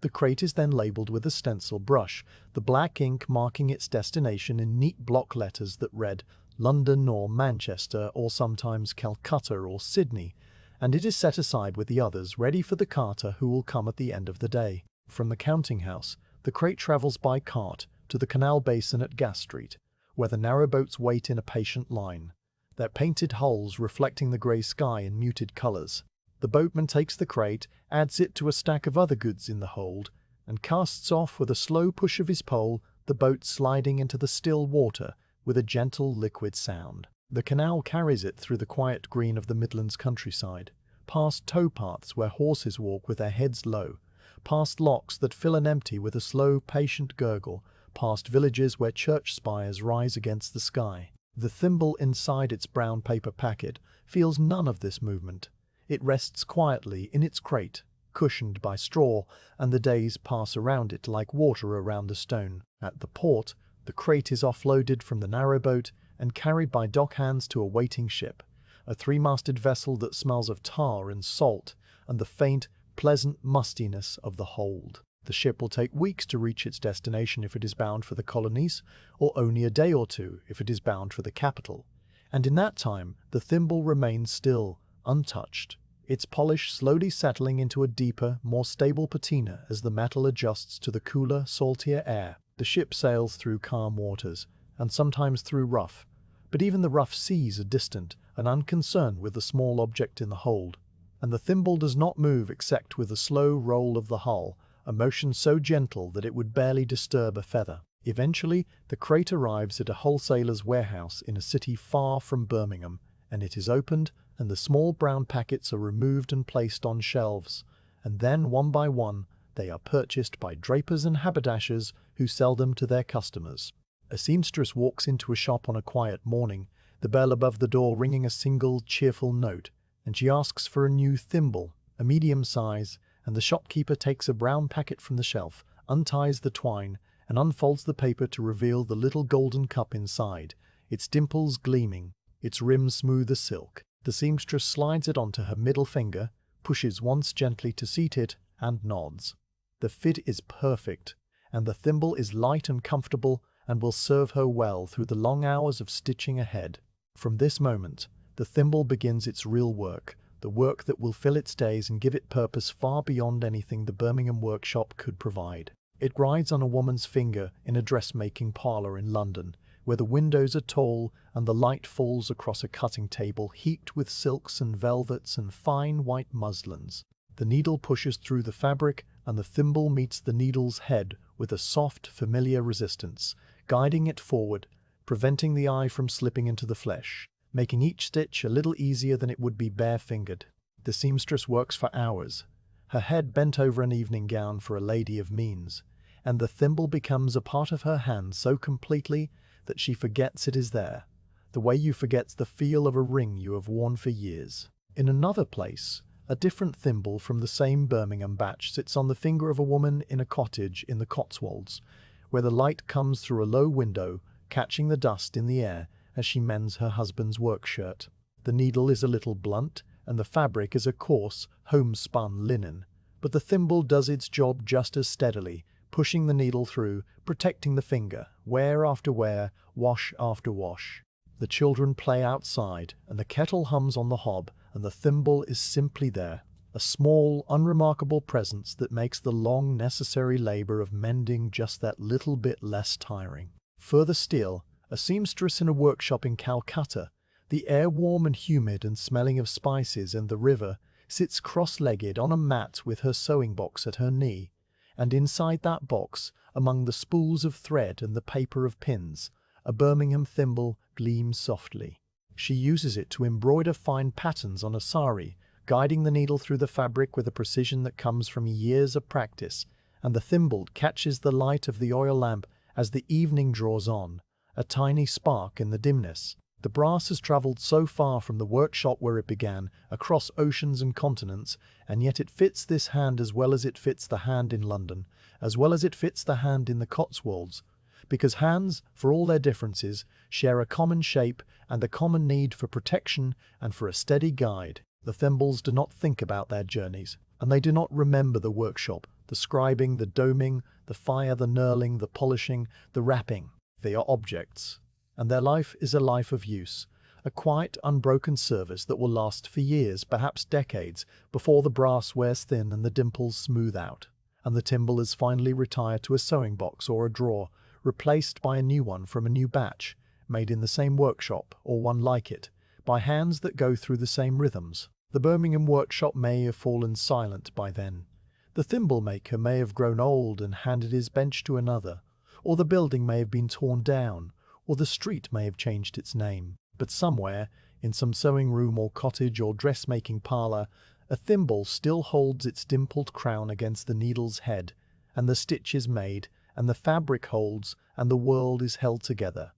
The crate is then labeled with a stencil brush, the black ink marking its destination in neat block letters that read London or Manchester or sometimes Calcutta or Sydney, and it is set aside with the others ready for the carter who will come at the end of the day. From the counting house, the crate travels by cart to the canal basin at Gas Street, where the narrowboats wait in a patient line, their painted hulls reflecting the grey sky in muted colours. The boatman takes the crate, adds it to a stack of other goods in the hold, and casts off with a slow push of his pole, the boat sliding into the still water with a gentle liquid sound. The canal carries it through the quiet green of the Midlands countryside, past towpaths where horses walk with their heads low, past locks that fill and empty with a slow, patient gurgle, past villages where church spires rise against the sky. The thimble inside its brown paper packet feels none of this movement. It rests quietly in its crate, cushioned by straw, and the days pass around it like water around a stone. At the port, the crate is offloaded from the narrowboat and carried by dockhands to a waiting ship, a three-masted vessel that smells of tar and salt and the faint, pleasant mustiness of the hold. The ship will take weeks to reach its destination if it is bound for the colonies, or only a day or two if it is bound for the capital. And in that time, the thimble remains still, untouched, its polish slowly settling into a deeper, more stable patina as the metal adjusts to the cooler, saltier air. The ship sails through calm waters, and sometimes through rough, but even the rough seas are distant and unconcerned with the small object in the hold. And the thimble does not move except with a slow roll of the hull, a motion so gentle that it would barely disturb a feather. Eventually, the crate arrives at a wholesaler's warehouse in a city far from Birmingham, and it is opened, and the small brown packets are removed and placed on shelves, and then one by one they are purchased by drapers and haberdashers who sell them to their customers. A seamstress walks into a shop on a quiet morning, the bell above the door ringing a single cheerful note, and she asks for a new thimble, a medium size, and the shopkeeper takes a brown packet from the shelf, unties the twine, and unfolds the paper to reveal the little golden cup inside, its dimples gleaming, its rim smooth as silk. The seamstress slides it onto her middle finger, pushes once gently to seat it, and nods. The fit is perfect, and the thimble is light and comfortable and will serve her well through the long hours of stitching ahead. From this moment, the thimble begins its real work, the work that will fill its days and give it purpose far beyond anything the Birmingham workshop could provide. It rides on a woman's finger in a dressmaking parlour in London, where the windows are tall and the light falls across a cutting table heaped with silks and velvets and fine white muslins. The needle pushes through the fabric, and the thimble meets the needle's head with a soft, familiar resistance, guiding it forward, preventing the eye from slipping into the flesh, making each stitch a little easier than it would be bare-fingered. The seamstress works for hours, her head bent over an evening gown for a lady of means, and the thimble becomes a part of her hand so completely that she forgets it is there, the way you forget the feel of a ring you have worn for years. In another place, a different thimble from the same Birmingham batch sits on the finger of a woman in a cottage in the Cotswolds, where the light comes through a low window, catching the dust in the air as she mends her husband's work shirt. The needle is a little blunt, and the fabric is a coarse, homespun linen, but the thimble does its job just as steadily, pushing the needle through, protecting the finger, wear after wear, wash after wash. The children play outside, and the kettle hums on the hob, and the thimble is simply there, a small, unremarkable presence that makes the long, necessary labor of mending just that little bit less tiring. Further still, a seamstress in a workshop in Calcutta, the air warm and humid and smelling of spices and the river, sits cross-legged on a mat with her sewing box at her knee, and inside that box, among the spools of thread and the paper of pins, a Birmingham thimble gleams softly. She uses it to embroider fine patterns on a sari, guiding the needle through the fabric with a precision that comes from years of practice, and the thimble catches the light of the oil lamp as the evening draws on, a tiny spark in the dimness. The brass has travelled so far from the workshop where it began, across oceans and continents, and yet it fits this hand as well as it fits the hand in London, as well as it fits the hand in the Cotswolds, because hands, for all their differences, share a common shape and a common need for protection and for a steady guide. The thimbles do not think about their journeys, and they do not remember the workshop, the scribing, the doming, the fire, the knurling, the polishing, the wrapping. They are objects, and their life is a life of use, a quiet, unbroken service that will last for years, perhaps decades, before the brass wears thin and the dimples smooth out, and the thimble is finally retired to a sewing box or a drawer, replaced by a new one from a new batch, made in the same workshop, or one like it, by hands that go through the same rhythms. The Birmingham workshop may have fallen silent by then. The thimble maker may have grown old and handed his bench to another, or the building may have been torn down, or the street may have changed its name. But somewhere, in some sewing room or cottage or dressmaking parlour, a thimble still holds its dimpled crown against the needle's head, and the stitch is made, and the fabric holds, and the world is held together.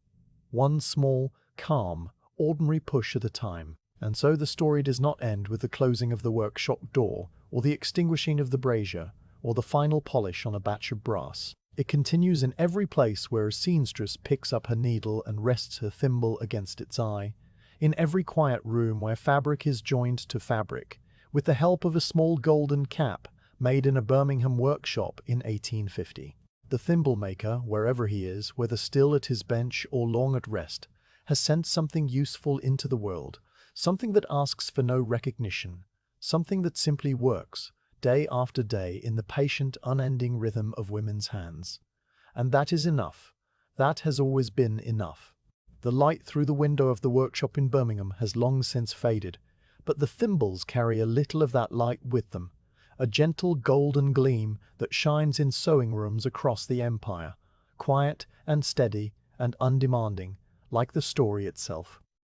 One small, calm, ordinary push at a time. And so the story does not end with the closing of the workshop door, or the extinguishing of the brazier, or the final polish on a batch of brass. It continues in every place where a seamstress picks up her needle and rests her thimble against its eye, in every quiet room where fabric is joined to fabric, with the help of a small golden cap made in a Birmingham workshop in 1850. The thimble maker, wherever he is, whether still at his bench or long at rest, has sent something useful into the world, something that asks for no recognition, something that simply works, day after day, in the patient, unending rhythm of women's hands. And that is enough. That has always been enough. The light through the window of the workshop in Birmingham has long since faded, but the thimbles carry a little of that light with them, a gentle golden gleam that shines in sewing rooms across the empire, quiet and steady and undemanding, like the story itself.